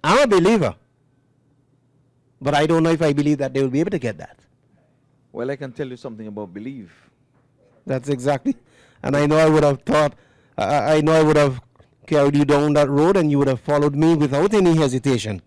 I'm a believer. But I don't know if I believe that they will be able to get that. Well, I can tell you something about belief. That's exactly. And I know I would have thought, I know I would have carried you down that road and you would have followed me without any hesitation.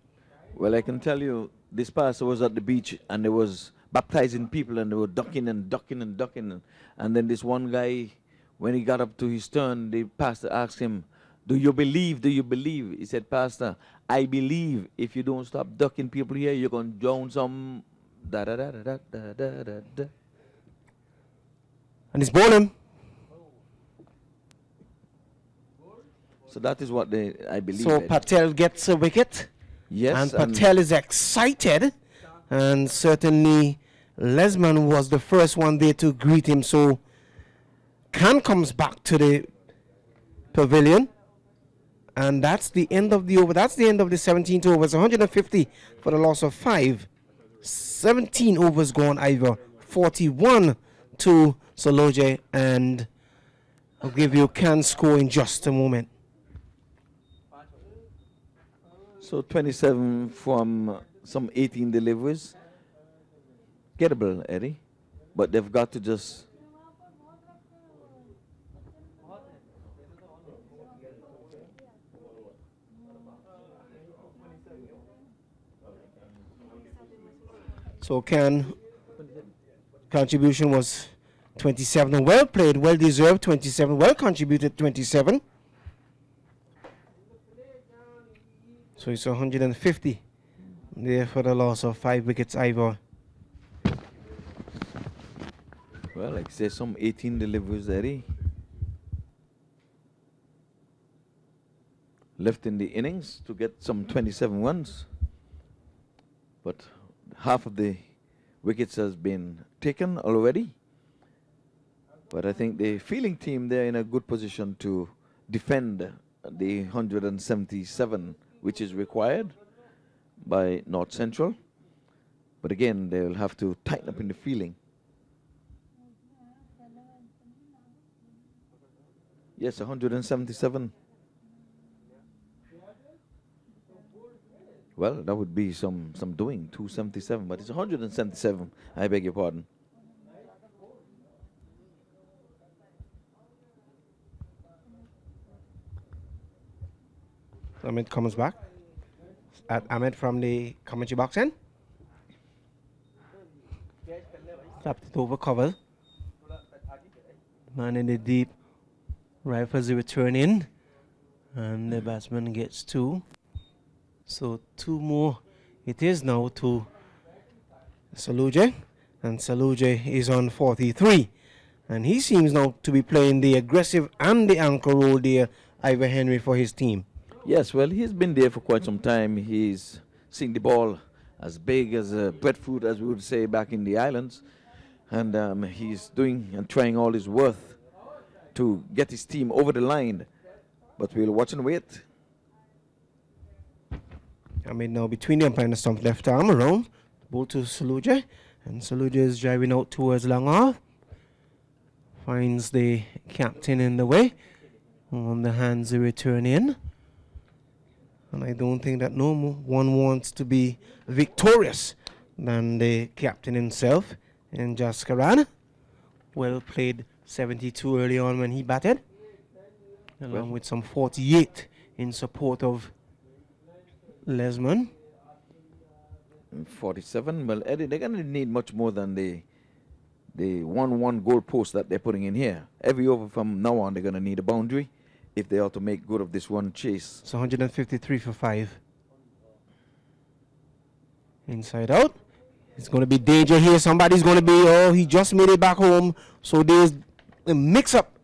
Well, I can tell you, this pastor was at the beach and there was baptizing people and they were ducking and ducking and ducking. And then this one guy, when he got up to his turn, the pastor asked him, do you believe? Do you believe? He said, Pastor, I believe if you don't stop ducking people here, you're going to drown some da da da da da da da da da. And it's bowling. So that is what I believe. So Patel gets a wicket. Yes. And Patel is excited. And certainly Lesman was the first one there to greet him. So Khan comes back to the pavilion. And that's the end of the over. That's the end of the 17th over. It's 150 for the loss of 5. 17 overs gone either. 41 to Soloje. And I'll give you Khan's score in just a moment. So 27 from some 18 deliveries. Gettable, Eddie. But they've got to just... So Khan contribution was 27. Well played, well deserved 27. Well contributed 27. So it's 150 there for the loss of 5 wickets either. Well, like I say, some 18 deliveries, Eddie. Left in the innings to get some 27 runs. But half of the wickets has been taken already. But I think the fielding team, they're in a good position to defend the 177, which is required by North Central. But again, they'll have to tighten up in the fielding. Yes, 177. Well, that would be some doing, 277, but it's 177. I beg your pardon. Ahmed comes back. Ahmed from the commentary box in. Tapped it over cover. Man in the deep. Rifles the return in. And the batsman gets 2. So 2 more it is now to Saluje. And Saluje is on 43. And he seems now to be playing the aggressive and the anchor role there, Ivor Henry, for his team. Yes, well, he's been there for quite some time. He's seen the ball as big as breadfruit, as we would say back in the islands. And he's doing and trying all his worth to get his team over the line. But we'll watch and wait. I mean, now between the umpire and the stump, left arm around. Ball to Saluje. And Saluje is driving out towards long off. Finds the captain in the way. On the hands, the return in. And I don't think that no one wants to be victorious than the captain himself in Jaskaran. Well played 72 early on when he batted. Along with some 48 in support of Lesman. 47. Well, Eddie, they're going to need much more than the 1-1 goal post that they're putting in here. Every over from now on, they're going to need a boundary if they are to make good of this one chase. It's 153 for 5. Inside out. It's going to be danger here. Somebody's going to be, oh, he just made it back home. So there's a mix-up.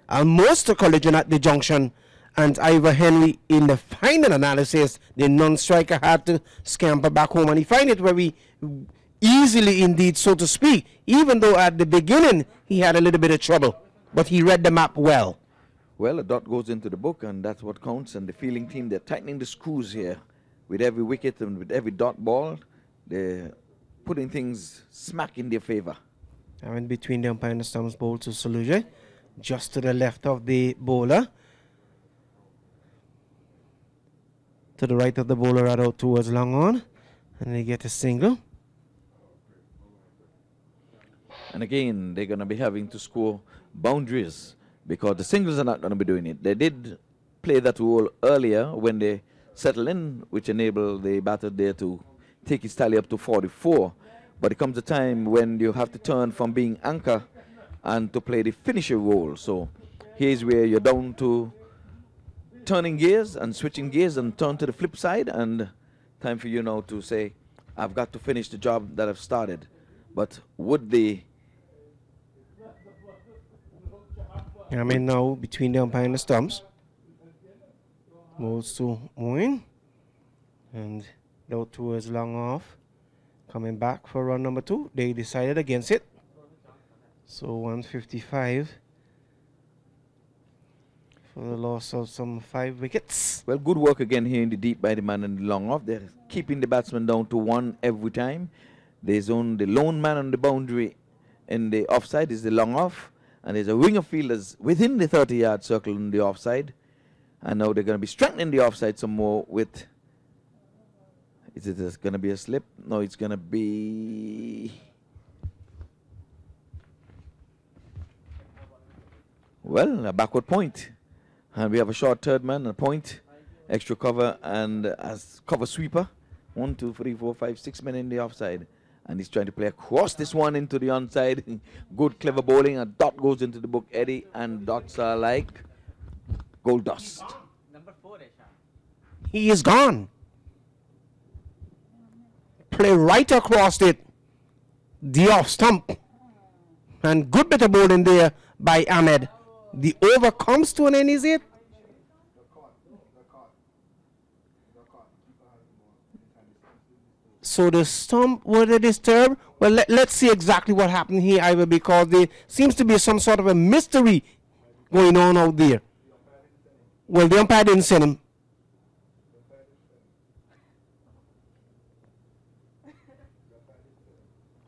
Almost a collision at the junction. And Ivor Henry, in the final analysis, the non-striker had to scamper back home. And he found it very easily indeed, so to speak. Even though at the beginning, he had a little bit of trouble. But he read the map well. Well, a dot goes into the book, and that's what counts. And the fielding team, they're tightening the screws here. With every wicket and with every dot ball, they're putting things smack in their favor. I went between the umpire and the stumps, ball to Saluje. Just to the left of the bowler. to the right of the bowler right out towards long on. And they get a single. And again, they're going to be having to score boundaries because the singles are not going to be doing it. They did play that role earlier when they settled in, which enabled the batter there to take his tally up to 44. But it comes a time when you have to turn from being anchor and to play the finisher role. So here's where you're down to turning gears and switching gears and turn to the flip side, and time for you now to say, I've got to finish the job that I've started. But would the I mean, now between the umpire and the stumps. Moves to Moin. And out towards long off. Coming back for run number 2. They decided against it. So 155 for the loss of some 5 wickets. Well, good work again here in the deep by the man and the long off. They're keeping the batsman down to 1 every time. There's only the lone man on the boundary in the offside is the long off. And there's a ring of fielders within the 30-yard circle in the offside. And now they're going to be strengthening the offside some more with... Is it going to be a slip? No, it's going to be... Well, a backward point. And we have a short third man, a point, extra cover, and as cover sweeper. 1, 2, 3, 4, 5, 6 men in the offside. And he's trying to play across this one into the onside. Good, clever bowling. A dot goes into the book, Eddie, and dots are like gold dust. He is gone. Play right across it. The off stump. And good bit of bowling there by Ahmed. The over comes to an end, is it? So the stump, were they disturbed? Well, let's see exactly what happened here, Ivor, because there seems to be some sort of a mystery going on out there. Well, the umpire didn't send him.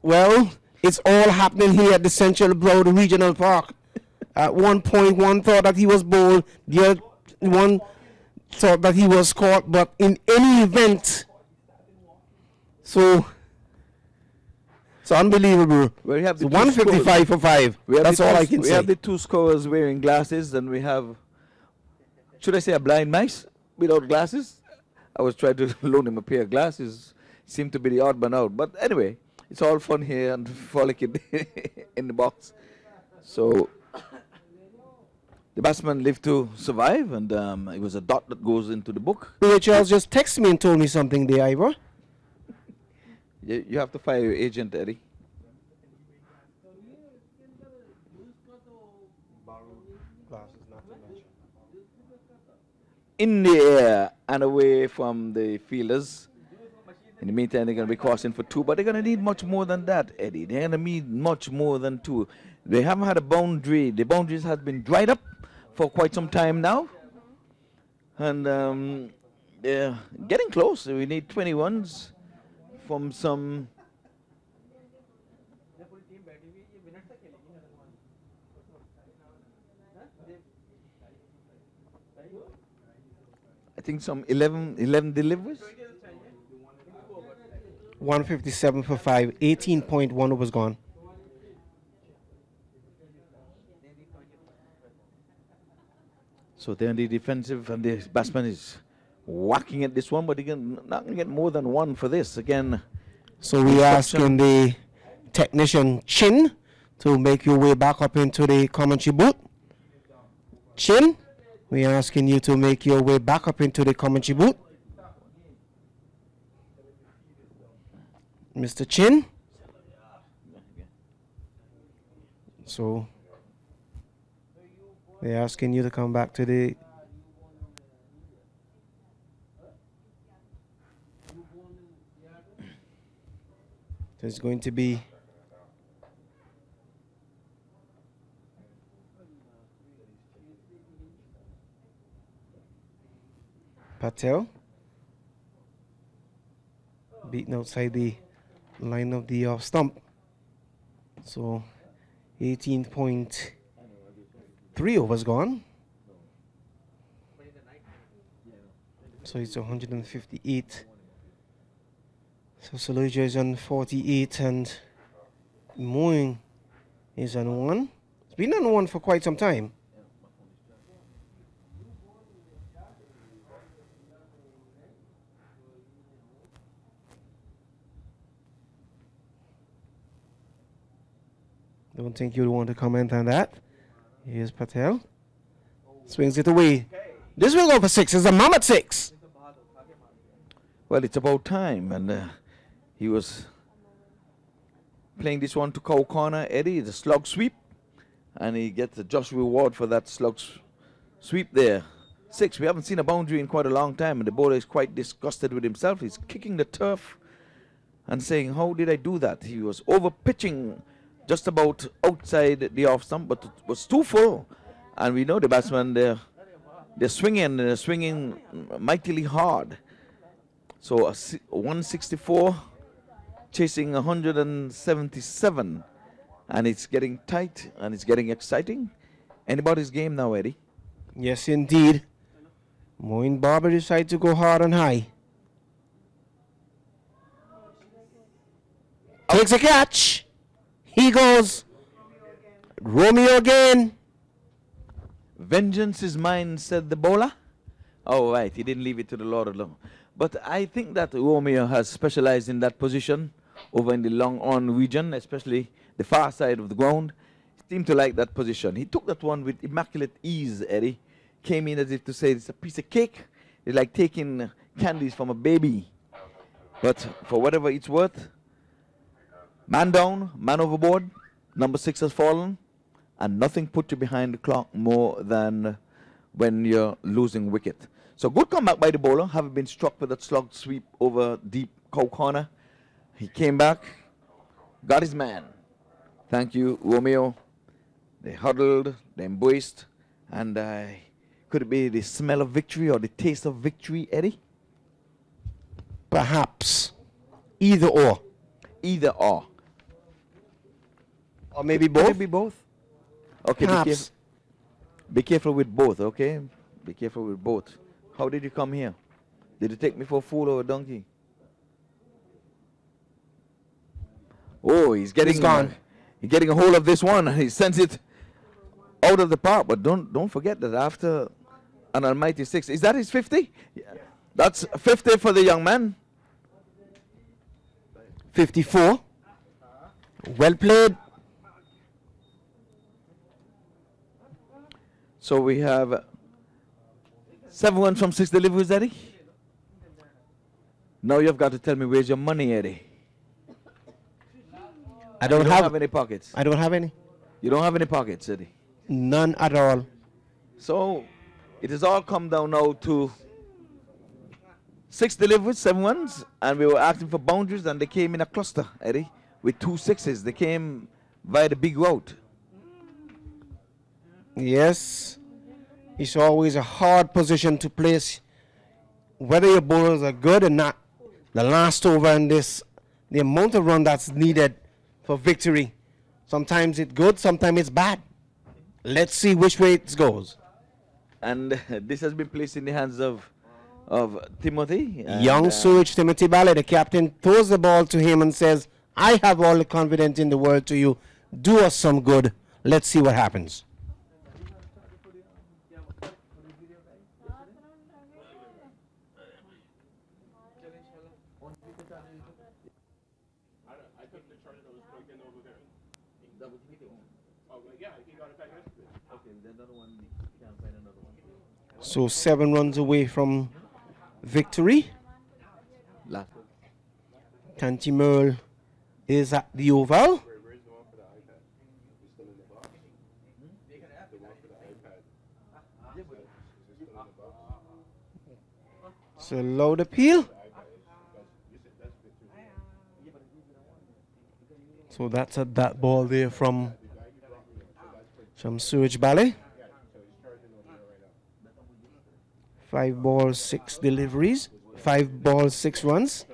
Well, it's all happening here at the Central Broad Regional Park. At one point, one thought that he was bowled, the other one thought that he was caught, but in any event, so it's unbelievable. We have the 155 for 5. That's all I can say. We have the 2 scorers wearing glasses, and we have, should I say, a blind mice without glasses? I was trying to loan him a pair of glasses. Seemed to be the odd man out. But anyway, it's all fun here and frolicking in the box. So the batsman lived to survive, and it was a dot that goes into the book. Charles just texted me and told me something there, Ivor. You have to fire your agent, Eddie. In the air and away from the fielders. In the meantime, they're going to be crossing for 2, but they're going to need much more than that, Eddie. They're going to need much more than 2. They haven't had a boundary. The boundaries have been dried up for quite some time now. And they're getting close. We need 21s from some... I think some 11 deliveries. 157 for 5. 18.1 was gone. So they're on the defensive, and the batsman is whacking at this one, but he not going to get more than 1 for this. Again, so we're asking the technician Chin to make your way back up into the commentary booth. Chin, we're asking you to make your way back up into the commentary booth. Mr. Chin. So they're asking you to come back to the... There's going to be... Patel beaten outside the line of the off stump. So 18.3 overs gone. So it's 158. So Saluja is on 48 and Moing is on 1. It's been on 1 for quite some time. Don't think you'd want to comment on that. Here's Patel. Swings it away. This will go for 6. It's a mammoth 6. Well, it's about time, and he was playing this one to cow corner. Eddie, it's a slug sweep, and he gets a just reward for that slug sweep there. 6. We haven't seen a boundary in quite a long time, and the bowler is quite disgusted with himself. He's kicking the turf and saying, how did I do that? He was over pitching just about outside the off stump, but it was too full. And we know the batsmen, they're swinging mightily hard. So 164 chasing 177, and it's getting tight and it's getting exciting. Anybody's game now, Eddie. Yes, indeed. Moeen Barber decided to go hard and high. Takes a catch. He goes. Romeo again. Vengeance is mine, said the bowler. Oh, right. He didn't leave it to the Lord alone. But I think that Romeo has specialized in that position over in the long on region, especially the far side of the ground. He seemed to like that position. He took that one with immaculate ease, Eddie. Came in as if to say it's a piece of cake. It's like taking candies from a baby. But for whatever it's worth, man down, man overboard, number 6 has fallen, and nothing put you behind the clock more than when you're losing wicket. So good comeback by the bowler, having been struck with that slug sweep over deep cow corner. He came back, got his man. Thank you, Romeo. They huddled, they embraced, and could it be the smell of victory or the taste of victory, Eddie? Perhaps. Either or. Either or. Or maybe both. Maybe both. Okay, be careful with both, okay? Be careful with both. How did you come here? Did you take me for a fool or a donkey? Oh, he's gone. He's getting a hold of this one. He sends it out of the park. But don't forget that after an almighty 6, is that his 50? Yeah. That's 50 for the young man. 54. Well played. So we have 7 runs from 6 deliveries, Eddie. Now you've got to tell me where's your money, Eddie. I don't have any pockets. I don't have any. You don't have any pockets, Eddie. None at all. So it has all come down now to 6 deliveries, 7 runs, and we were asking for boundaries, and they came in a cluster, Eddie, with 2 6s. They came via the big route. Yes. It's always a hard position to place, whether your bowlers are good or not. The last over and the amount of run that's needed for victory. Sometimes it's good, sometimes it's bad. Let's see which way it goes. And this has been placed in the hands of Timothy. Young Surge Timothy Ballard, the captain, throws the ball to him and says, I have all the confidence in the world to you. Do us some good. Let's see what happens. So 7 runs away from victory. Canty Merle is at the oval. So loud appeal. So that's a that ball there from Suraj Ballet. 5 balls, 6 deliveries. 5 balls, 6 runs.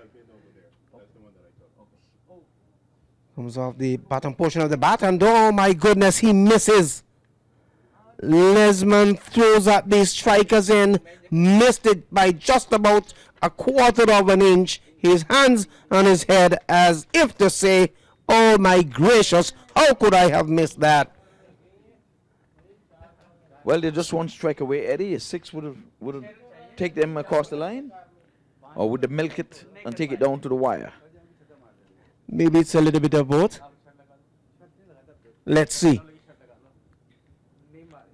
Comes off the bottom portion of the bat, and oh my goodness, he misses. Lesman throws at the striker's end, missed it by just about a quarter of an inch. His hands on his head as if to say, oh my gracious, how could I have missed that? Well, they're just one strike away, Eddie. A six would have take them across the line, or would they milk it and take it down to the wire? Maybe it's a little bit of both. Let's see.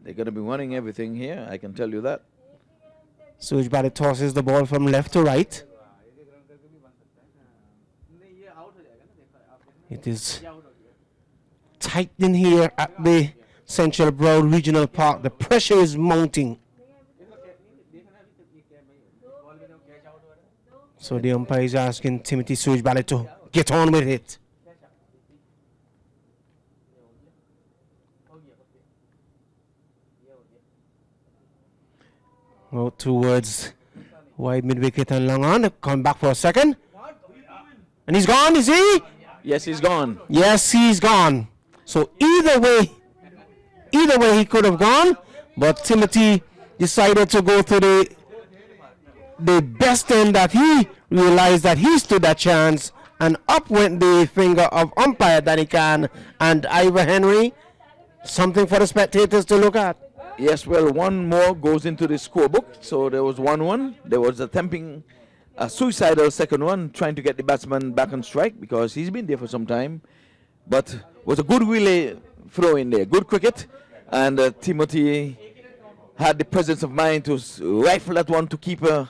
They're going to be running everything here, I can tell you that. Suraj Bharat tosses the ball from left to right. It is tight in here at the Central Broad Regional Park. The pressure is mounting. So the umpire is asking Timothy Suraj Bharat to get on with it. Out towards wide mid-wicket and long on. Come back for a second. And he's gone, is he? Yes, he's gone. Yes, he's gone. So either way he could have gone, but Timothy decided to go to the best end that he realized that he stood a chance, and up went the finger of umpire Danny Khan and Ivor Henry. Something for the spectators to look at. Yes, well, one more goes into the scorebook. So there was 1-1. There was attempting a suicidal second one, trying to get the batsman back on strike because he's been there for some time. But was a good relay throw in there. Good cricket. And Timothy had the presence of mind to rifle that one to keeper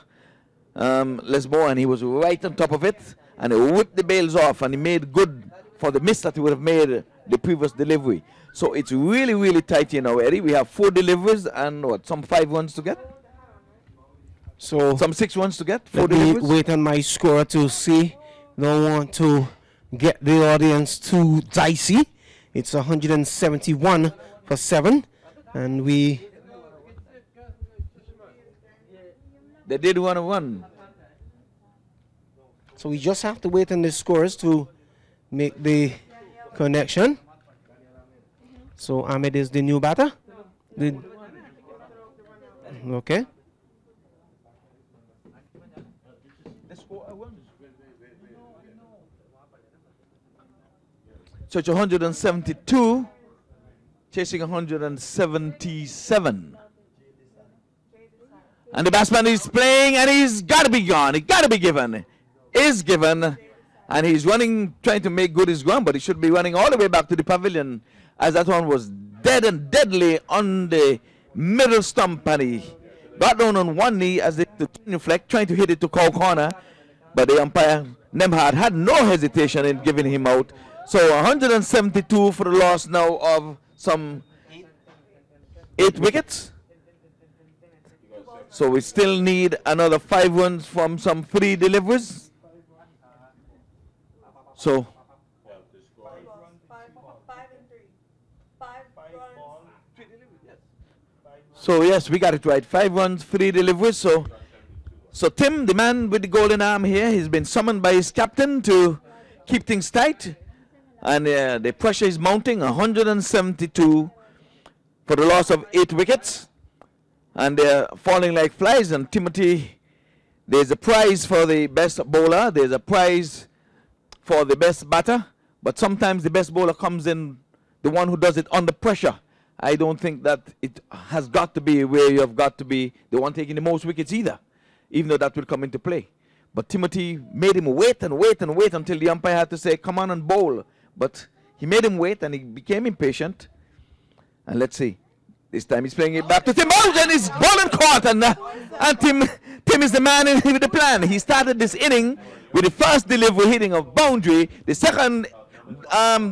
Lesmore, and he was right on top of it. And he whipped the bails off, and he made good for the miss that he would have made the previous delivery. So it's really, really tight here now, Eddie. We have 4 deliveries and what, some 5 runs to get? So some 6 runs to get? 4 let me deliveries? wait on my score to see. Don't want to get the audience too dicey. It's 171 for 7. And they did want to run. So we just have to wait on the scores to make the connection. So Ahmed is the new batter. Okay. So it's 172, chasing 177. And the batsman is playing, and he's got to be gone. He's got to be given. Is given. And he's running, trying to make good his ground, but he should be running all the way back to the pavilion, as that one was dead and deadly on the middle stump, and he got down on one knee as the fleck, trying to hit it to cow corner, but the umpire, Nemhard, had no hesitation in giving him out. So 172 for the loss now of some 8 wickets. So we still need another 5 runs from some 3 deliveries. So yes, we got it right. 5 runs, 3 deliveries. So Tim, the man with the golden arm here, he's been summoned by his captain to keep things tight. And the pressure is mounting. 172 for the loss of 8 wickets. And they're falling like flies. And Timothy, there's a prize for the best bowler. There's a prize for the best batter. But sometimes the best bowler comes in, the one who does it under pressure. I don't think that it has got to be where you have got to be the one taking the most wickets either, even though that will come into play. But Timothy made him wait and wait and wait until the umpire had to say, come on and bowl. But he made him wait, and he became impatient. And let's see. This time he's playing it back to Tim Bowles, and he's bowling caught. And Tim is the man with the plan. He started this inning with the first delivery hitting of boundary, the second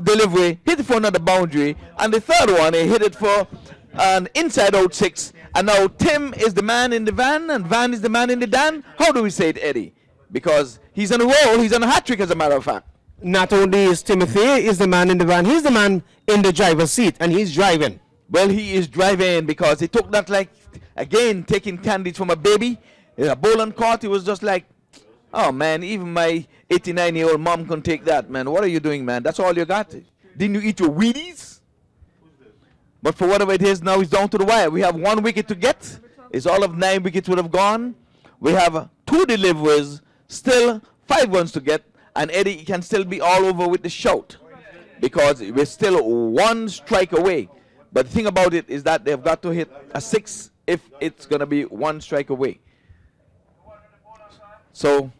delivery hit it for another boundary, and the third one he hit it for an inside out 6. And now Tim is the man in the van, and Van is the man in the dan. How do we say it, Eddie? Because he's on a roll, he's on a hat trick, as a matter of fact. Not only is Timothy is the man in the van, he's the man in the driver's seat, and he's driving. Well, he is driving because he took that like, again, taking candies from a baby. A bowl and caught, he was just like, oh man, even my 89-year-old mom can take that, man. What are you doing, man? That's all you got? Didn't you eat your Wheaties? But for whatever it is, now he's down to the wire. We have 1 wicket to get. It's all of 9 wickets would have gone. We have 2 deliveries, still 5 runs to get, and Eddie can still be all over with the shout because we're still 1 strike away. But the thing about it is that they've got to hit a 6 if it's going to be 1 strike away. So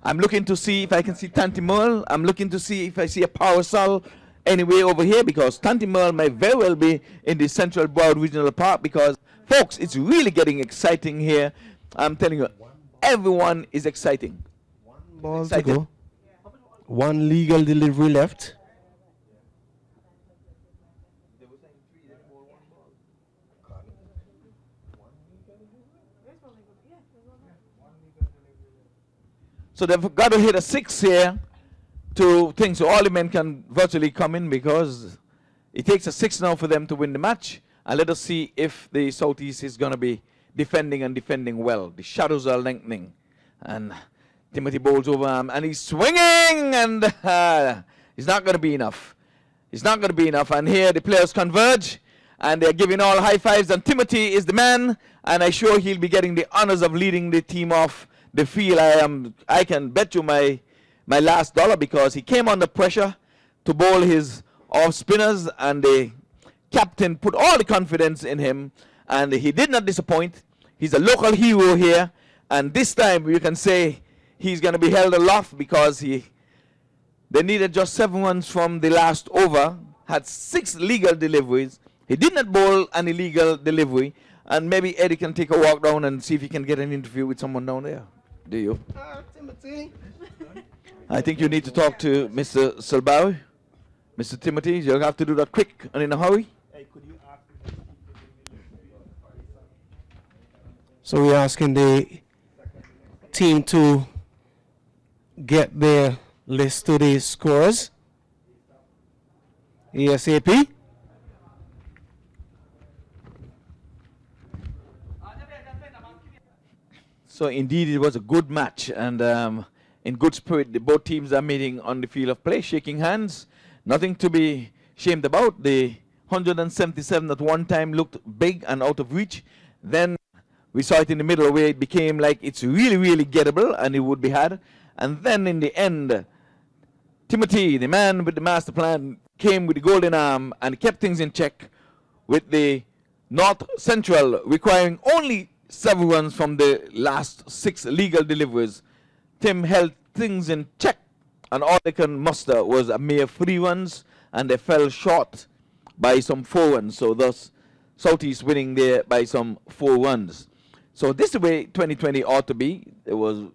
I'm looking to see if I can see Tanti Merle. I'm looking to see if I see a parasol anyway over here, because Tanti Merle may very well be in the Central Broad Regional Park, because, folks, it's really getting exciting here. I'm telling you, everyone is exciting. One ball to go. 1 legal delivery left. So they've got to hit a 6 here to think so all the men can virtually come in, because it takes a 6 now for them to win the match. And let us see if the Southeast is going to be defending and defending well. The shadows are lengthening. And Timothy bowls over and he's swinging, and it's not going to be enough. It's not going to be enough. And here the players converge and they're giving all high fives, and Timothy is the man, and I'm sure he'll be getting the honors of leading the team off the field. I can bet you my last dollar, because he came under pressure to bowl his off spinners, and the captain put all the confidence in him, and he did not disappoint. He's a local hero here, and this time you can say he's going to be held aloft, because they needed just 7 runs from the last over, had 6 legal deliveries. He did not bowl an illegal delivery, and maybe Eddie can take a walk down and see if he can get an interview with someone down there. Do you? Timothy. I think you need to talk to Mr. Salbawi. Mr. Timothy, you'll have to do that quick and in a hurry. So we're asking the team to get their list to the scores ASAP. So indeed it was a good match, and in good spirit both teams are meeting on the field of play, shaking hands. Nothing to be ashamed about. The 177 at one time looked big and out of reach. Then we saw it in the middle where it became like it's really, really gettable and it would be had. And then in the end, Timothy, the man with the master plan, came with the golden arm and kept things in check, with the North Central requiring only 7 runs from the last 6 legal deliveries. Tim held things in check, and all they can muster was a mere 3 runs, and they fell short by some 4 runs. So thus, Southeast winning there by some 4 runs. So this is the way 2020 ought to be. It was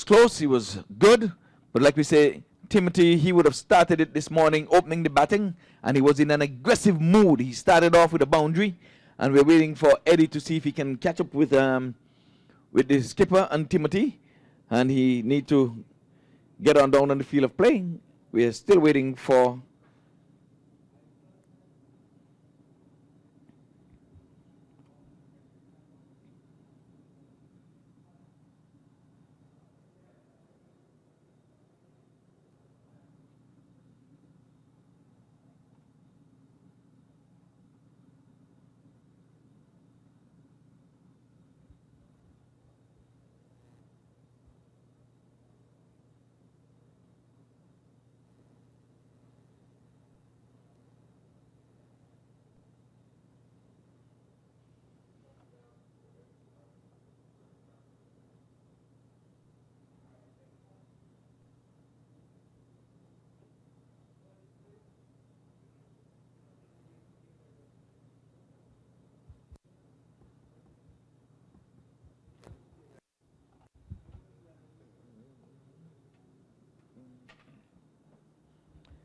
close, it was good, but like we say, Timothy, he would have started it this morning, opening the batting, and he was in an aggressive mood. He started off with a boundary, and we're waiting for Eddie to see if he can catch up with the skipper and Timothy, and he need to get on down on the field of play. We're still waiting for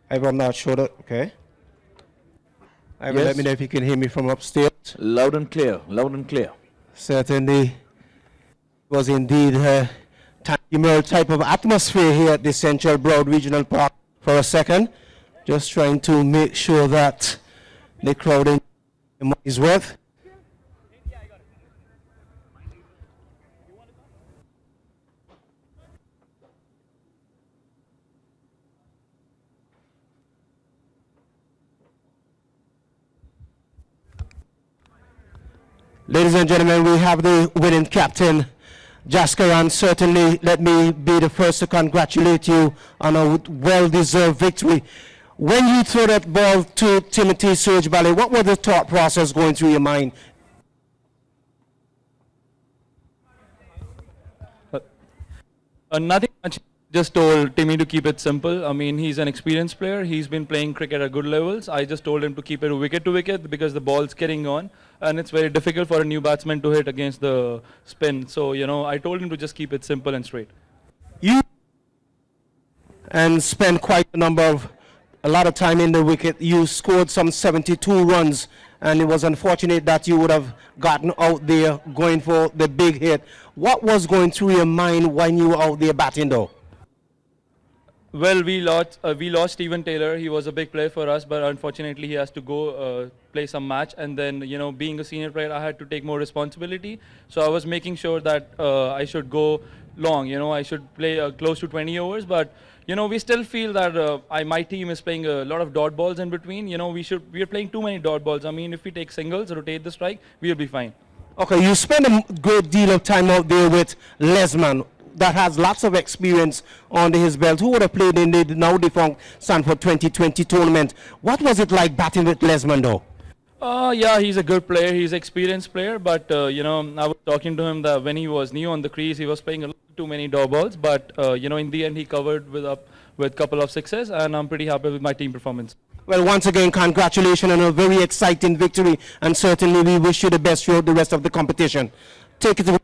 I'm not sure that, okay. Ivan, let me know if you can hear me from upstairs. loud and clear, loud and clear. Certainly was indeed a Tangimer type of atmosphere here at the Central Broad Regional Park for a second. Just trying to make sure that the crowd in the money's worth. Ladies and gentlemen, we have the winning captain, Jaskaran. Certainly, let me be the first to congratulate you on a well-deserved victory. When you threw that ball to Timothy Surge Ballet, what was the thought process going through your mind? Nothing much. Just told Timmy to keep it simple. I mean, he's an experienced player. He's been playing cricket at good levels. I just told him to keep it wicket to wicket because the ball's getting on, and it's very difficult for a new batsman to hit against the spin. So, I told him to just keep it simple and straight. You and spent quite a lot of time in the wicket. You scored some 72 runs, and it was unfortunate that you would have gotten out there going for the big hit. What was going through your mind when you were out there batting, though? Well, we lost Stephen Taylor. He was a big player for us, but unfortunately he has to go play some match. And then, being a senior player, I had to take more responsibility. So I was making sure that I should go long. I should play close to 20 overs. But we still feel that my team is playing a lot of dot balls in between. We are playing too many dot balls. I mean, if we take singles, rotate the strike, we'll be fine. Okay, you spend a good deal of time out there with Lesman, that has lots of experience under his belt, who would have played in the now defunct Sanford 2020 tournament. What was it like batting with Lesman, though? Yeah, he's a good player. He's an experienced player, but I was talking to him that when he was new on the crease, he was playing a little too many dot balls. But in the end, he covered with a couple of sixes, and I'm pretty happy with my team performance. Well, once again, congratulations on a very exciting victory, and certainly we wish you the best throughout the rest of the competition. Take it away.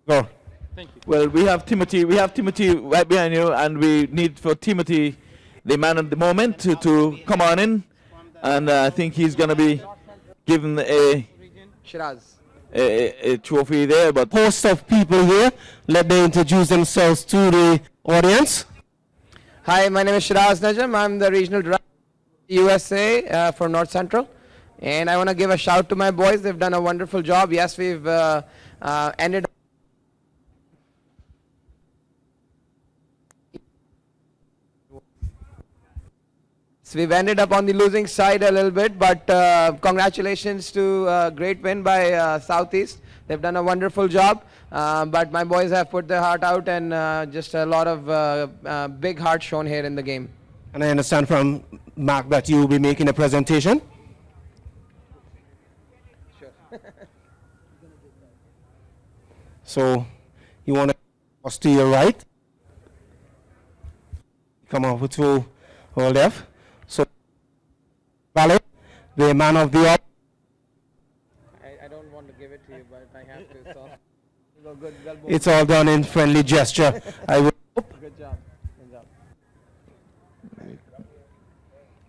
Go. Thank you. Well, we have Timothy right behind you, and we need for Timothy, the man of the moment, to come on in, and I think he's going to be given a trophy there. But Host of people here, let them introduce themselves to the audience. Hi, my name is Shiraz Najam. I'm the regional director USA for North Central, and I want to give a shout to my boys. They've done a wonderful job. Yes, we've ended up on the losing side a little bit, but congratulations to a great win by Southeast. They've done a wonderful job, but my boys have put their heart out, and just a lot of big heart shown here in the game. And I understand from Mark that you will be making a presentation. Sure. So you want to cross to your right. Come over to our left. So, Ballet, the man of the hour. I don't want to give it to you, but I have to. So, good. It's all done in friendly gesture. I will. Good job. Good job.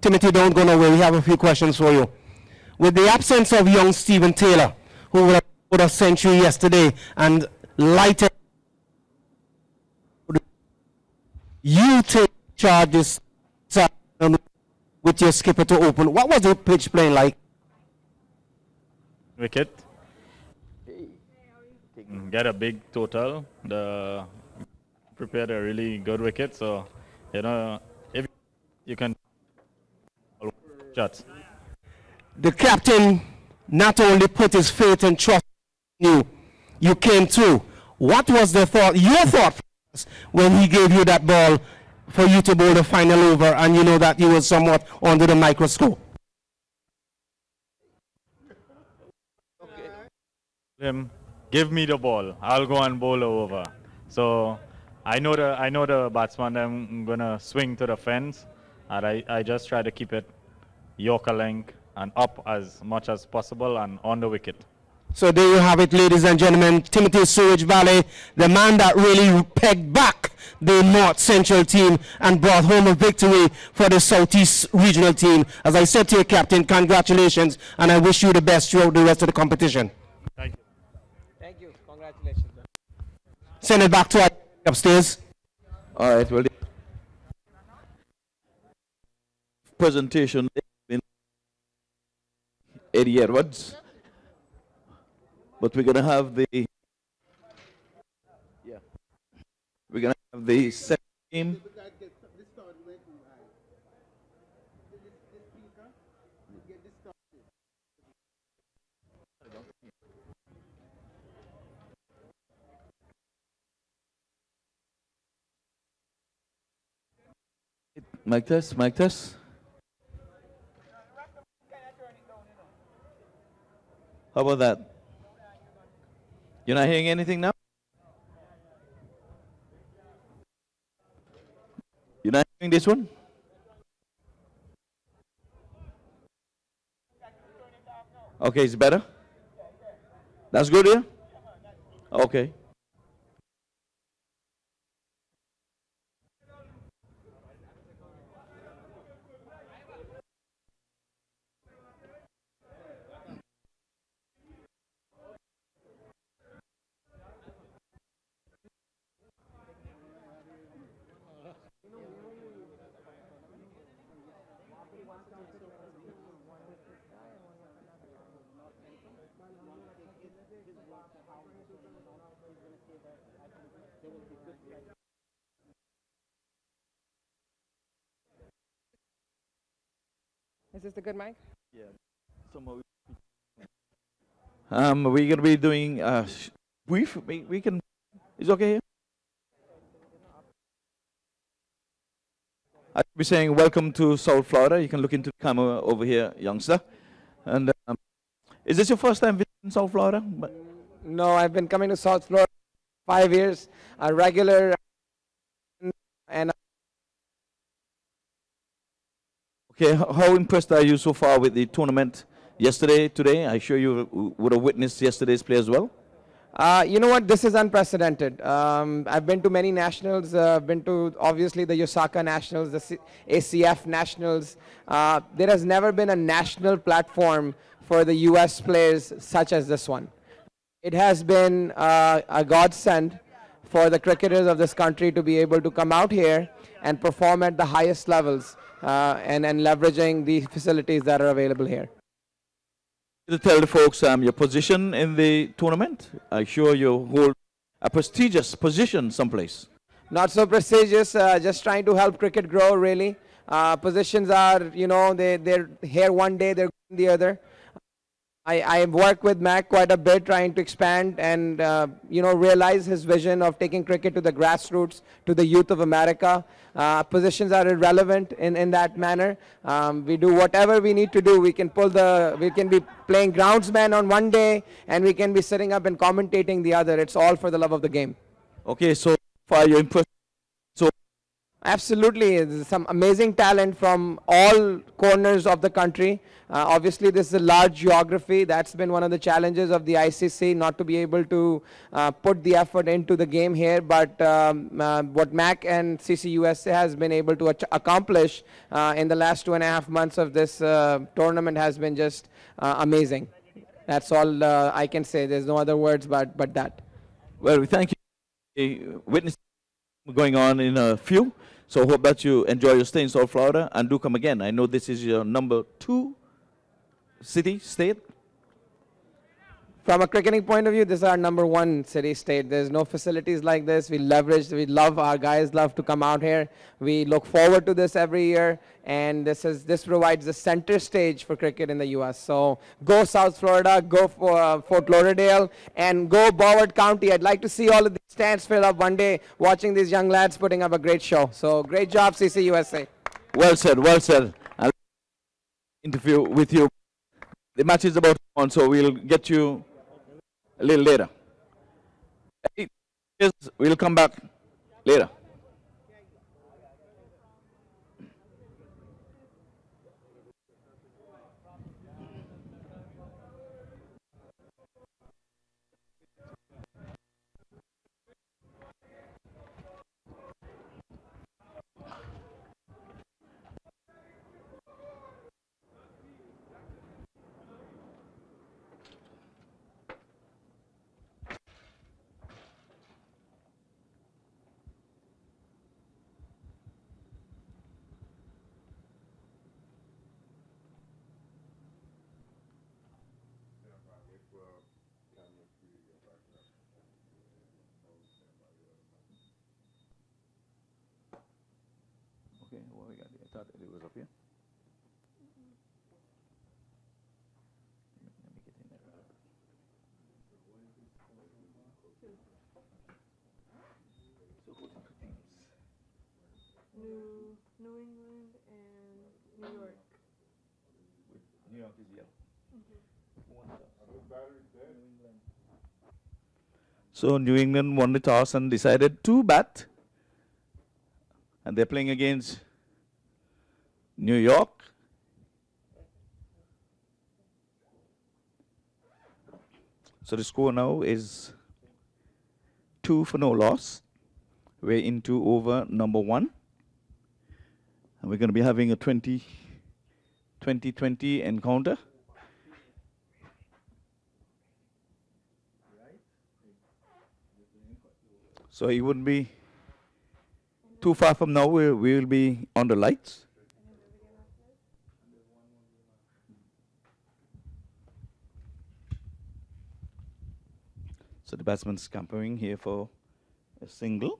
Timothy, don't go nowhere. We have a few questions for you. With the absence of young Stephen Taylor, who would have put a century yesterday and lighted, you take charges with your skipper to open. What was the pitch playing like? Wicket. Get a big total. The prepared a really good wicket, so if you can shots. The captain not only put his faith and trust in you, you came through. What was your thought when he gave you that ball for you to bowl the final over, and you know that you were somewhat under the microscope? Him, give me the ball. I'll go and bowl over. So I know the batsman. I'm gonna swing to the fence, and I just try to keep it Yorker length and up as much as possible and on the wicket. So there you have it, ladies and gentlemen. Timothy Surge Ballet, the man that really pegged back the North Central team and brought home a victory for the Southeast regional team. As I said to you, Captain, congratulations, and I wish you the best throughout the rest of the competition. Thank you. Thank you. Congratulations. Send it back to our upstairs. all right, well, the presentation in Eddie Edwards, but we're gonna have the second game. Mic test, mic test. How about that? You're not hearing anything now? You're not hearing this one? Okay, it's better? That's good, yeah? Okay. Is this the good mic? Yeah. We're gonna be doing brief. We can. It's okay here. I'll be saying welcome to South Florida. You can look into the camera over here, youngster. And is this your first time visiting South Florida? No, I've been coming to South Florida 5 years, a regular, and Okay, how impressed are you so far with the tournament yesterday, today? I'm sure you would have witnessed yesterday's play as well. you know what? This is unprecedented. I've been to many nationals. I've been to obviously the Osaka Nationals, the ACF Nationals. There has never been a national platform for the U.S. players such as this one. It has been a godsend for the cricketers of this country to be able to come out here and perform at the highest levels and leveraging the facilities that are available here. To tell the folks your position in the tournament. I'm sure you hold a prestigious position someplace. Not so prestigious, just trying to help cricket grow, really. Positions are, you know, they're here one day, they're the other. I work with Mac quite a bit, trying to expand and, you know, realize his vision of taking cricket to the grassroots, to the youth of America. Positions are irrelevant in that manner. We do whatever we need to do. We can be playing groundsman on one day, and we can be sitting up and commentating the other. It's all for the love of the game. Okay, so far you're impressed. Absolutely, there's some amazing talent from all corners of the country. Obviously, this is a large geography. That's been one of the challenges of the ICC, not to be able to put the effort into the game here. But what MAC and CCUSA has been able to accomplish in the last 2.5 months of this tournament has been just amazing. That's all I can say. There's no other words but that. Well, we thank you. Witness going on in a few. So hope that you enjoy your stay in South Florida and do come again. I know this is your number 2 state. From a cricketing point of view, this is our number 1 city-state. There's no facilities like this. We love, our guys love to come out here. We look forward to this every year, and this provides the center stage for cricket in the U.S. So go South Florida, go for Fort Lauderdale, and go Broward County. I'd like to see all of these stands fill up one day, watching these young lads putting up a great show. So great job, CCUSA. Well said, well said. I'll interview with you. The match is about on, so we'll get you a little later. We'll come back later. Okay, what we got here? I thought it was up here. Let me get in there. So who's the teams? New England. New York is yellow. So New England won the toss and decided to bat. And they're playing against New York. So the score now is 2 for no loss. We're into over number 1. And we're going to be having a 20-20 encounter. So it wouldn't be too far from now. We will be on the lights. So the batsman's scampering here for a single.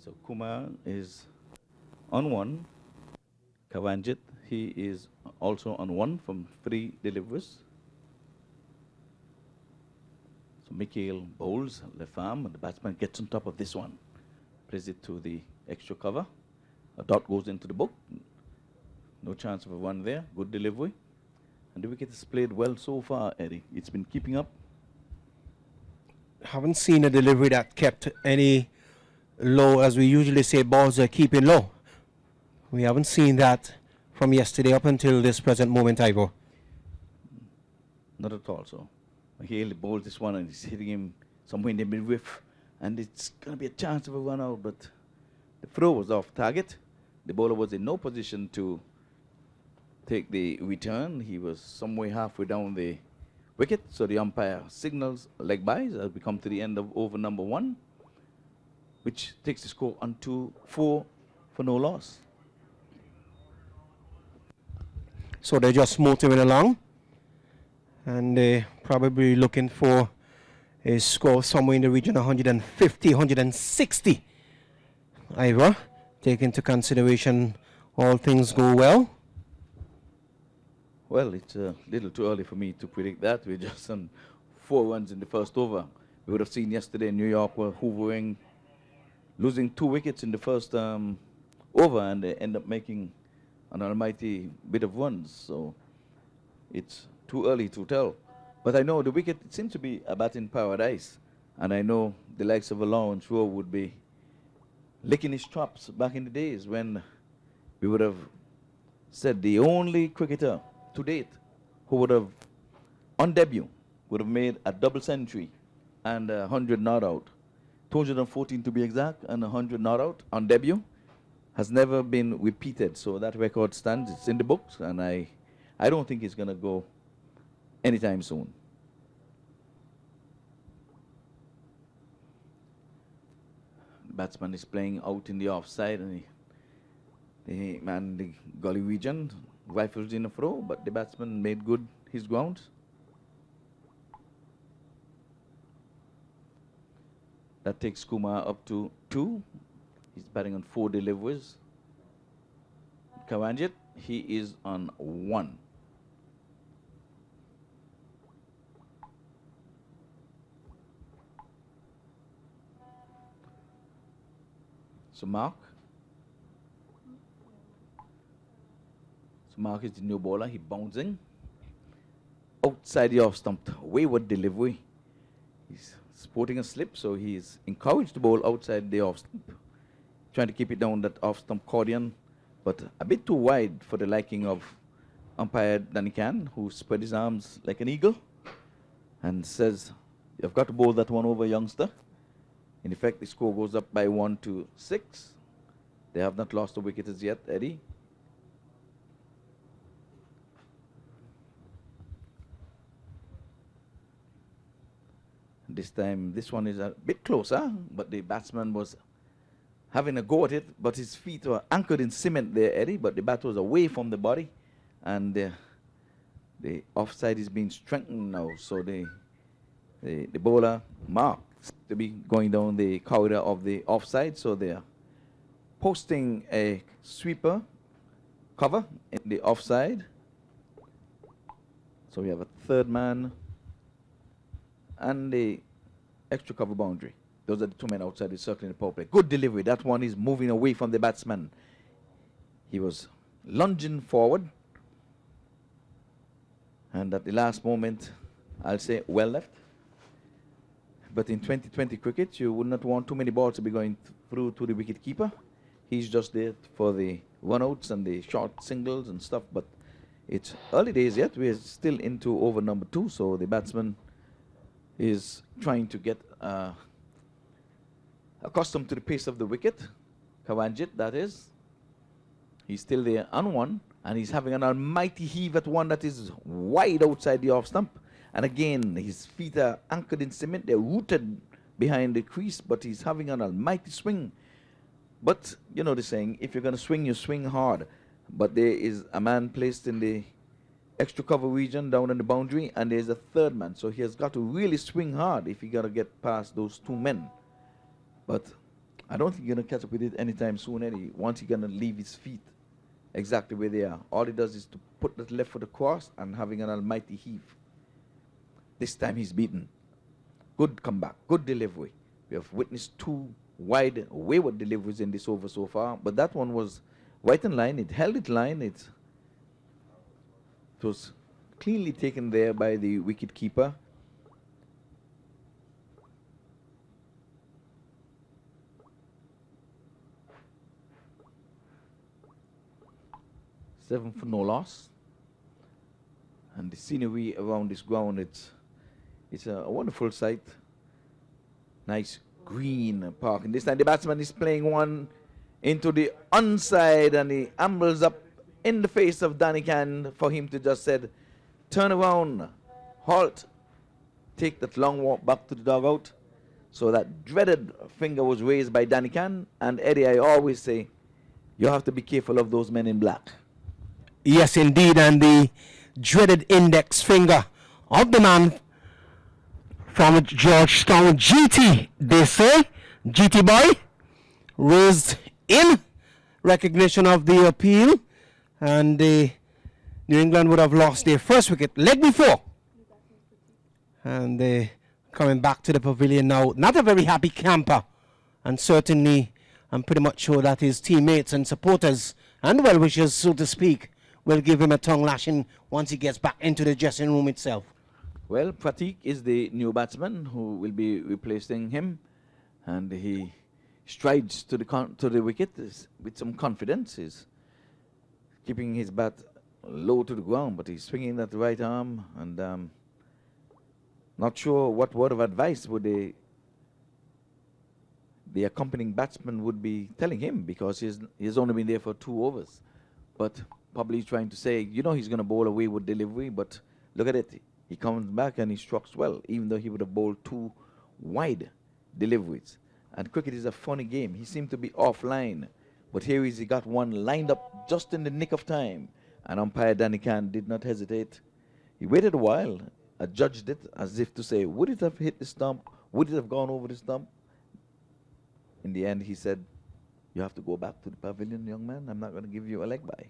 So Kumar is on 1. Kavanjit, he is also on 1 from 3 deliveries. So Mikhail bowls left arm, and the batsman gets on top of this one. Plays it to the extra cover. A dot goes into the book. No chance of a 1 there. Good delivery. And the wicket has played well so far, Eddie. It's been keeping up. Haven't seen a delivery that kept any low, as we usually say, balls are keeping low. We haven't seen that from yesterday up until this present moment, Ivor. Not at all, so. He bowls this one and he's hitting him somewhere in the midriff. And it's going to be a chance of a run out, but the throw was off target. The bowler was in no position to take the return. He was somewhere halfway down the wicket, so the umpire signals leg byes as we come to the end of over number 1, which takes the score on to 4 for no loss. So they're just motoring along, and they're probably looking for a score somewhere in the region of 150, 160. Ivor, take into consideration all things go well. Well, it's a little too early for me to predict that. We're just on 4 runs in the first over. We would have seen yesterday New York were hoovering, losing 2 wickets in the first over, and they end up making an almighty bit of runs. So it's too early to tell. But I know the wicket, it seems to be a batting paradise. And I know the likes of Alon Shaw would be licking his chops back in the days when we would have said the only cricketer to date who would have, on debut, would have made a double century and 100 not out, 214 to be exact, and 100 not out on debut, has never been repeated. So that record stands. It's in the books, and I don't think it's going to go anytime soon. The batsman is playing out in the offside, and the man in the gully region rifles in a throw, but the batsman made good his ground. That takes Kumar up to 2. He's batting on 4 deliveries. Kavanjit, he is on 1. So Mark is the new bowler. He bouncing outside the off stump. Wayward delivery. He's sporting a slip, so he's encouraged to bowl outside the off stump, trying to keep it down that off stump accordion, but a bit too wide for the liking of umpire Danny Can, who spread his arms like an eagle and says, "You've got to bowl that one over, youngster." In effect, the score goes up by 1 to 6. They have not lost a wicket as yet, Eddie. This time, this one is a bit closer, but the batsman was having a go at it, but his feet were anchored in cement there, Eddie, but the bat was away from the body, and the offside is being strengthened now, so the bowler, Mark, to be going down the corridor of the offside, so they're posting a sweeper cover in the offside. So we have a third man and the extra cover boundary. Those are the two men outside the circle in the power play. Good delivery. That one is moving away from the batsman. He was lunging forward. And at the last moment, I'll say well left. But in 2020 cricket, you would not want too many balls to be going through to the wicket keeper. He's just there for the run-outs and the short singles and stuff. But it's early days yet. We're still into over number 2. So the batsman is trying to get accustomed to the pace of the wicket. Kawanjit, that is. He's still there on one, and he's having an almighty heave at one that is wide outside the off stump. And again, his feet are anchored in cement. They're rooted behind the crease, but he's having an almighty swing. But, you know the saying, if you're going to swing, you swing hard. But there is a man placed in the extra cover region down in the boundary, and there's a third man. So he has got to really swing hard if he got to get past those two men. But I don't think you're going to catch up with it anytime soon, Eddie. Once he's going to leave his feet exactly where they are. All he does is to put that left foot across and having an almighty heave. This time he's beaten. Good comeback, good delivery. We have witnessed 2 wide, wayward deliveries in this over so far, but that one was right in line. It held its line. It was cleanly taken there by the wicket keeper. Seven for no loss. And the scenery around this ground, it's a wonderful sight. Nice green park. And this time the batsman is playing one into the onside, and he ambles up in the face of Danikan for him to just said, turn around, halt, take that long walk back to the dugout. So that dreaded finger was raised by Danikan. And Eddie, I always say, you have to be careful of those men in black. Yes, indeed, and the dreaded index finger of the man from Georgetown, GT, they say, GT boy, raised in recognition of the appeal, and New England would have lost their first wicket leg before. And they coming back to the pavilion now, not a very happy camper, and certainly I'm pretty much sure that his teammates and supporters and well-wishers, so to speak, will give him a tongue lashing once he gets back into the dressing room itself. Well, Pratik is the new batsman who will be replacing him, and he strides to the wicket with some confidence. He's keeping his bat low to the ground, but he's swinging that right arm, and not sure what word of advice would the accompanying batsman would be telling him, because he's only been there for 2 overs. But probably trying to say, you know, he's going to bowl away with delivery, but look at it. He comes back and he strikes well, even though he would have bowled 2 wide deliveries. And cricket is a funny game. He seemed to be offline, but here he got one lined up just in the nick of time. And umpire Danny Khan did not hesitate. He waited a while, adjudged it as if to say, would it have hit the stump? Would it have gone over the stump? In the end, he said, you have to go back to the pavilion, young man. I'm not going to give you a leg bye.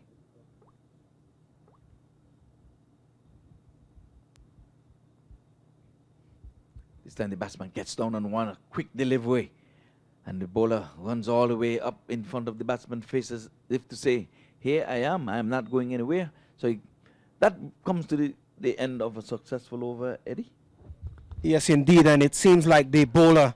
This time the batsman gets down on one, a quick delivery. And the bowler runs all the way up in front of the batsman, faces as if to say, here I am not going anywhere. So that comes to the end of a successful over, Eddie. Yes, indeed, and it seems like the bowler,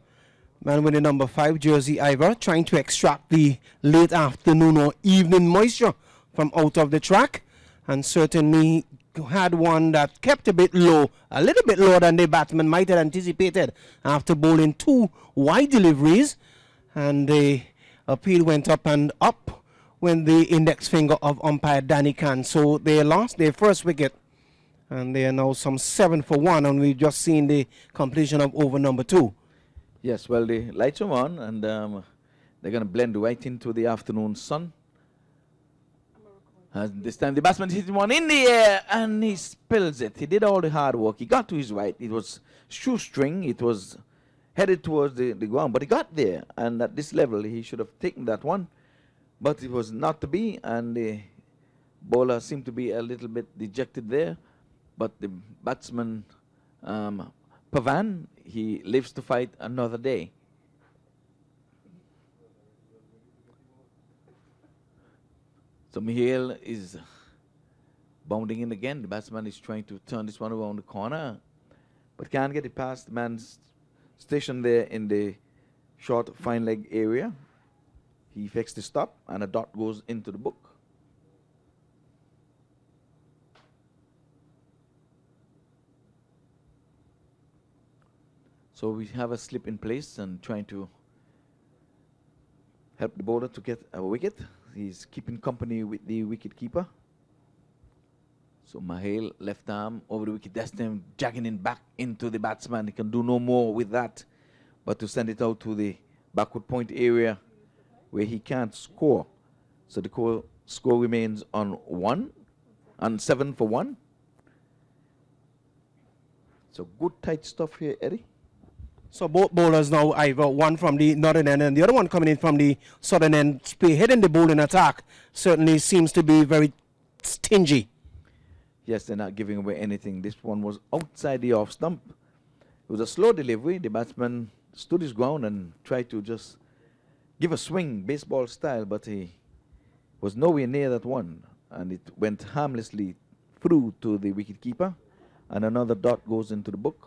man with the number 5 jersey, Ivor, trying to extract the late afternoon or evening moisture from out of the track, and certainly had one that kept a bit low, a little bit lower than the batsman might have anticipated after bowling 2 wide deliveries, and the appeal went up and up when the index finger of umpire Danny Khan. So they lost their first wicket, and they are now some 7 for 1, and we've just seen the completion of over number 2. Yes, well, the lights are on, and they're going to blend right into the afternoon sun. And this time the batsman hit one in the air, and he spills it. He did all the hard work. He got to his right. It was shoestring. It was headed towards the ground, but he got there. And at this level, he should have taken that one. But it was not to be, and the bowler seemed to be a little bit dejected there. But the batsman, Pavan, he lives to fight another day. So Mihail is bounding in again. The batsman is trying to turn this one around the corner, but can't get it past the man's stationed there in the short fine leg area. He effects the stop, and a dot goes into the book. So we have a slip in place and trying to help the bowler to get a wicket. He's keeping company with the wicket keeper. So Mihail, left arm over the wicket, that's them jagging in back into the batsman. He can do no more with that, but to send it out to the backward point area where he can't score. So the score remains on 7 for 1. So good tight stuff here, Eddie. So both bowlers now, either one from the northern end and the other one coming in from the southern end, spearheading the bowling attack, certainly seems to be very stingy. Yes, they're not giving away anything. This one was outside the off stump. It was a slow delivery. The batsman stood his ground and tried to just give a swing, baseball style, but he was nowhere near that one. And it went harmlessly through to the wicketkeeper. And another dot goes into the book.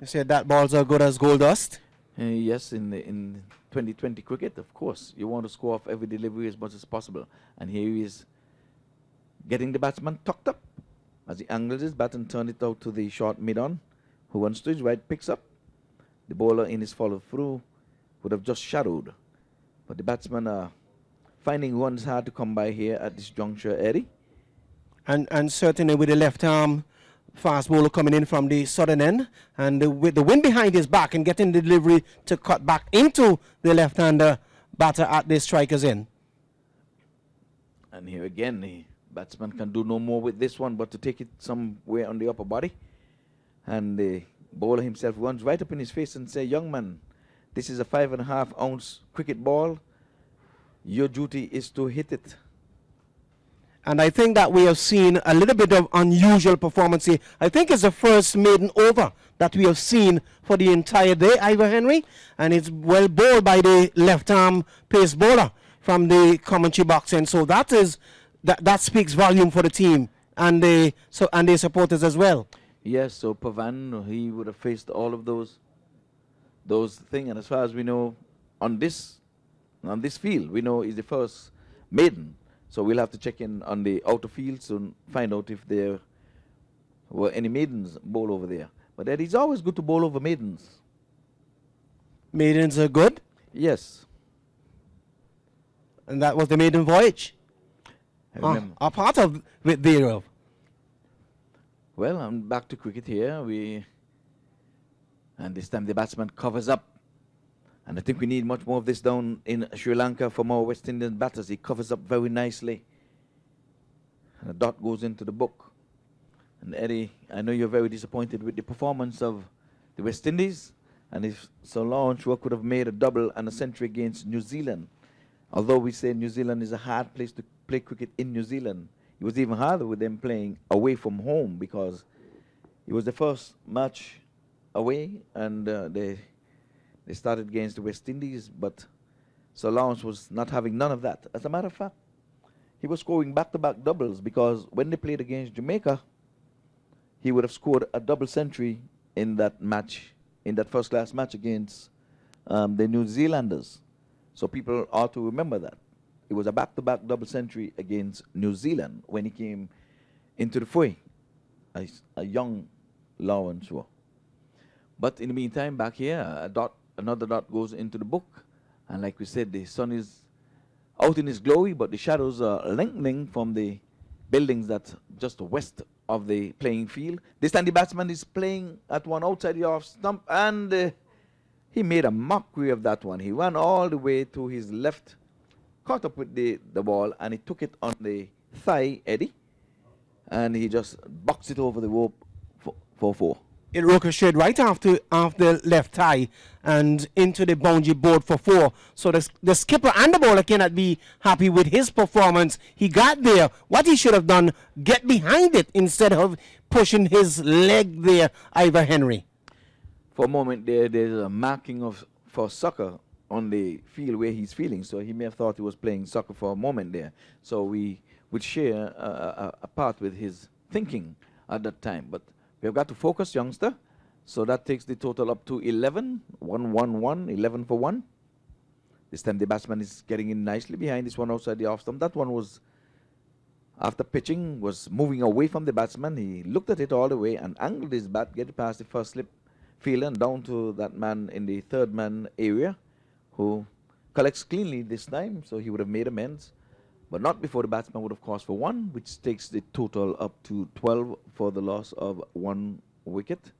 You said that ball's as good as gold dust? Yes, in 2020 cricket, of course, you want to score off every delivery as much as possible. And here he is getting the batsman tucked up. As he angles his bat and turns it out to the short mid-on, who runs to his right, picks up. The bowler in his follow-through would have just shadowed. But the batsmen are finding runs hard to come by here at this juncture, Eddie. And certainly with the left arm fast bowler coming in from the southern end, and with the wind behind his back and getting the delivery to cut back into the left-hander batter at the striker's end. And here again, the batsman can do no more with this one but to take it somewhere on the upper body. And the bowler himself runs right up in his face and say, "Young man, this is a 5.5 ounce cricket ball. Your duty is to hit it." And I think that we have seen a little bit of unusual performance here. I think it's the first maiden over that we have seen for the entire day, Ivor Henry. And it's well bowled by the left-arm pace bowler from the commentary box. And so that speaks volume for the team and their supporters as well. Yes, so Pavan, he would have faced all of those things. And as far as we know, on this field, we know is the first maiden. So we'll have to check in on the outer fields to find out if there were any maidens bowl over there. But it is always good to bowl over maidens. Maidens are good? Yes. And that was the maiden voyage? I remember. A part of it thereof. Well, I'm back to cricket here. And this time the batsman covers up. And I think we need much more of this down in Sri Lanka from our West Indian batters. He covers up very nicely. And a dot goes into the book. And Eddie, I know you're very disappointed with the performance of the West Indies. And if Solange could have made a double and a century against New Zealand, although we say New Zealand is a hard place to play cricket in New Zealand, it was even harder with them playing away from home because it was the first match away, and they started against the West Indies, but Solange was not having none of that. As a matter of fact, he was scoring back-to-back doubles because when they played against Jamaica, he would have scored a double century in that match, in that first-class match against the New Zealanders. So people ought to remember that. It was a back-to-back double century against New Zealand when he came into the fray, a young Lawrence. But in the meantime, back here, another dot goes into the book. And like we said, the sun is out in its glory, but the shadows are lengthening from the buildings that's just west of the playing field. This time the batsman is playing at one outside the off stump, and he made a mockery of that one. He ran all the way to his left, caught up with the ball, and he took it on the thigh, Eddie, and he just boxed it over the rope for 4. It ricocheted right off the left thigh and into the boundary board for 4. So the skipper and the bowler cannot be happy with his performance. He got there. What he should have done, get behind it instead of pushing his leg there, Ivor Henry. For a moment there's a marking for soccer on the field where he's feeling. So he may have thought he was playing soccer for a moment there. So we would share a part with his thinking at that time. But we've got to focus, youngster. So that takes the total up to 11. 1, 1, 1, 11 for 1. This time the batsman is getting in nicely behind this one outside the off stump. That one was, after pitching, was moving away from the batsman. He looked at it all the way and angled his bat, get it past the first slip fielder and down to that man in the third man area, who collects cleanly this time, so he would have made amends. But not before the batsman would have crossed for 1, which takes the total up to 12 for the loss of 1 wicket.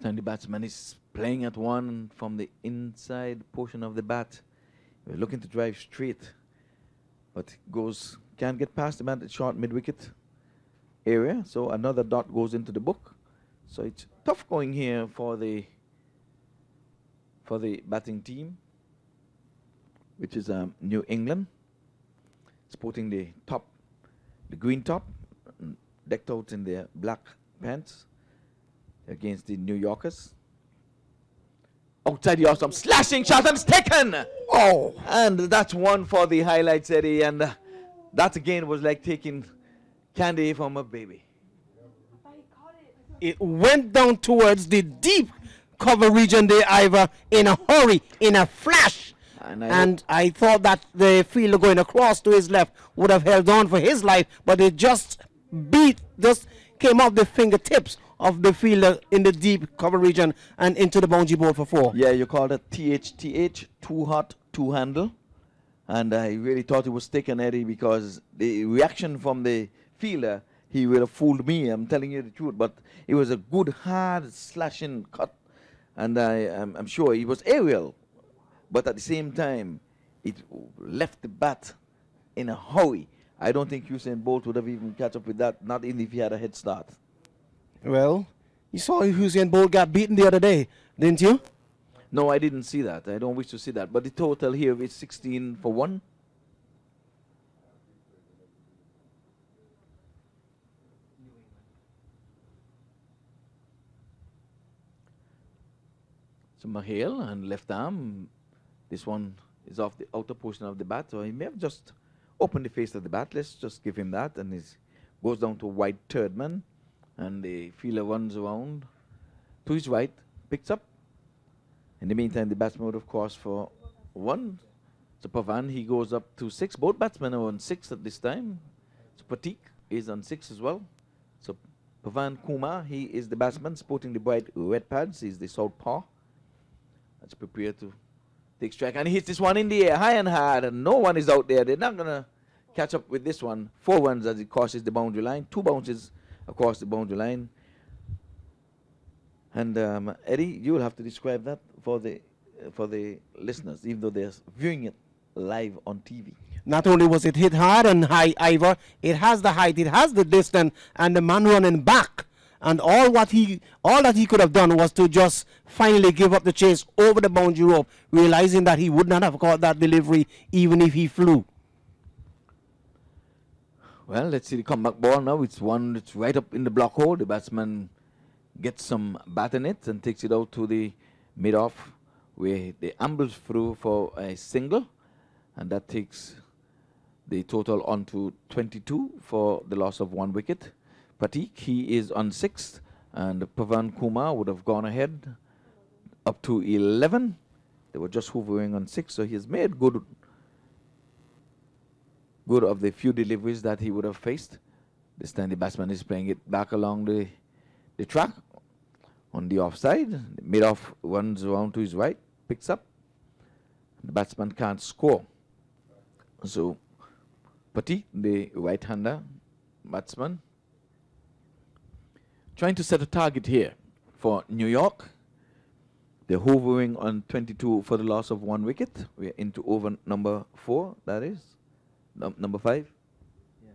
And the batsman is playing at 1 from the inside portion of the bat. We're looking to drive straight, but can't get past the man at short mid-wicket area. So another dot goes into the book. So it's tough going here for the batting team, which is New England, sporting the green top, decked out in their black pants, against the New Yorkers. Outside the awesome slashing shot and it's taken. Oh, and that's one for the highlights, Eddie. And that again was like taking candy from a baby. It went down towards the deep cover region there, Ivor, in a hurry, in a flash. And I thought that the fielder going across to his left would have held on for his life, but it just came off the fingertips of the fielder in the deep cover region and into the boundary board for 4. Yeah, you called it THTH, too hot, to handle. And I really thought it was taken, Eddie, because the reaction from the fielder, he would have fooled me, I'm telling you the truth. But it was a good, hard, slashing cut. And I'm sure it was aerial. But at the same time, it left the bat in a hurry. I don't think Usain Bolt would have even catch up with that, not even if he had a head start. Well, you saw Usain Bolt got beaten the other day, didn't you? No, I didn't see that. I don't wish to see that. But the total here is 16 for 1. So Mahale and left arm. This one is off the outer portion of the bat. So he may have just opened the face of the bat. Let's just give him that. And he goes down to wide third man. And the fielder runs around to his right, picks up. In the meantime, the batsman would have crossed for 1. So Pavan, he goes up to 6. Both batsmen are on 6 at this time. So Patik is on 6 as well. So Pavan Kumar, he is the batsman sporting the bright red pads. He's the southpaw. That's prepared to take strike. And he hits this one in the air, high and hard, and no one is out there. They're not going to catch up with this one. 4 runs as it crosses the boundary line. 2 bounces across the boundary line. And Eddie, you will have to describe that for the listeners, even though they're viewing it live on TV. Not only was it hit hard and high, Ivor, it has the height, it has the distance, and the man running back. And all that he could have done was to just finally give up the chase over the boundary rope, realizing that he would not have caught that delivery even if he flew. Well, let's see the comeback ball now. It's one that's right up in the block hole. The batsman gets some bat in it and takes it out to the mid-off, where they ambush through for a single. And that takes the total on to 22 for the loss of 1 wicket. Patik, he is on 6th. And Pavan Kumar would have gone ahead up to 11. They were just hovering on 6, so he has made good of the few deliveries that he would have faced. This time the batsman is playing it back along the track on the offside. The mid-off runs around to his right, picks up. The batsman can't score. So Patik, the right-hander batsman, trying to set a target here for New York. They're hovering on 22 for the loss of 1 wicket. We're into over number 4, that is. Number 5. Yes.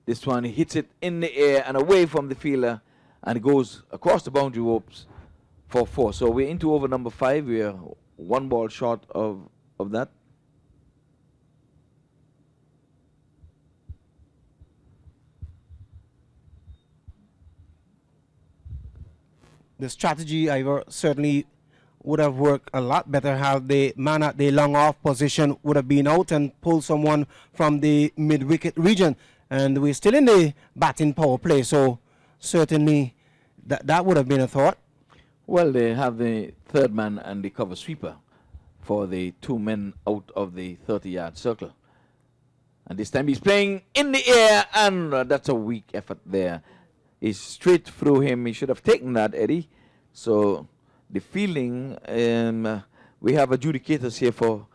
This one, he hits it in the air and away from the fielder, and it goes across the boundary ropes for 4. So we're into over number 5. We're 1 ball short of that. The strategy, Ivor, certainly would have worked a lot better had the man at the long off position would have been out and pulled someone from the mid-wicket region. And we're still in the batting power play, so certainly that would have been a thought. Well, they have the 3rd man and the cover sweeper for the 2 men out of the 30-yard circle. And this time he's playing in the air, and that's a weak effort there. It's straight through him. He should have taken that, Eddie. So the fielding, we have adjudicators here for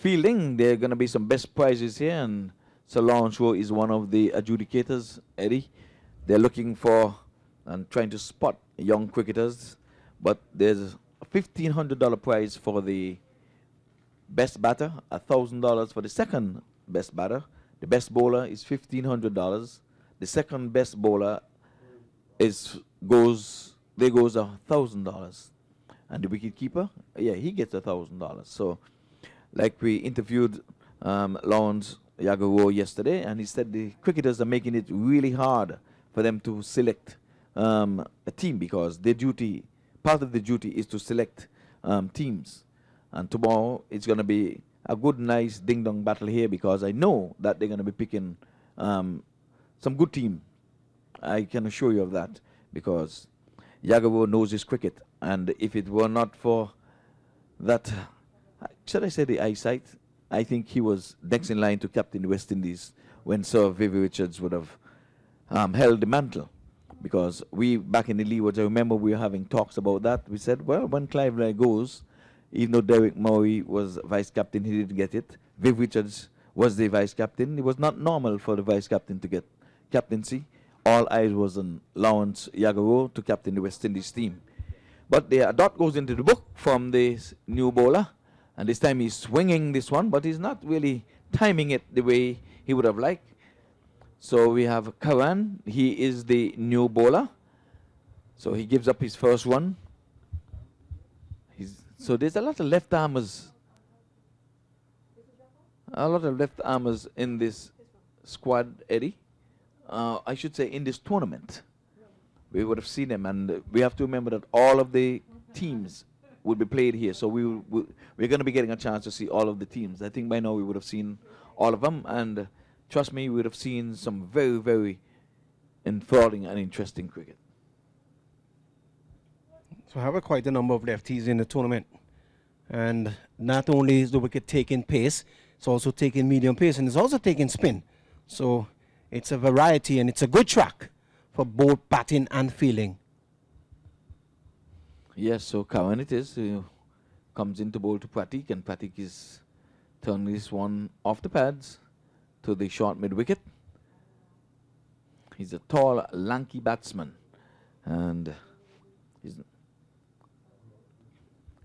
fielding. There are going to be some best prizes here, and Sir Lawrence Rowe is one of the adjudicators, Eddie. They're looking for and trying to spot young cricketers, but there's a $1,500 prize for the best batter, $1,000 for the second best batter. The best bowler is $1,500. The second best bowler goes $1,000, and the wicket keeper, yeah, he gets $1,000. So, like we interviewed Lawrence Yagaro yesterday, and he said the cricketers are making it really hard for them to select a team, because their duty, part of the duty, is to select teams. And tomorrow it's going to be a good, nice ding-dong battle here, because I know that they're going to be picking some good team. I can assure you of that, because Yagaro knows his cricket, and if it were not for that, should I say the eyesight, I think he was next in line to captain the West Indies when Sir Vivi Richards would have held the mantle. Because we, back in the Leewards, I remember we were having talks about that. We said, well, when Clive Ray goes, even though Derek Murray was vice captain, he didn't get it. Viv Richards was the vice captain. It was not normal for the vice captain to get captaincy. All eyes was on Lawrence Yagaro to captain the West Indies team. But a dot goes into the book from this new bowler, and this time he's swinging this one, but he's not really timing it the way he would have liked. So we have Karan. He is the new bowler. So he gives up his first one. So there's a lot of left-armers. A lot of left-armers in this squad, Eddie. I should say in this tournament. We would have seen them, and we have to remember that all of the teams would be played here. So we're going to be getting a chance to see all of the teams. I think by now we would have seen all of them, and trust me, we would have seen some very, very enthralling and interesting cricket. So I have quite a number of lefties in the tournament. And not only is the wicket taking pace, it's also taking medium pace, and it's also taking spin. So it's a variety, and it's a good track for both batting and fielding. Yes, so Karan it is. Comes into bowl to Pratik, and Pratik is turning this one off the pads to the short mid-wicket. He's a tall, lanky batsman, and he's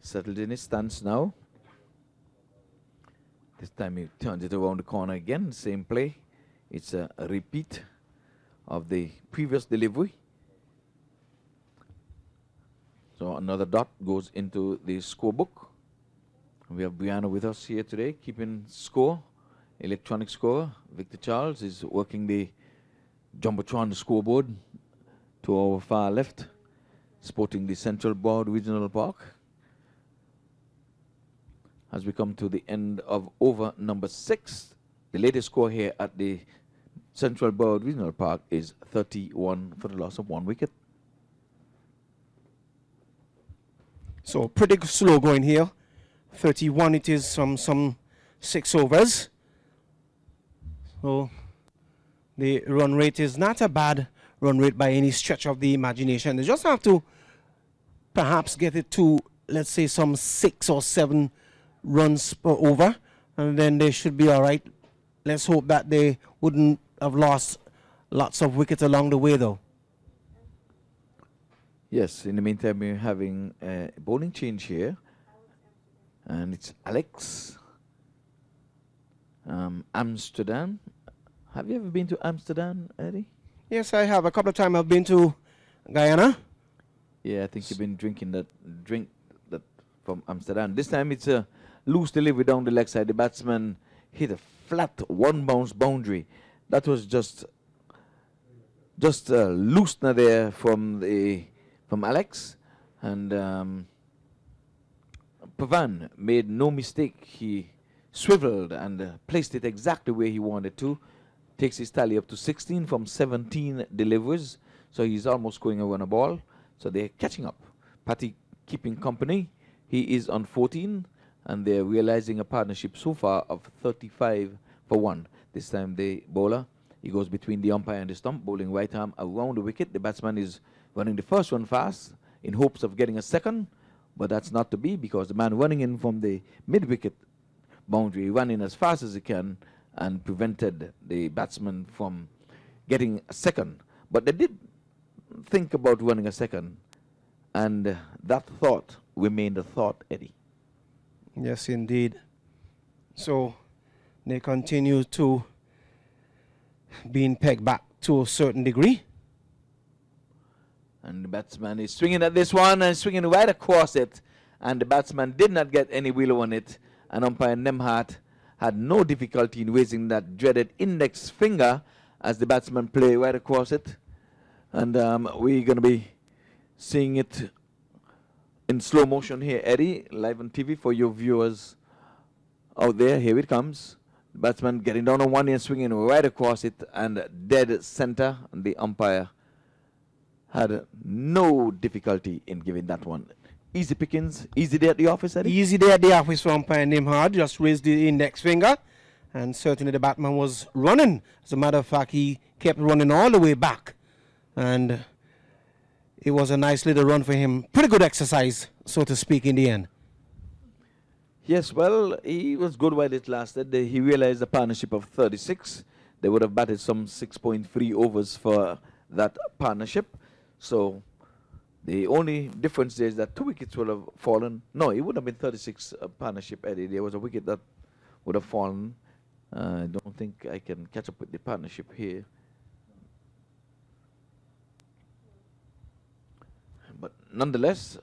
settled in his stance now. This time he turns it around the corner again, same play. It's a repeat of the previous delivery. So another dot goes into the scorebook. We have Brianna with us here today, keeping score. Electronic scorer, Victor Charles, is working the Jumbotron scoreboard to our far left, sporting the Central Broad Regional Park. As we come to the end of over number 6, the latest score here at the Central Broad Regional Park is 31 for the loss of 1 wicket. So pretty slow going here. 31 it is from some 6 overs. So the run rate is not a bad run rate by any stretch of the imagination. They just have to perhaps get it to, let's say, some 6 or 7 runs per over, and then they should be all right. Let's hope that they wouldn't have lost lots of wickets along the way, though. Yes, in the meantime, we're having a bowling change here. And it's Alex. Amsterdam. Have you ever been to Amsterdam, Eddie? Yes, I have. A couple of times I've been to Guyana. Yeah, I think you've been drinking that drink that from Amsterdam. This time it's a loose delivery down the leg side. The batsman hit a flat one bounce boundary. That was just loosener there from Alex, and Pavan made no mistake. He swiveled and placed it exactly where he wanted to. Takes his tally up to 16 from 17 deliveries, so he's almost going around a ball. So they're catching up. Patty keeping company. He is on 14, and they're realizing a partnership so far of 35 for 1. This time the bowler, he goes between the umpire and the stump, bowling right arm around the wicket. The batsman is running the first one fast in hopes of getting a second, but that's not to be, because the man running in from the mid-wicket boundary ran in as fast as he can and prevented the batsman from getting a second. But they did think about running a second, and that thought remained a thought, Eddie. Yes, indeed. So they continue to being pegged back to a certain degree. And the batsman is swinging at this one and swinging right across it, and the batsman did not get any wheel on it, and umpire Nemhat had no difficulty in raising that dreaded index finger as the batsman played right across it. And we're going to be seeing it in slow motion here, Eddie, live on TV for your viewers out there. Here it comes. The batsman getting down on one knee and swinging right across it and dead center. And the umpire had no difficulty in giving that one. Easy pickings, easy day at the office, Eddie? Easy day at the office for umpire Nimhard. Just raised the index finger, and certainly the batsman was running. As a matter of fact, he kept running all the way back, and it was a nice little run for him. Pretty good exercise, so to speak, in the end. Yes, well, he was good while it lasted. He realized a partnership of 36. They would have batted some 6.3 overs for that partnership. So the only difference there is that 2 wickets would have fallen. No, it would have been 36 partnership, Eddie. There was a wicket that would have fallen. I don't think I can catch up with the partnership here. But nonetheless,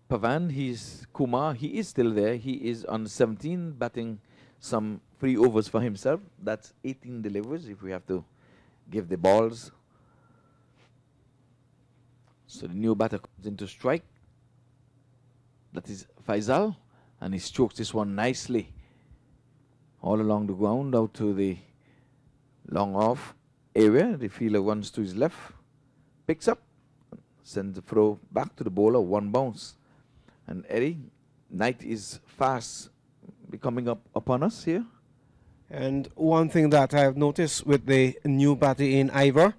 Pavan, Kumar, he is still there. He is on 17, batting some 3 overs for himself. That's 18 deliveries if we have to give the balls. So the new batter comes into strike. That is Faisal, and he strokes this one nicely all along the ground out to the long off area. The fielder runs to his left, picks up, sends the throw back to the bowler, 1 bounce. And Eddie, night is fast coming up upon us here. And one thing that I have noticed with the new batter in Ivor,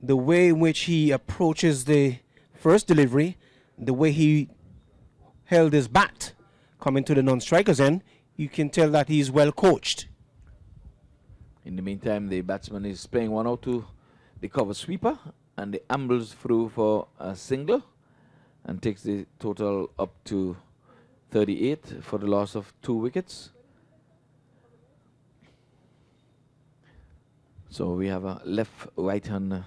the way in which he approaches the first delivery, the way he held his bat coming to the non-strikers end, you can tell that he's well coached. In the meantime, the batsman is playing one out to the cover sweeper, and the ambles through for a single and takes the total up to 38 for the loss of 2 wickets. So we have a left-right hand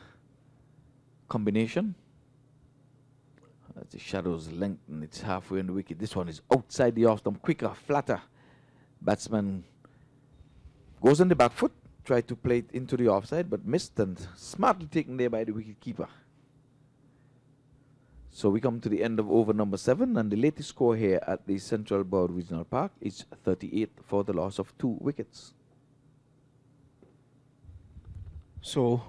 combination. As the shadows lengthen, it's halfway on the wicket. This one is outside the off stump, quicker, flatter. Batsman goes on the back foot, tried to play it into the offside, but missed, and smartly taken there by the wicket keeper. So we come to the end of over number 7, and the latest score here at the Central Board Regional Park is 38 for the loss of 2 wickets. So,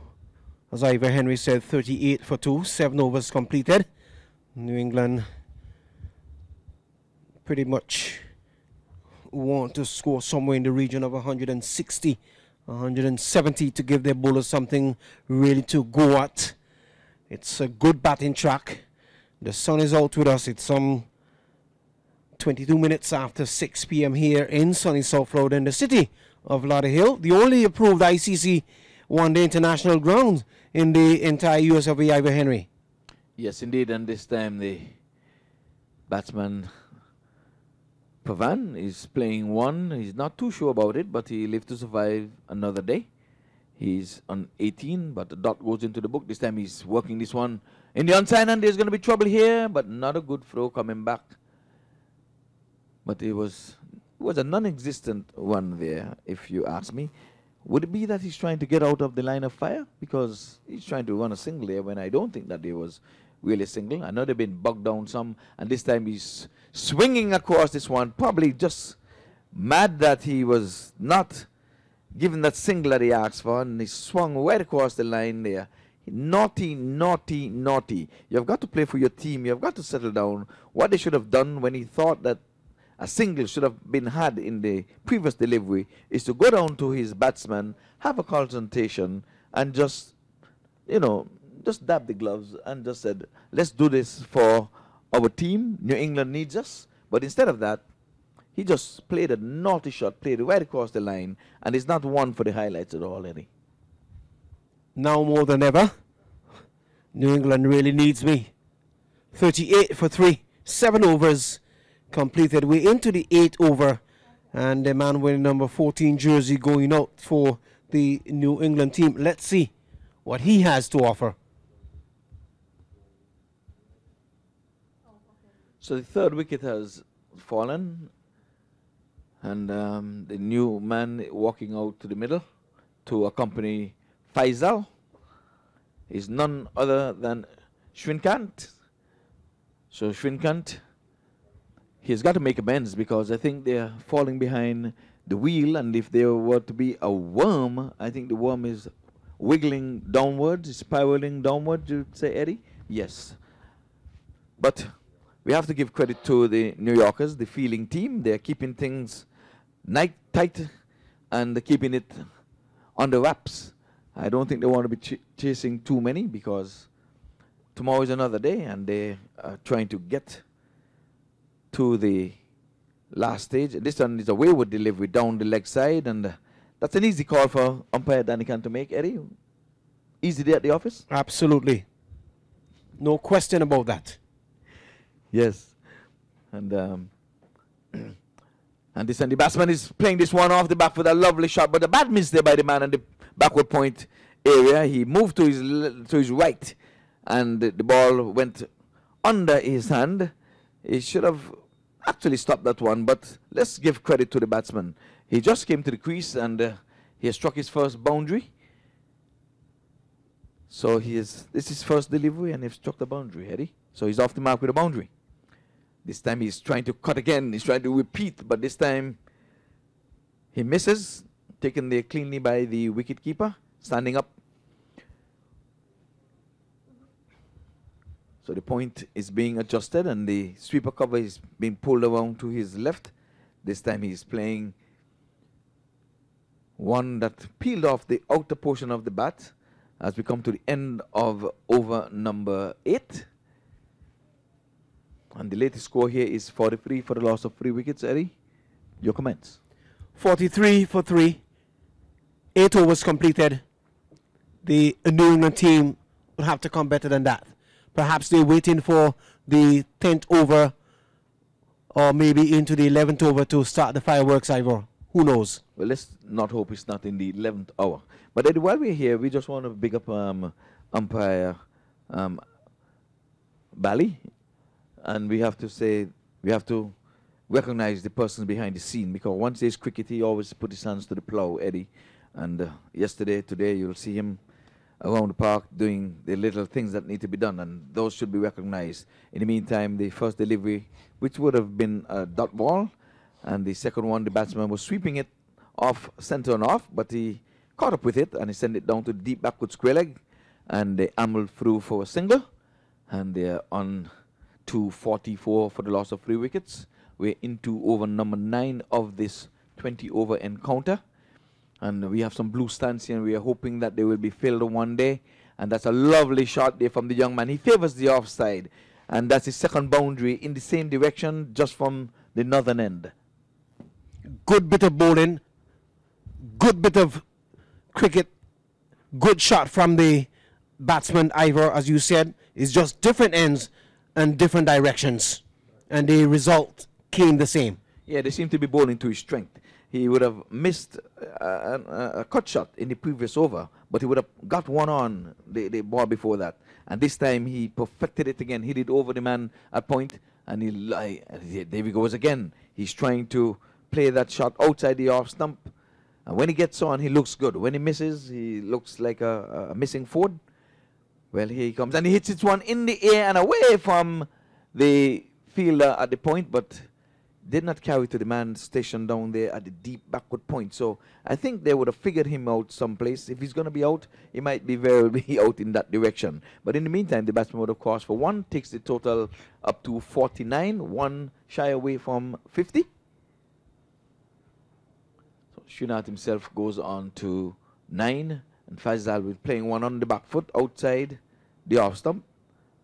as Ivor Henry said, 38 for 2, 7 overs completed. New England pretty much want to score somewhere in the region of 160, 170 to give their bowlers something really to go at. It's a good batting track. The sun is out with us. It's some 22 minutes after 6 p.m. here in sunny South Florida in the city of Lauderhill, the only approved ICC one-day international ground in the entire US of Ivor Henry. Yes, indeed, and this time the batsman Pavan is playing one. He's not too sure about it, but he lives to survive another day. He's on 18, but the dot goes into the book. This time he's working this one in the onside, and there's going to be trouble here, but not a good throw coming back. But it was a non-existent one there, if you ask me. Would it be that he's trying to get out of the line of fire? Because he's trying to run a single there when I don't think that there was really a single. I know they've been bogged down some, and this time he's swinging across this one, probably just mad that he was not given that single that he asked for, and he swung right across the line there. Naughty, naughty, naughty. You've got to play for your team. You've got to settle down. What they should have done when he thought that a single should have been had in the previous delivery is to go down to his batsman, have a consultation, and just, just dab the gloves and just said, let's do this for our team. New England needs us. But instead of that, he just played a naughty shot, played right across the line, and it's not one for the highlights at all, Eddie. Now more than ever, New England really needs me. 38 for 3, 7 overs completed. We're into the 8th over, and the man wearing number 14 jersey going out for the New England team. Let's see what he has to offer. So the third wicket has fallen, and the new man walking out to the middle to accompany Faisal is none other than Shrinkant. So Shrinkant, he's got to make amends, because I think they're falling behind the wheel, and if there were to be a worm, I think the worm is wiggling downwards, spiraling downwards, you'd say, Eddie? Yes. But we have to give credit to the New Yorkers, the fielding team. They're keeping things tight and keeping it on the wraps. I don't think they want to be chasing too many, because tomorrow is another day, and they are trying to get to the last stage. This one is a wayward delivery down the leg side, and that's an easy call for umpire Danny Khan to make. Eddie, easy day at the office? Absolutely. No question about that. Yes. And and the batsman is playing this one off the back with a lovely shot, but a bad miss there by the man in the backward point area. He moved to his right, and the ball went under his hand. He should have actually stopped that one, but let's give credit to the batsman. He just came to the crease, and he has struck his first boundary. So this is his first delivery, and he's struck the boundary, Eddie. So he's off the mark with a boundary. This time he's trying to cut again. He's trying to repeat, but this time he misses. Taken there cleanly by the wicketkeeper, standing up. So the point is being adjusted, and the sweeper cover is being pulled around to his left. This time he's playing one that peeled off the outer portion of the bat as we come to the end of over number 8. And the latest score here is 43 for the loss of 3 wickets. Eddie, your comments? 43 for 3, 8 overs completed. The New England team will have to come better than that. Perhaps they're waiting for the 10th over, or maybe into the 11th over to start the fireworks, Ivor. Who knows? Well, let's not hope it's not in the 11th hour. But Eddie, while we're here, we just want to big up umpire Bally. And we have to recognize the persons behind the scene, because once there's cricket, he always put his hands to the plow, Eddie. And today, you'll see him around the park doing the little things that need to be done, and those should be recognized. In the meantime, the first delivery, which would have been a dot ball, and the second one, the batsman was sweeping it off center and off, but he caught up with it, and he sent it down to the deep backward square leg, and they ambled through for a single, and they're on to 44 for the loss of 3 wickets. We're into over number 9 of this 20 over encounter, and we have some blue stands here, and we are hoping that they will be filled one day. And that's a lovely shot there from the young man. He favors the offside, and that's his second boundary in the same direction, just from the northern end. Good bit of bowling, good bit of cricket, good shot from the batsman Ivor, as you said. It's just different ends and different directions, and the result came the same. Yeah, they seem to be bowling to his strength. He would have missed a cut shot in the previous over, but he would have got one on the ball before that. And this time he perfected it again, hit it over the man at point, and there he goes again. He's trying to play that shot outside the off stump. And when he gets on, he looks good. When he misses, he looks like a missing forward. Well, here he comes, and he hits it one in the air and away from the fielder at the point, but did not carry to the man stationed down there at the deep backward point. So I think they would have figured him out someplace. If he's going to be out, he might be very out in that direction. But in the meantime, the batsman would have crossed for one, takes the total up to 49, one shy away from 50. So Srinath himself goes on to 9, and Faisal with playing one on the back foot outside the off stump.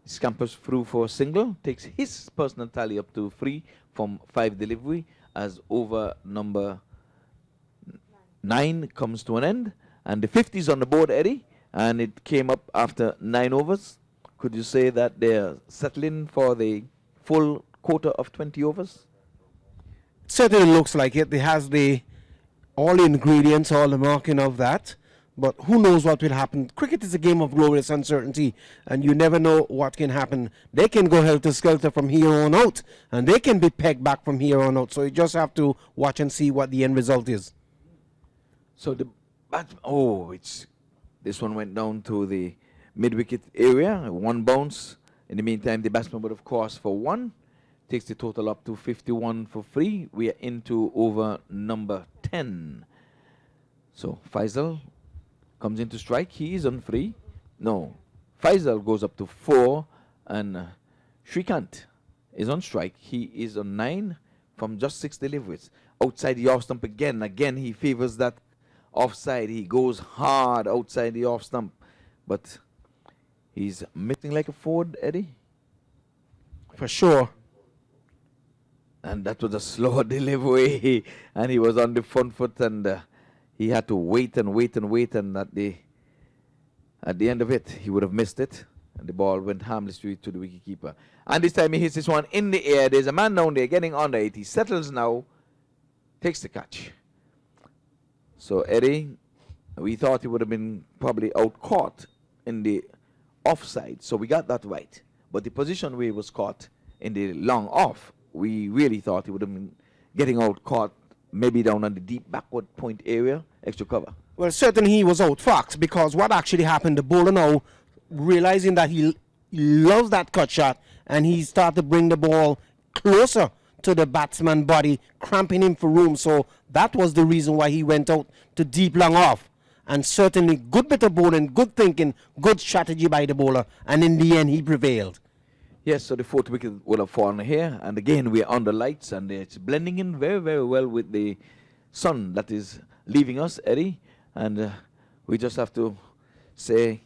He scampers through for a single, takes his personal tally up to 3 from 5 delivery, as over number 9 comes to an end. And the 50 is on the board, Eddie, and it came up after 9 overs. Could you say that they're settling for the full quota of 20 overs? Certainly looks like it. It has all the ingredients, all the marking of that. But who knows what will happen. Cricket is a game of glorious uncertainty, and you never know what can happen. They can go helter-skelter from here on out, and they can be pegged back from here on out. So you just have to watch and see what the end result is. So the this one went down to the mid-wicket area, one bounce. In the meantime, the batsman would have crossed for 1, takes the total up to 51 for 3. We are into over number 10. So Faisal comes into strike. He is on 3. No, Faisal goes up to 4, and Shrikant is on strike. He is on 9 from just 6 deliveries. Outside the off stump again. Again, he favors that offside. He goes hard outside the off stump, but he's missing like a forward, Eddie. For sure. And that was a slow delivery, and he was on the front foot, and he had to wait and wait and wait, and at the end of it, he would have missed it, and the ball went harmlessly to the wicketkeeper. And this time he hits this one in the air. There's a man down there getting under it. He settles now, takes the catch. So Eddie, we thought he would have been probably out caught in the offside, so we got that right. But the position where he was caught in the long off, we really thought he would have been getting out caught maybe down on the deep backward point area, extra cover. Well, certainly he was out fox, because what actually happened, the bowler now, realizing that he loves that cut shot, and he started to bring the ball closer to the batsman's body, cramping him for room. So that was the reason why he went out to deep long off. And certainly good bit of bowling, good thinking, good strategy by the bowler, and in the end he prevailed. Yes, so the 4th wicket would have fallen here, and again we're under lights, and it's blending in very, very well with the sun that is leaving us, Eddie. And we just have to say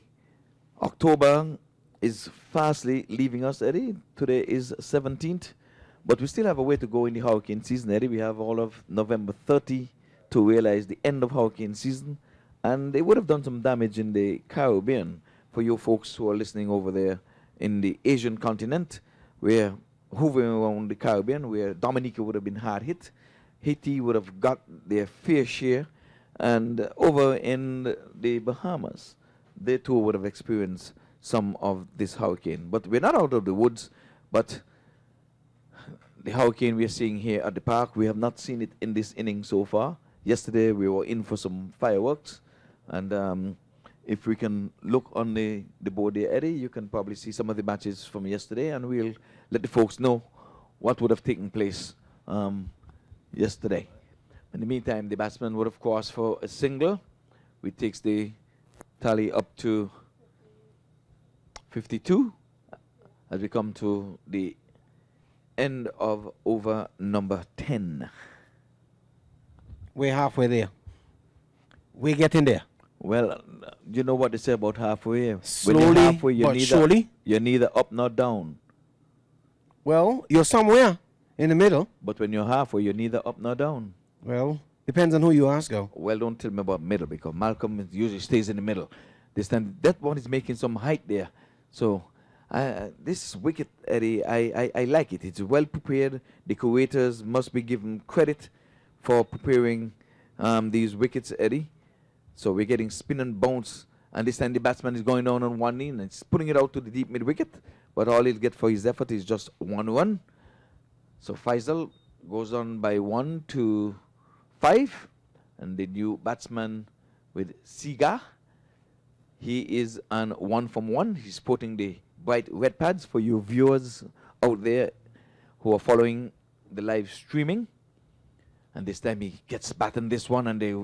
October is fastly leaving us, Eddie. Today is 17th, but we still have a way to go in the hurricane season, Eddie. We have all of November 30 to realize the end of hurricane season, and they would have done some damage in the Caribbean for you folks who are listening over there in the Asian continent. We're hovering around the Caribbean, where Dominica would have been hard hit. Haiti would have got their fair share. And over in the Bahamas, they too would have experienced some of this hurricane. But we're not out of the woods, but the hurricane we are seeing here at the park, we have not seen it in this inning so far. Yesterday we were in for some fireworks, and if we can look on the board there, Eddie, you can probably see some of the matches from yesterday, and we'll let the folks know what would have taken place yesterday. In the meantime, the batsman would have crossed for a single, which takes the tally up to 52 as we come to the end of over number 10. We're halfway there. We're getting there. Well, you know what they say about halfway? Slowly, when you're halfway, but surely. You're neither up nor down. Well, you're somewhere in the middle. But when you're halfway, you're neither up nor down. Well, depends on who you ask, though. Well, don't tell me about middle, because Malcolm usually stays in the middle. This time, that one is making some height there. So This wicket, Eddie, I like it. It's well prepared. The curators must be given credit for preparing these wickets, Eddie. So we're getting spin and bounce, and this time the batsman is going down on one knee and it's putting it out to the deep mid wicket. But all he'll get for his effort is just 1 run. So Faisal goes on by 1 to 5, and the new batsman with Siga, he is on 1 from 1. He's sporting the bright red pads for you viewers out there who are following the live streaming. And this time he gets batting this one, and they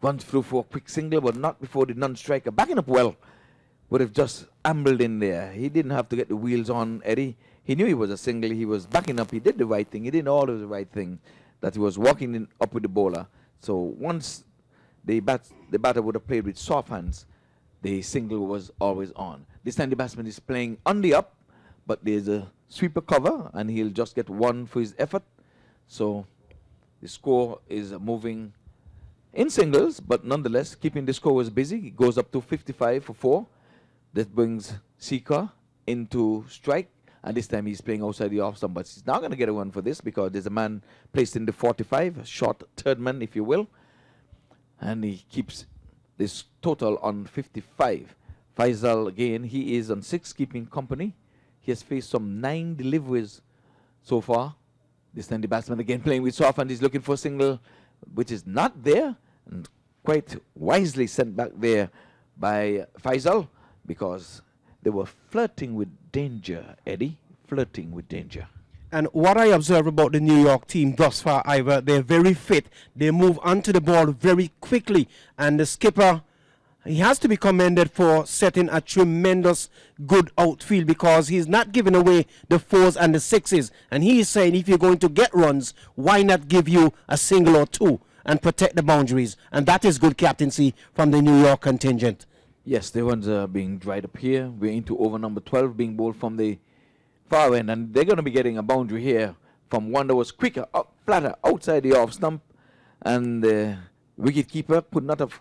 runs through for a quick single, but not before the non-striker backing up well would have just ambled in there. He didn't have to get the wheels on, Eddie. He knew he was a single. He was backing up. He did the right thing. He did all of the right thing, that he was walking in up with the bowler. So once the batter would have played with soft hands, the single was always on. This time the batsman is playing on the up, but there's a sweeper cover, and he'll just get 1 for his effort. So the score is moving in singles, but nonetheless keeping the scorers busy. It goes up to 55 for 4. That brings Sika into strike, and this time he's playing outside the off stump, but he's not going to get a run for this because there's a man placed in the 45, a short third man, if you will, and he keeps this total on 55. Faisal again, he is on 6, keeping company. He has faced some 9 deliveries so far. This time the batsman again playing with soft, and he's looking for a single, which is not there, and quite wisely sent back there by Faisal, because they were flirting with danger, Eddie, flirting with danger. And what I observe about the New York team thus far, Ivor, they're very fit. They move onto the ball very quickly, and the skipper, he has to be commended for setting a tremendous good outfield, because he's not giving away the 4s and the 6s. And he is saying, if you're going to get runs, why not give you a single or 2 and protect the boundaries? And that is good captaincy from the New York contingent. Yes, the runs are being dried up here. We're into over number 12, being bowled from the far end, and they're going to be getting a boundary here from one that was quicker, flatter, outside the off stump, and the wicket keeper could not have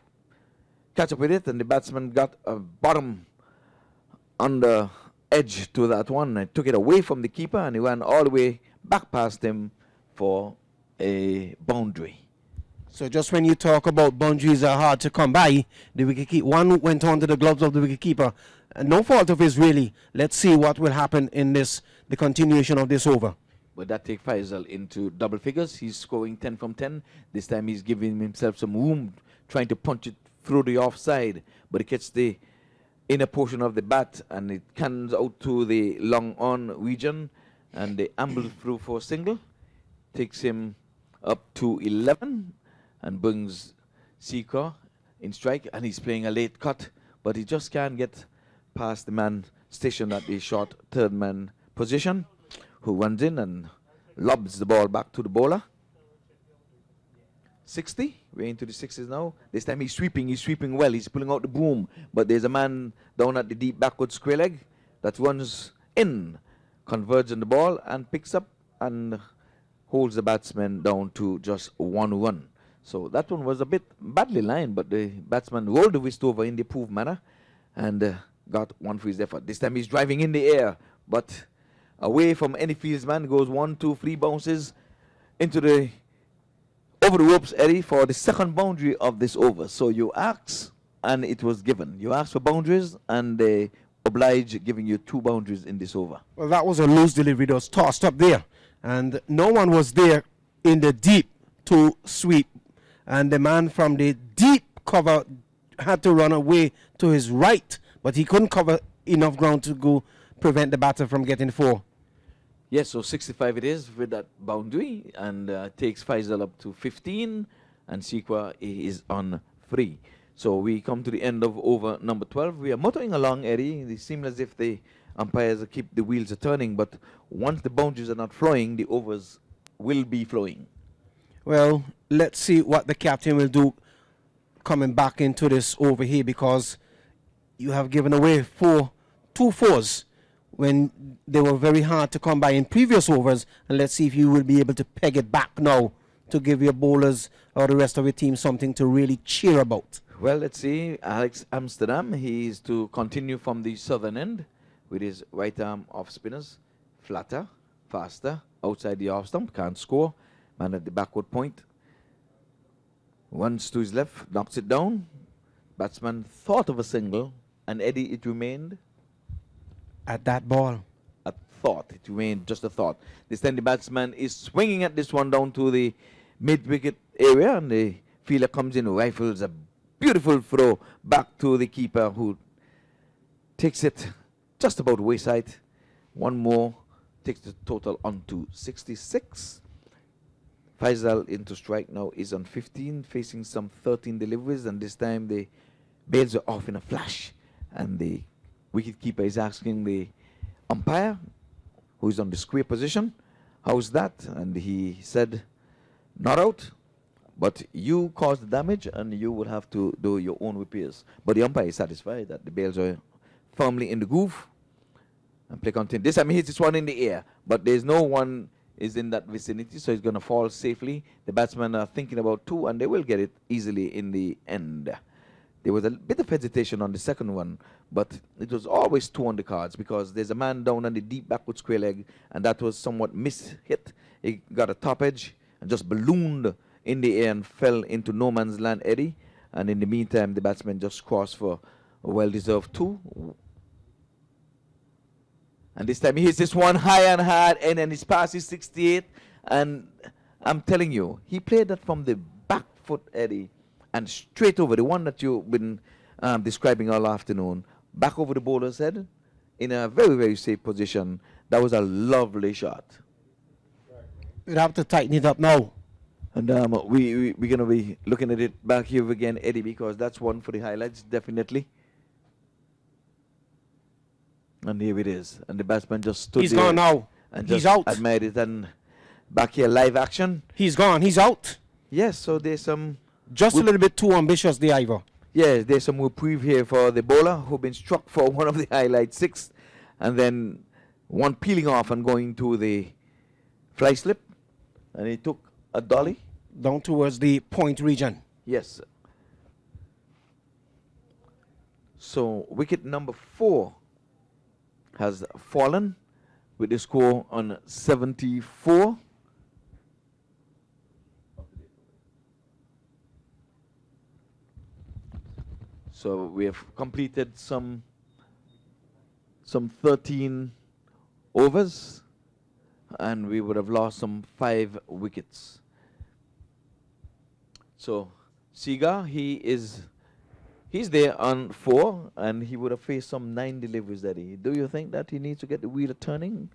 catch up with it, and the batsman got a bottom on the edge to that one and took it away from the keeper, and he ran all the way back past him for a boundary. So just when you talk about boundaries are hard to come by, the wicketkeeper, one went on to the gloves of the wicketkeeper. No fault of his, really. Let's see what will happen in the continuation of this over. But that takes Faisal into double figures. He's scoring 10 from 10. This time he's giving himself some room, trying to punch it through the offside, but it gets the inner portion of the bat, and it cans out to the long on region, and they amble through for a single. Takes him up to 11 and brings Sika in strike, and he's playing a late cut, but he just can't get past the man stationed at the short third man position, who runs in and lobs the ball back to the bowler. 60, we're into the 60s now. This time he's sweeping well, he's pulling out the boom, but there's a man down at the deep backward square leg that runs in, converges on the ball, and picks up and holds the batsman down to just 1 run. So that one was a bit badly lined, but the batsman rolled the wrist over in the approved manner and got 1 for his effort. This time he's driving in the air, but away from any fieldsman, goes 1, 2, 3 bounces into the over the ropes, Eddie, for the second boundary of this over. So you asked, and it was given. You asked for boundaries, and they oblige giving you 2 boundaries in this over. Well, that was a loose delivery that was tossed up there, and no one was there in the deep to sweep, and the man from the deep cover had to run away to his right, but he couldn't cover enough ground to go prevent the batter from getting 4. Yes, so 65 it is with that boundary, and takes Faisal up to 15, and Sikwa is on 3. So we come to the end of over number 12. We are motoring along, Eddie. It seems as if the umpires keep the wheels turning, but once the boundaries are not flowing, the overs will be flowing. Well, let's see what the captain will do coming back into this over here, because you have given away 2 4s when they were very hard to come by in previous overs, and let's see if you will be able to peg it back now to give your bowlers or the rest of your team something to really cheer about. Well, let's see. Alex Amsterdam, he is to continue from the southern end. with his right arm off spinners. Flatter, faster, outside the off stump, can't score. Man at the backward point. Once to his left, knocks it down. Batsman thought of a single, and Eddie, it remained At that ball. a thought. It remained just a thought. This time the batsman is swinging at this one down to the mid-wicket area, and the fielder comes in, rifles a beautiful throw back to the keeper, who takes it just about wayside. One more takes the total on to 66. Faisal into strike now is on 15, facing some 13 deliveries, and this time the bails are off in a flash, and the wicketkeeper is asking the umpire, who is on the square position, how's that? And he said, not out, but you caused the damage and you will have to do your own repairs. But the umpire is satisfied that the bails are firmly in the groove, and play continues. This time he hits this one in the air, but there's no one is in that vicinity, so he's going to fall safely. The batsmen are thinking about two, and they will get it easily in the end. There was a bit of hesitation on the second one, but it was always two on the cards, because there's a man down on the deep backward square leg, and that was somewhat mishit. He got a top edge and just ballooned in the air and fell into no man's land eddy. And in the meantime, the batsman just crossed for a well-deserved two. And this time he hits this one high and hard, and then his pass is 68. And I'm telling you, he played that from the back foot eddy and straight over, the one that you've been describing all afternoon, back over the bowler's head in a very, very safe position. That was a lovely shot. We'd have to tighten it up now. And we're going to be looking at it back here again, Eddie, because that's one for the highlights, definitely. And here it is. And the batsman just stood He's there gone now. and He's just out. admired it. And back here, live action. He's gone. He's out. Yes, so there's some... Just a little bit too ambitious, the Ivor. Yes, there's some reprieve here for the bowler, who've been struck for one of the highlight six. And then one peeling off and going to the fly slip. And he took a dolly. Down towards the point region. Yes. So wicket number 4 has fallen with the score on 74. So we have completed some 13 overs, and we would have lost some 5 wickets. So Siga, he's there on 4, and he would have faced some 9 deliveries that he. Do you think that he needs to get the wheel turning?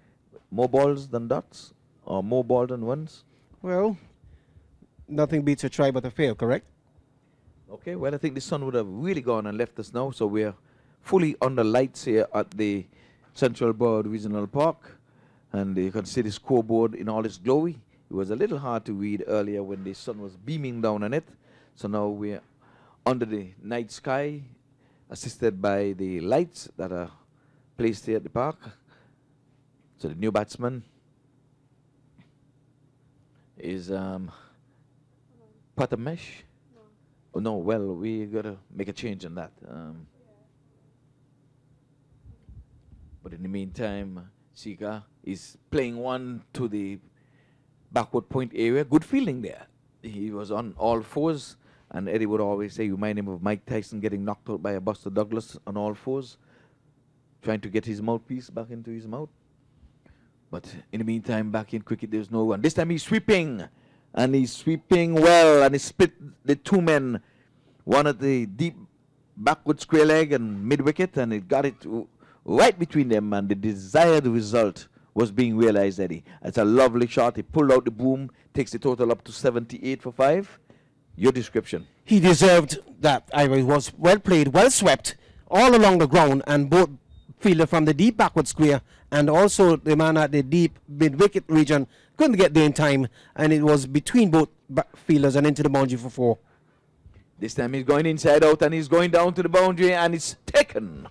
More balls than dots, or more balls than ones? Well, nothing beats a try but a fail, correct? Okay, well, I think the sun would have really gone and left us now, so we're fully under lights here at the Central Board Regional Park, and you can see the scoreboard in all its glory. It was a little hard to read earlier when the sun was beaming down on it, so now we're under the night sky, assisted by the lights that are placed here at the park. So the new batsman is Patamesh. Oh, no, well, we got to make a change in that. But in the meantime, Sika is playing one to the backward point area. Good feeling there. He was on all fours, and Eddie would always say, you remind him of Mike Tyson getting knocked out by a Buster Douglas on all fours, trying to get his mouthpiece back into his mouth. But in the meantime, back in cricket, there's no one. This time he's sweeping. And he's sweeping well, and he split the 2 men, one at the deep backward square leg and mid-wicket, and it got it right between them, and the desired result was being realized, Eddie. It's a lovely shot. He pulled out the boom, takes the total up to 78 for 5. Your description. He deserved that. It was well played, well swept, all along the ground, and both fielder from the deep backward square and also the man at the deep mid-wicket region couldn't get there in time, and it was between both fielders and into the boundary for 4. This time he's going inside out, and he's going down to the boundary, and it's taken.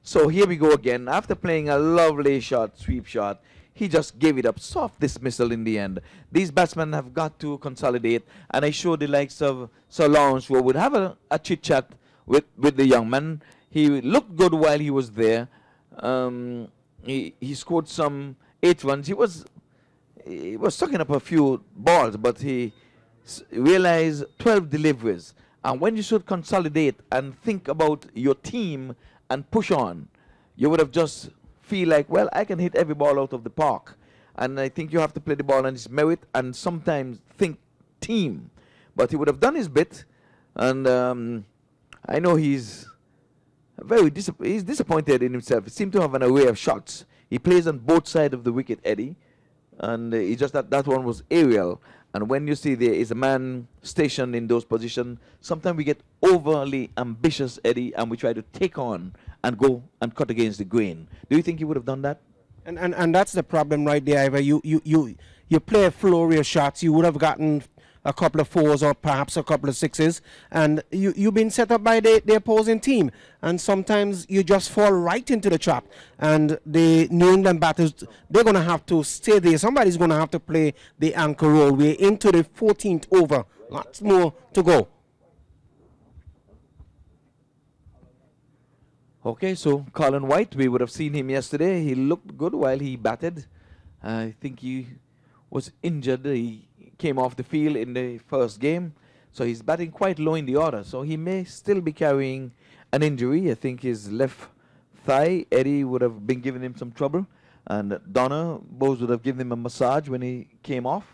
So here we go again. After playing a lovely shot, sweep shot, he just gave it up. Soft dismissal in the end. These batsmen have got to consolidate, and I showed the likes of Solange, who would have a chit-chat with the young man. He looked good while he was there. he scored some 8 runs. He was sucking up a few balls, but he realized 12 deliveries. And when you should consolidate and think about your team and push on, you would have just feel like, well, I can hit every ball out of the park. And I think you have to play the ball on its merit and sometimes think team. But he would have done his bit. And I know he's he's disappointed in himself. He seemed to have an array of shots. He plays on both sides of the wicket, Eddie. And it's just that one was aerial. And when you see there is a man stationed in those positions, sometimes we get overly ambitious, Eddie, and we try to take on and go and cut against the grain. Do you think he would have done that? And that's the problem right there, Ivor. You play a flurry of shots, you would have gotten a couple of 4s or perhaps a couple of 6s, and you've been set up by the opposing team, and sometimes you just fall right into the trap. And the New England batters, they're going to have to stay there. Somebody's going to have to play the anchor role. We're into the 14th over. Lots more to go. Okay, so Colin White, we would have seen him yesterday. He looked good while he batted. I think he was injured. He came off the field in the first game, so he's batting quite low in the order. So he may still be carrying an injury. I think his left thigh, Eddie would have been giving him some trouble, and Donna, both would have given him a massage when he came off.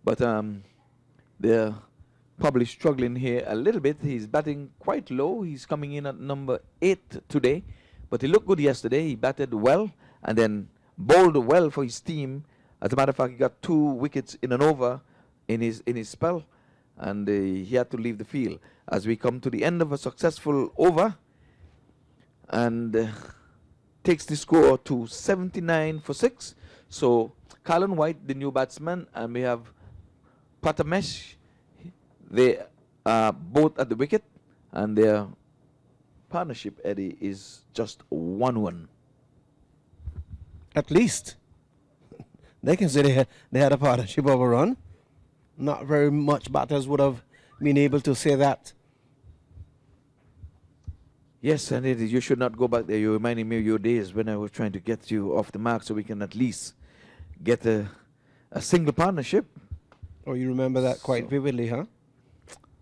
But they're probably struggling here a little bit. He's batting quite low. He's coming in at number 8 today, but he looked good yesterday. He batted well and then bowled well for his team. As a matter of fact, he got 2 wickets in an over in his spell, and he had to leave the field. As we come to the end of a successful over, and takes the score to 79 for 6. So Colin White, the new batsman, and we have Prathamesh. They are both at the wicket, and their partnership, Eddie, is just 1-1. At least they can say they had a partnership of a run. Not very much batters would have been able to say that. Yes, and you should not go back there. You're reminding me of your days when I was trying to get you off the mark so we can at least get a single partnership. Oh, you remember that quite vividly, huh?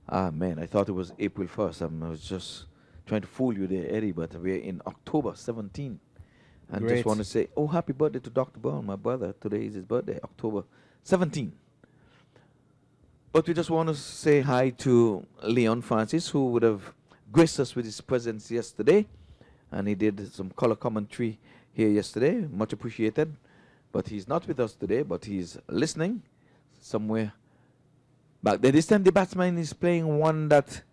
Ah, man, I thought it was April 1st. I was just trying to fool you there, Eddie, but we're in October 17. And Great. just want to say, oh, happy birthday to Dr. Brown, my brother. Today is his birthday, October 17. But we just want to say hi to Leon Francis, who would have graced us with his presence yesterday. And he did some color commentary here yesterday. Much appreciated. But he's not with us today, but he's listening somewhere back there. This time the batsman is playing one that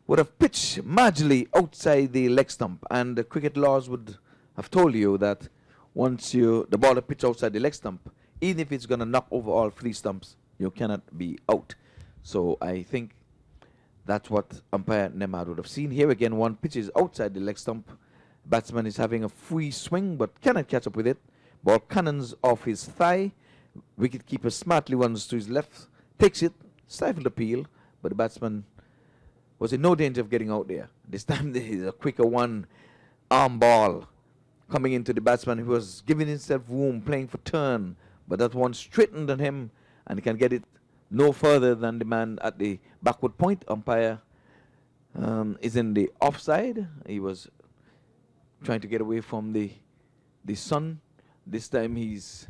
would have pitched marginally outside the leg stump. And the cricket laws would have told you that once the ball pitch outside the leg stump, even if it's going to knock over all 3 stumps, you cannot be out. So I think that's what umpire Nemad would have seen. Here again, one pitches outside the leg stump. Batsman is having a free swing but cannot catch up with it. Ball cannons off his thigh. Wicketkeeper smartly runs to his left, takes it, stifled the appeal, but the batsman was in no danger of getting out there. This time there is a quicker one, arm ball coming into the batsman who was giving himself room, playing for turn, but that one straightened on him and he can get it no further than the man at the backward point. Umpire is in the offside. He was trying to get away from the sun. This time he's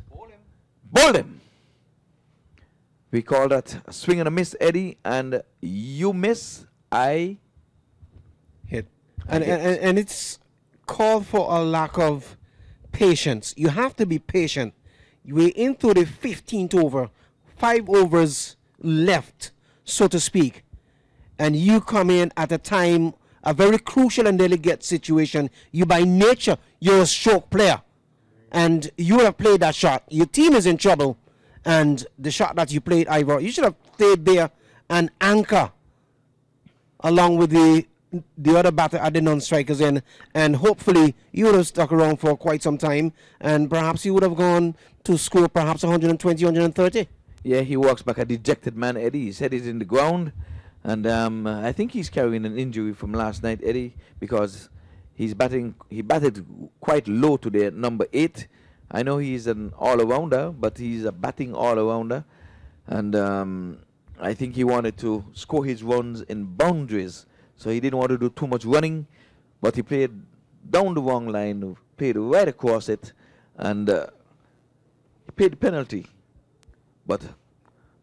bowled him. We call that a swing and a miss, Eddie, and you miss, I Hit. I hit. And it's called for a lack of patience. You have to be patient. We're into the 15th over, 5 overs left, so to speak, and you come in at a time, a very crucial and delicate situation. You by nature, you're a stroke player, and you would have played that shot. Your team is in trouble, and the shot that you played, Ivor, you should have stayed there and anchor along with the other batter at the non-strikers in, and hopefully you would have stuck around for quite some time, and perhaps you would have gone to score perhaps 120, 130. Yeah, he walks back a dejected man, Eddie. His head is in the ground, and I think he's carrying an injury from last night, Eddie, because He batted quite low today at number 8. I know he's an all-arounder, but he's a batting all-arounder. And I think he wanted to score his runs in boundaries. So he didn't want to do too much running, but he played down the wrong line, played right across it, and he paid the penalty. But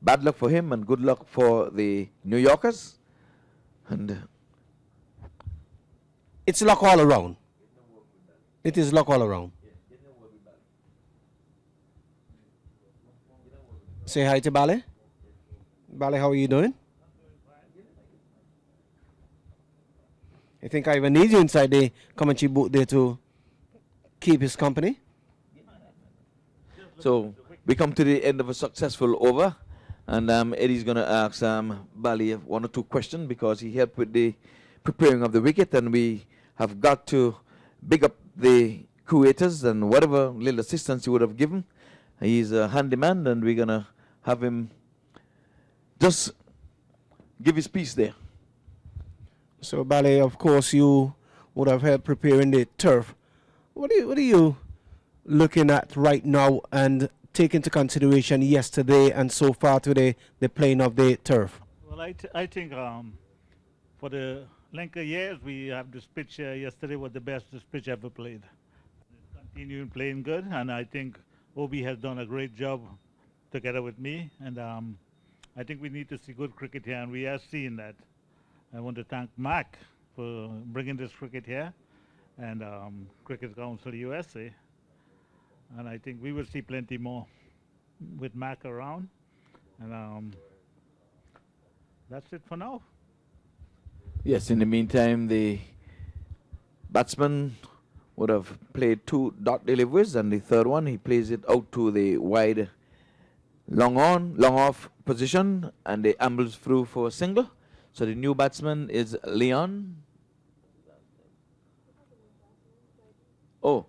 bad luck for him and good luck for the New Yorkers. And It's luck all around. It is luck all around. Say hi to Bale. Bale, how are you doing? I think I even need you inside the commentary booth there to keep his company. so we come to the end of a successful over. And Eddie's going to ask Bali 1 or 2 questions because he helped with the preparing of the wicket. And we have got to big up the creators and whatever little assistance he would have given. He's a handyman, and we're going to have him just give his piece there. So, Bale, of course, you would have helped preparing the turf. What are you looking at right now and take into consideration yesterday and so far today, the playing of the turf? Well, I think for the length of years, we have this pitch yesterday was the best this pitch ever played. It's continuing playing good, and I think Obi has done a great job together with me, and I think we need to see good cricket here, and we have seen that. I want to thank Mac for bringing this cricket here, and Cricket Council USA, and I think we will see plenty more with Mac around, and that's it for now. Yes, in the meantime, the batsman would have played 2 dot deliveries, and the third one, he plays it out to the wide long off position, and they ambles through for a single. So the new batsman is Leon. Oh,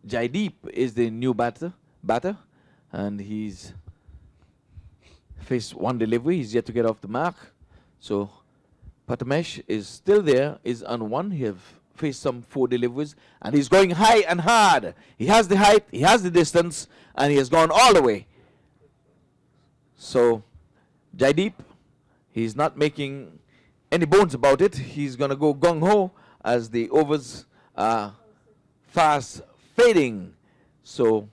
Jaideep is the new batter, and he's faced 1 delivery. He's yet to get off the mark. So Patamesh is still there, is on 1. He have faced some 4 deliveries, and he's going high and hard. He has the height, he has the distance, and he has gone all the way. So Jaideep, he's not making any bones about it. He's going to go gung-ho as the overs are fast fading. So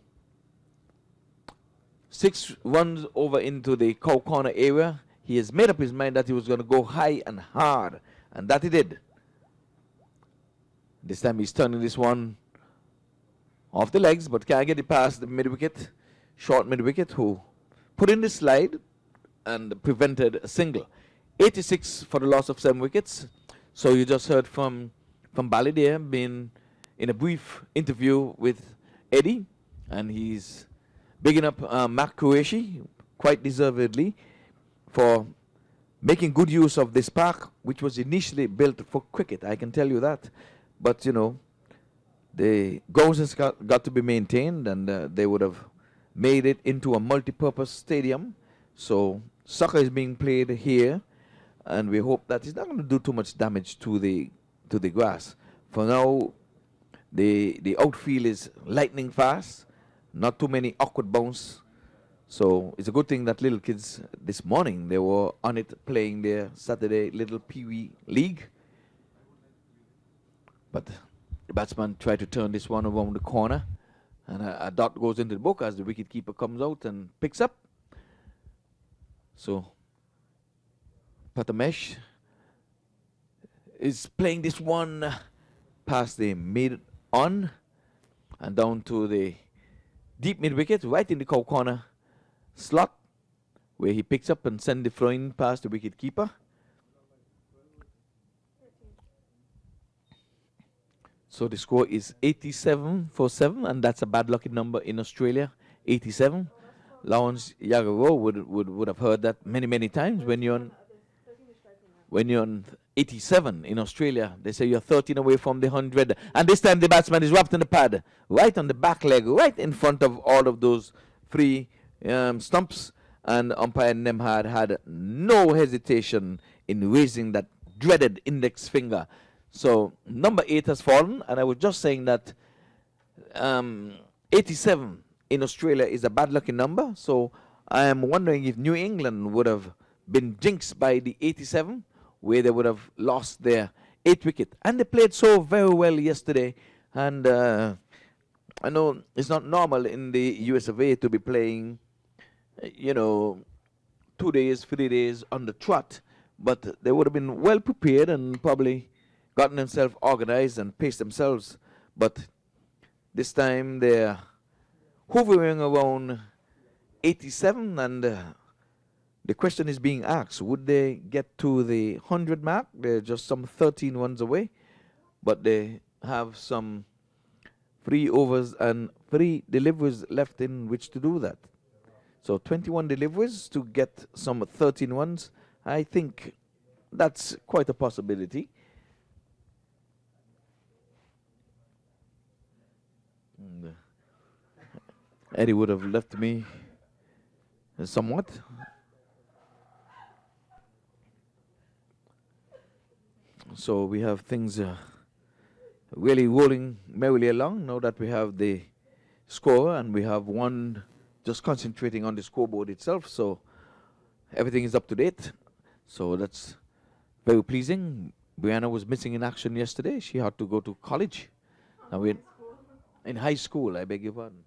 6 runs over into the cow corner area. He has made up his mind that he was going to go high and hard, and that he did. This time he's turning this one off the legs, but can't get it past the mid-wicket, short mid-wicket, who put in the slide and prevented a single. 86 for the loss of 7 wickets. So you just heard from Bali there, being in a brief interview with Eddie, and he's bigging up Mac Qureshi quite deservedly for making good use of this park, which was initially built for cricket. I can tell you that. But, you know, the grounds has got to be maintained, and they would have made it into a multi-purpose stadium. So soccer is being played here, and we hope that it's not going to do too much damage to the grass. For now, the outfield is lightning fast, not too many awkward bounce. So it's a good thing that little kids this morning, they were on it playing their Saturday little Pee-wee league. But the batsman tried to turn this one around the corner, and a dot goes into the book as the wicketkeeper comes out and picks up. So Patamesh is playing this one past the mid-on and down to the deep mid-wicket, right in the cow corner slot, where he picks up and sends the throw-in past the wicket-keeper. So the score is 87 for 7, and that's a bad lucky number in Australia, 87. Lawrence Yagaro would have heard that many times. When you're on 87 in Australia, they say you're 13 away from the 100. And this time the batsman is wrapped in the pad, right on the back leg, right in front of all of those 3 stumps. And umpire Nemhard had no hesitation in raising that dreaded index finger. So number 8 has fallen, and I was just saying that 87 in Australia is a bad lucky number. So I am wondering if New England would have been jinxed by the 87, where they would have lost their 8th wicket. And they played so very well yesterday. And I know it's not normal in the US of A to be playing, 2 days, 3 days on the trot. But they would have been well prepared and probably gotten themselves organized and paced themselves. But this time they're hovering around 87, and the question is being asked, would they get to the 100 mark? They're just some 13 runs away, but they have some 3 overs and 3 deliveries left in which to do that. So 21 deliveries to get some 13 runs. I think that's quite a possibility. And, Eddie would have left me somewhat. So we have things really rolling merrily along now that we have the score and we have one just concentrating on the scoreboard itself. So everything is up to date. So that's very pleasing. Brianna was missing in action yesterday. She had to go to college. And we're in high school, I beg your pardon.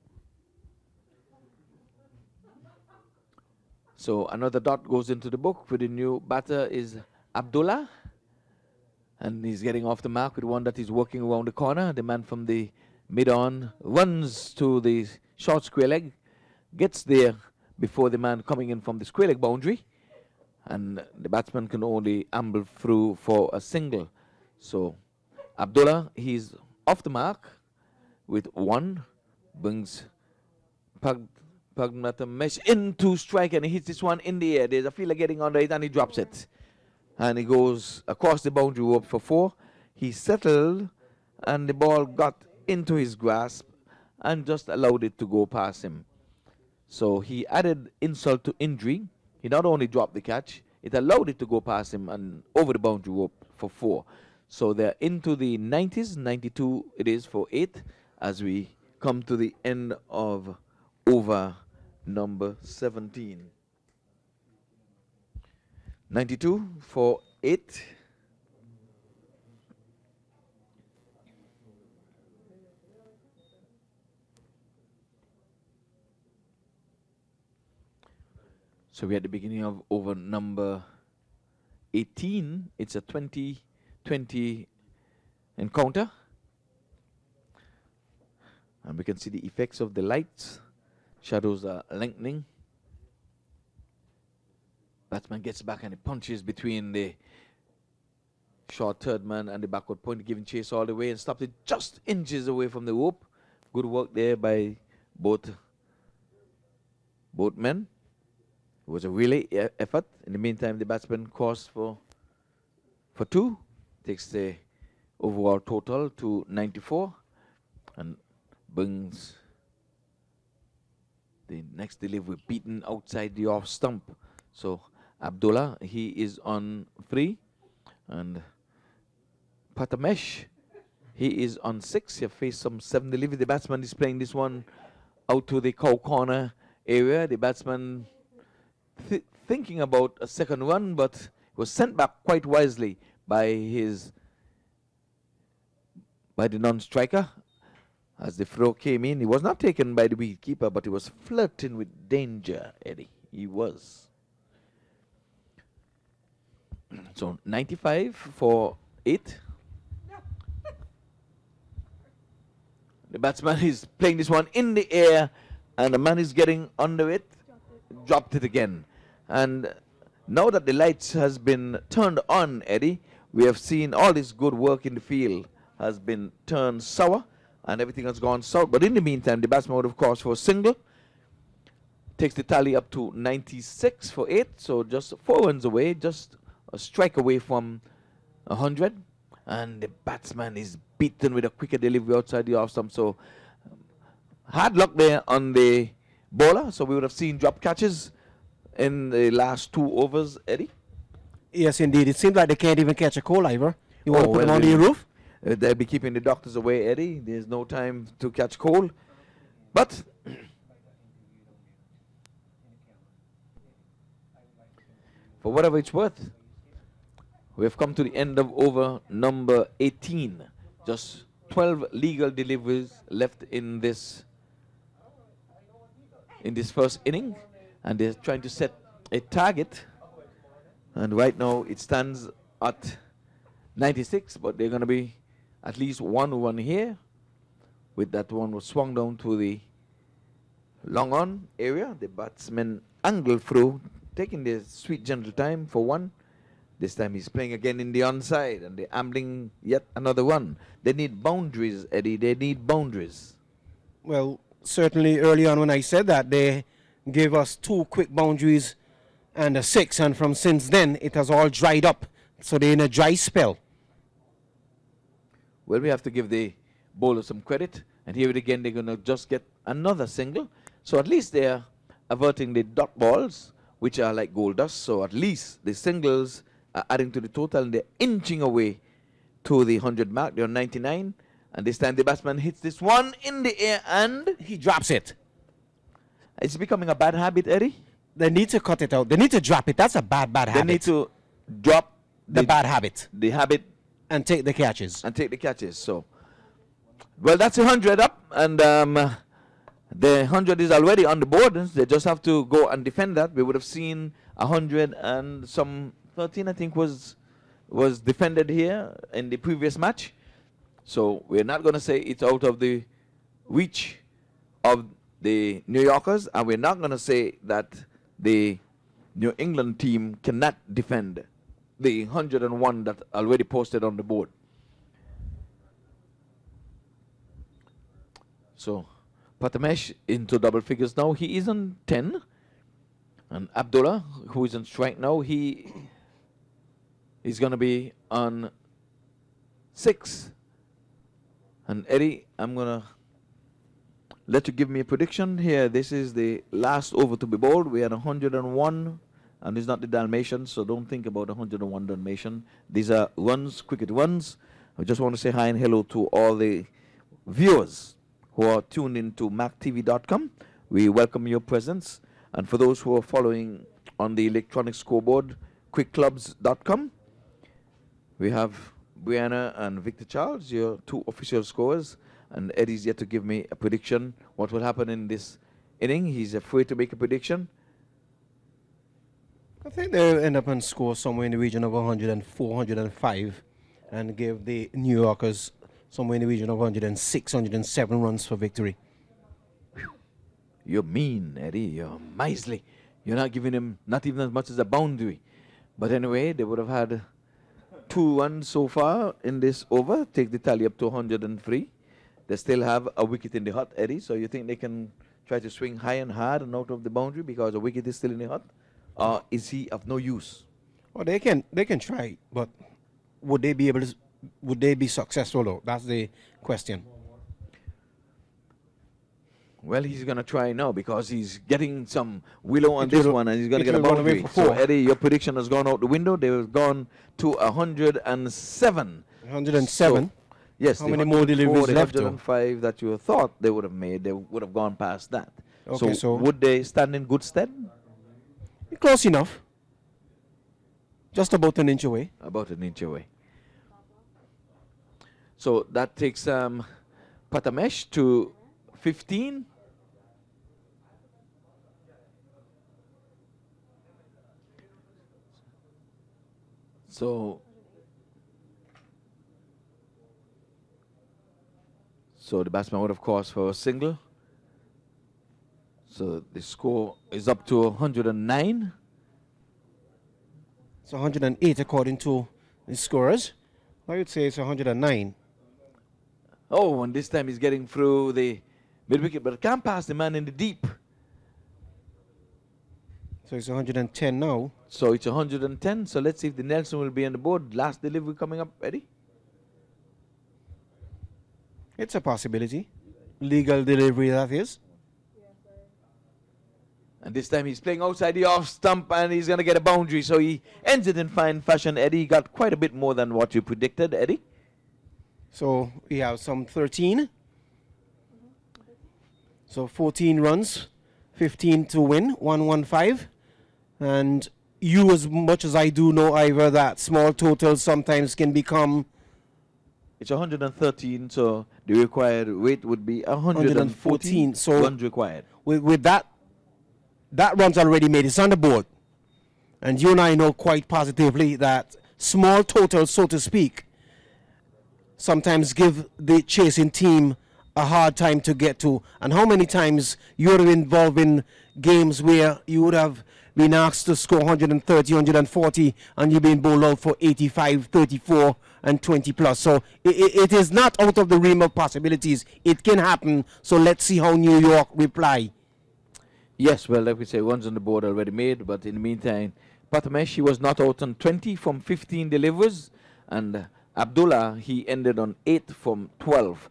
So another dot goes into the book. For the new batter is Abdullah. And he's getting off the mark with one that is working around the corner. The man from the mid-on runs to the short square leg, gets there before the man coming in from the square leg boundary. And the batsman can only amble through for a single. So Abdullah, he's off the mark with one, brings Pagmatamesh into strike, and he hits this one in the air. There's a fielder getting under it, and he drops it. And he goes across the boundary rope for 4. He settled, and the ball got into his grasp and just allowed it to go past him. So he added insult to injury. He not only dropped the catch, it allowed it to go past him and over the boundary rope for 4. So they're into the 90s, 92 it is for 8, as we come to the end of over number 17. 92 for 8. So we're at the beginning of over number 18. It's a 20-20 encounter. And we can see the effects of the lights. Shadows are lengthening. Batsman gets back and he punches between the short third man and the backward point, giving chase all the way and stops it just inches away from the rope. Good work there by both men. It was a relay effort. In the meantime, the batsman crossed for 2. Takes the overall total to 94 and brings the next delivery beaten outside the off stump. So Abdullah, he is on 3, and Patamesh, he is on 6. He faced some 7 delivery. The batsman is playing this one out to the cow corner area. The batsman thinking about a second run, but was sent back quite wisely by the non-striker. As the throw came in, he was not taken by the wicketkeeper, but he was flirting with danger, Eddie. He was. So 95 for 8. The batsman is playing this one in the air, and the man is getting under it. Dropped it again. And now that the lights has been turned on, Eddie, we have seen all this good work in the field has been turned sour, and everything has gone south. But in the meantime, the batsman would have crossed for a single. Takes the tally up to 96 for 8. So just 4 runs away, just a strike away from 100. And the batsman is beaten with a quicker delivery outside the off stump. So hard luck there on the bowler. So we would have seen drop catches in the last 2 overs, Eddie. Yes, indeed. It seems like they can't even catch a co-liver. You want to put them on your roof? They'll be keeping the doctors away, Eddie. There's no time to catch cold. But for whatever it's worth, we have come to the end of over number 18. Just 12 legal deliveries left in this first inning, and they're trying to set a target. And right now it stands at 96, but they're going to be at least one here. With that one was swung down to the long on area. The batsman angled through, taking their sweet gentle time for one. This time he's playing again in the onside, and they're ambling yet another one. They need boundaries, Eddie. They need boundaries. Well, certainly early on when I said that, they gave us 2 quick boundaries and a 6, and from since then it has all dried up. So they're in a dry spell. Well, we have to give the bowler some credit, and here it again, they're going to just get another single. So at least they're averting the dot balls, which are like gold dust. So at least the singles are adding to the total, and they're inching away to the 100 mark. They're on 99, and this time the batsman hits this one in the air, and He drops it. it's becoming a bad habit, Eddie. They need to cut it out. They need to drop it. That's a bad They habit. need to drop the bad habit the habit and take the catches. and take the catches. So, well, that's 100 up, and the 100 is already on the board. They just have to go and defend that. We would have seen 100 and some 13, I think, was defended here in the previous match. So we're not going to say it's out of the reach of the New Yorkers, and we're not going to say that the New England team cannot defend the 101 that already posted on the board. So Patamesh into double figures now. He is on 10. And Abdullah, who is on strike now, he is going to be on 6. And Eddie, I'm going to let you give me a prediction here. This is the last over to be bowled. We had 101, and it's not the Dalmatian, so don't think about 101 Dalmatian. These are runs, cricket runs. I just want to say hi and hello to all the viewers who are tuned into MAQTV.com. We welcome your presence. And for those who are following on the electronic scoreboard, quickclubs.com, we have Brianna and Victor Charles, your 2 official scorers. And Eddie's yet to give me a prediction what will happen in this inning. He's afraid to make a prediction. I think they'll end up and score somewhere in the region of 104, 105, and give the New Yorkers somewhere in the region of 106, 107 runs for victory. You're mean, Eddie. You're miserly. You're not giving him not even as much as a boundary. But anyway, they would have had 2 runs so far in this over. Take the tally up to 103. They still have a wicket in the hut, Eddie. So you think they can try to swing high and hard and out of the boundary because a wicket is still in the hut? Or is he of no use? Well, they can try, but would they be able to? Would they be successful though? That's the question. Well, he's going to try now because he's getting some willow on It this will- one, and he's going to it get a will run away boundary. for So, 4. Eddie, your prediction has gone out the window. They've gone to 107. 107. So, yes. How the many more 104, deliveries the left, though? 105 that you thought they would have made, they would have gone past that. Okay, so- would they stand in good stead? Close enough. Just about an inch away. About an inch away. So that takes Patamesh to 15. So the batsman would have crossed for a single. So the score is up to 109. It's 108 according to the scorers. I would say it's 109. Oh, and this time he's getting through the mid-wicket, but can't pass the man in the deep. So it's 110 now. So it's 110. So let's see if the Nelson will be on the board. Last delivery coming up, Eddie. It's a possibility. Legal delivery, that is. And this time he's playing outside the off stump and he's going to get a boundary. So he ends it in fine fashion. Eddie got quite a bit more than what you predicted, Eddie. So we have some 13. So 14 runs, 15 to win, 115. And you, as much as I do know, Ivor, that small totals sometimes can become... It's 113, so the required weight would be 114 so runs required. With that run's already made. It's on the board. And you and I know quite positively that small totals, so to speak, sometimes give the chasing team a hard time to get to. And how many times you would have been involved in games where you would have been asked to score 130, 140, and you've been bowled out for 85, 34, and 20 plus. So it is not out of the realm of possibilities. It can happen. So let's see how New York reply. Yes, well, like we say, runs on the board already made, but in the meantime, Patameshi was not out on 20 from 15 delivers, and Abdullah, he ended on 8 from 12.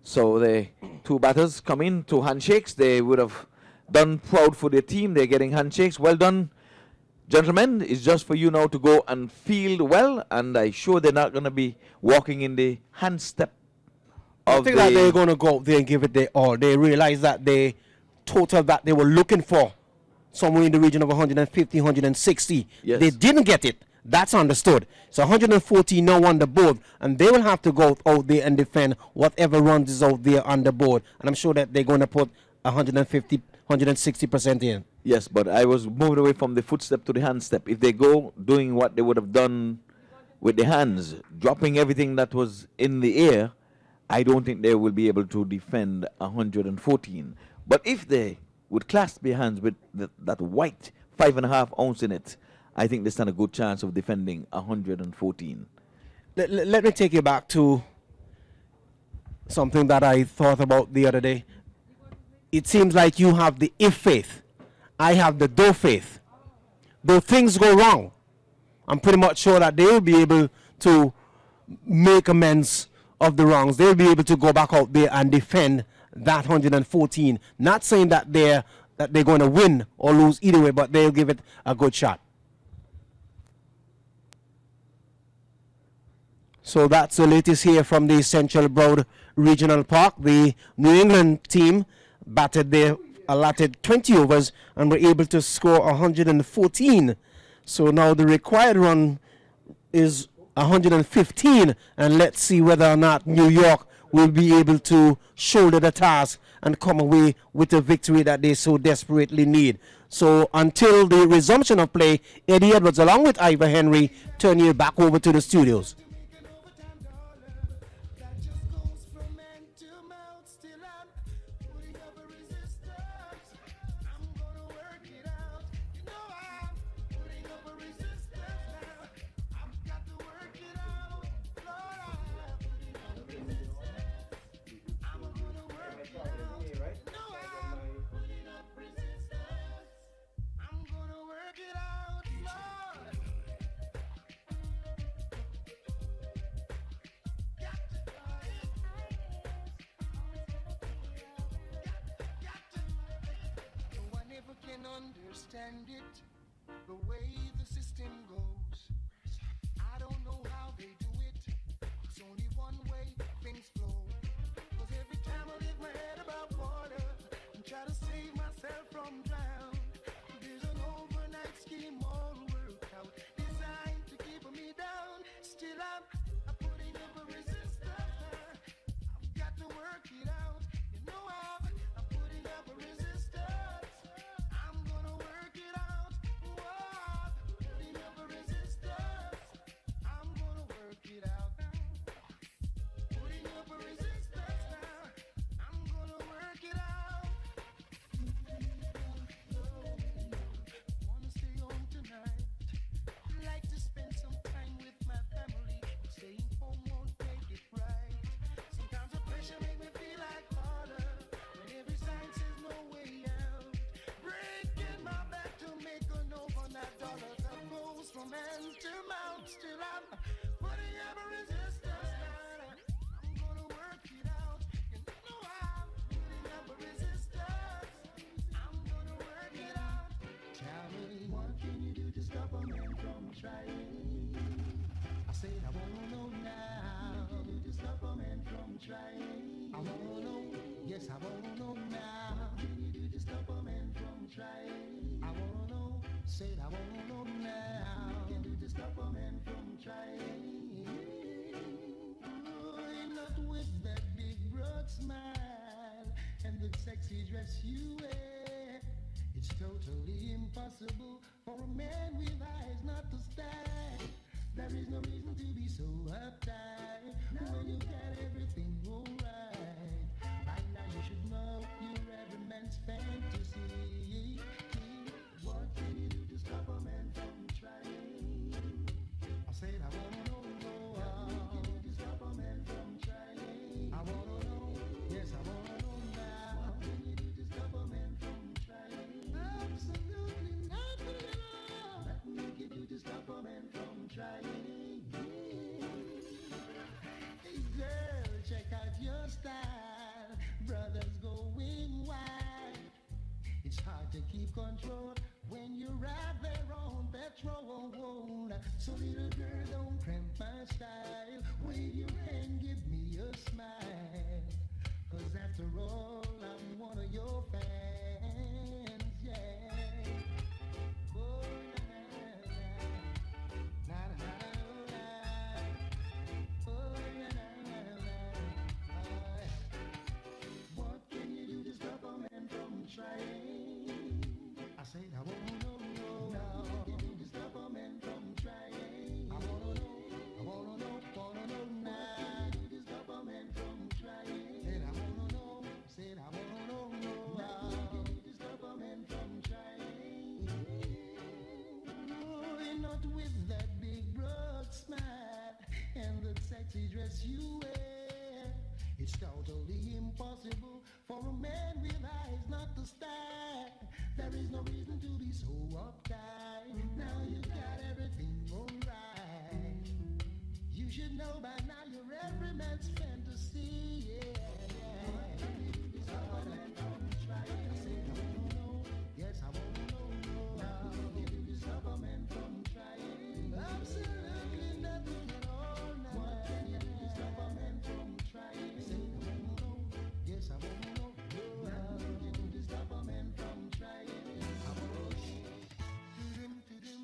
So the two batters come in, two handshakes. They would have done proud for their team. They're getting handshakes. Well done, gentlemen. It's just for you now to go and field well, and I'm sure they're not going to be walking in the hand step I of think that they're going to go out there and give it their all. They realize that the total that they were looking for, somewhere in the region of 150, 160, Yes. they didn't get it. That's understood. So 114 now on the board, and they will have to go out there and defend whatever runs is out there on the board. And I'm sure that they're going to put 150, 160% in. Yes, but I was moved away from the footstep to the hand step. If they go doing what they would have done with the hands, dropping everything that was in the air, I don't think they will be able to defend 114. But if they would clasp their hands with that white 5.5 ounce in it, I think they stand a good chance of defending 114. Let me take you back to something that I thought about the other day. It seems like you have the if faith. I have the do faith. Though things go wrong, I'm pretty much sure that they will be able to make amends of the wrongs. They will be able to go back out there and defend that 114. Not saying that they're going to win or lose either way, but they'll give it a good shot. So that's the latest here from the Central Broad Regional Park. The New England team batted their allotted 20 overs and were able to score 114. So now the required run is 115, and let's see whether or not New York will be able to shoulder the task and come away with the victory that they so desperately need. So until the resumption of play, Eddie Edwards along with Ivor Henry turn you back over to the studios. Understand it, the way the system goes. I don't know how they do it. It's only one way things flow. Cause every time I lift my head above water and try to save myself from drown, there's an overnight scheme all worked out, designed to keep me down. Still I'm putting up a resistance. I've got to work it out. You know I'm putting up a resistance. I'm gonna work it out. Whoa, putting up a resistance. I'm gonna work it out. Putting up a resistance now. I'm gonna work it out. Wanna stay home tonight. Like to spend some time with my family. Staying home won't make it right. Sometimes the pressure make me feel like harder. When every sign says no way out. Breaking my back to make an overnight dollar that goes from hand to mouth. Still I'm putting up a resistance now. I'm gonna work it out. You know I'm putting up a resistance. I'm gonna work it out. trying? I said I wanna know now. What can you do to stop a man from trying? I wanna know, yes I wanna know now. What can you do to stop a man from trying? I wanna know, said I wanna know now. What can you do to stop a man from trying? Oh, not with that big broad smile and the sexy dress you wear. It's totally impossible for a man with eyes not to stand. There is no reason to be so uptight when you got everything alright. By now you should know you're every man's fantasy. What can you do to stop a man from trying? I said I wanna know. What can you do to stop a man from trying? I wanna know. Yes, I wanna know now. What can you do to stop a man from trying? Absolutely nothing at all. Nothing you can do to stop a man from trying. Hey girl, check out your style. Brothers going wild. It's hard to keep control when you ride their own petrol. So little girl, don't cramp my style. Wave your hand, give me a smile. 'Cause after all, I'm one of your fans, yeah. Oh, na na na na oh, what can you do to stop a man from trying? I said I wanna know. What can you do to stop a man from trying? I wanna know now. What can you do to stop a man from trying? Said I wanna know. What can you do to stop a man from trying? Oh, not with that big broad smile and the sexy dress you wear. It's totally impossible for a man with eyes not to stare. There is no reason to be so uptight. Now you got everything alright. You should know by now you're every man's fantasy. Yeah. What can you do to stop a man from trying? I said I wanna know. Yes, I wanna know. What can you do to stop a man from trying? Absolutely nothing at all. What can you do to stop a man from trying? I said I wanna know. Yes, I wanna know. What can you do to stop a man from trying? I wanna know. To them,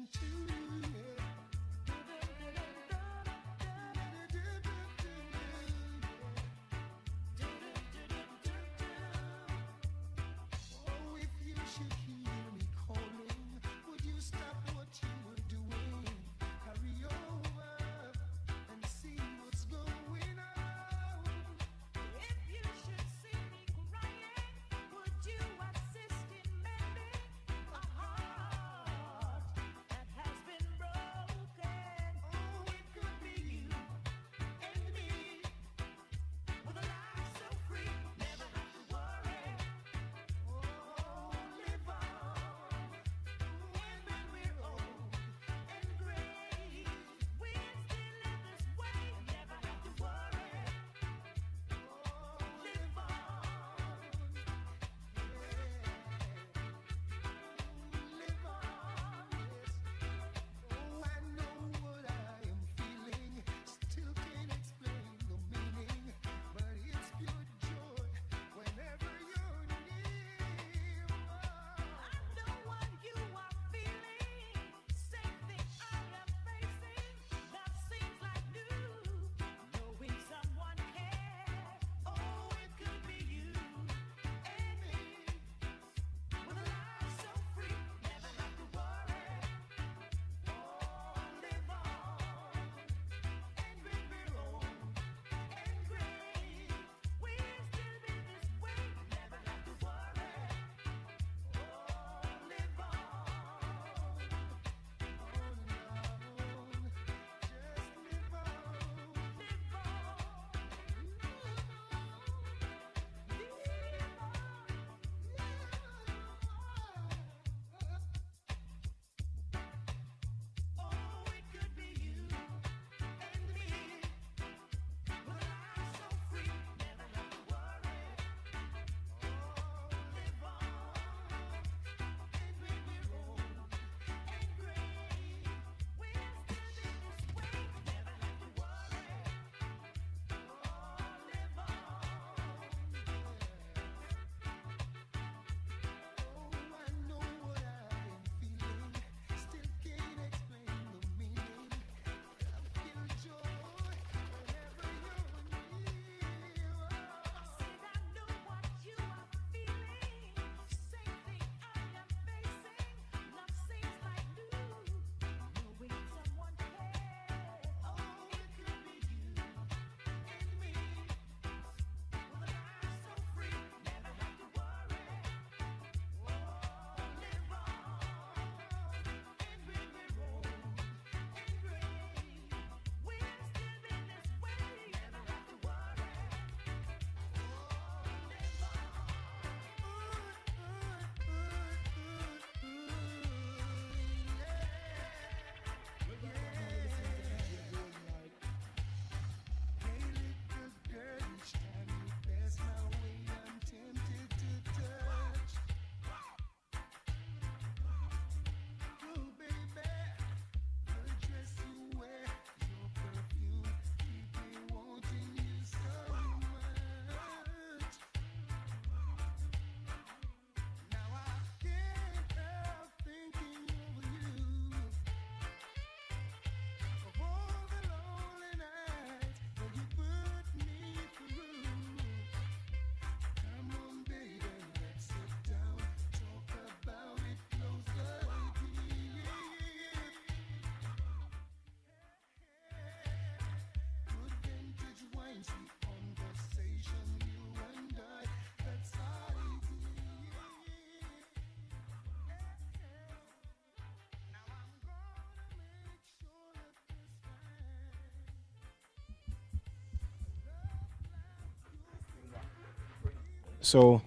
So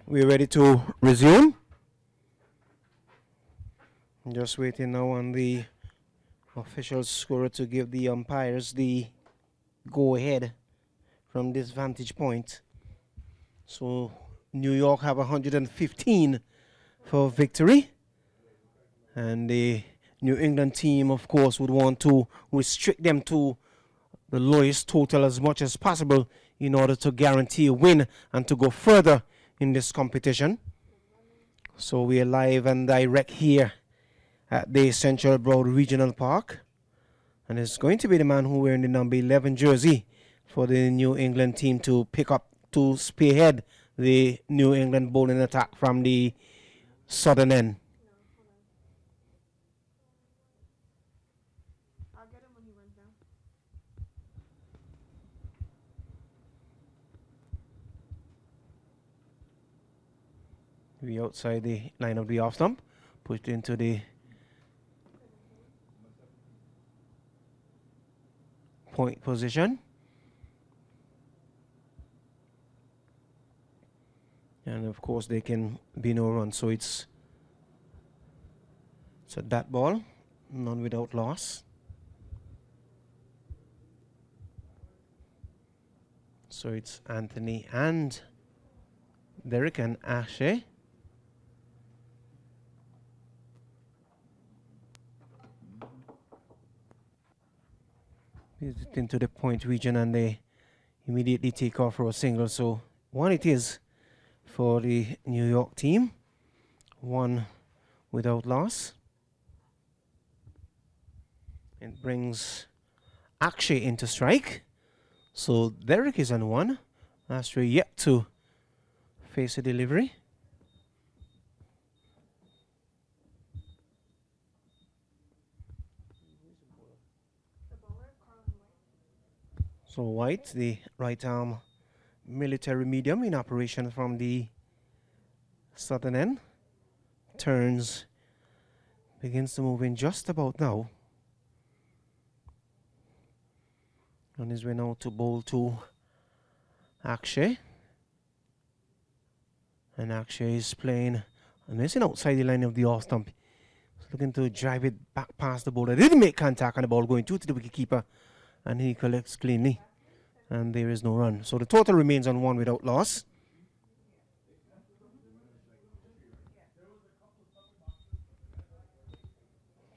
we're ready to resume. Just waiting now on the official scorer to give the umpires the go ahead from this vantage point. So New York have 115 for victory, and the New England team, of course, would want to restrict them to the lowest total as much as possible in order to guarantee a win and to go further in this competition. So we are live and direct here at the Central Broad Regional Park, and it's going to be the man who wearing the number 11 jersey for the New England team to pick up, to spearhead the New England bowling attack from the southern end. We outside the line of the off stump, pushed into the point position. And of course there can be no run, so it's a dot ball, none without loss. So it's Anthony and Derek and Ashe. Into the point region, and they immediately take off for a single. So one it is for the New York team, one without loss. It brings Akshay into strike. So Derek is on one. Astray yet to face a delivery. So White, the right arm military medium in operation from the southern end, turns, begins to move in just about now. On his way now to bowl to Akshay. And Akshay is playing, and missing outside the line of the off stump. He's looking to drive it back past the bowler. Didn't make contact on the ball, going through to the wicketkeeper, and he collects cleanly. And there is no run. So the total remains on one without loss.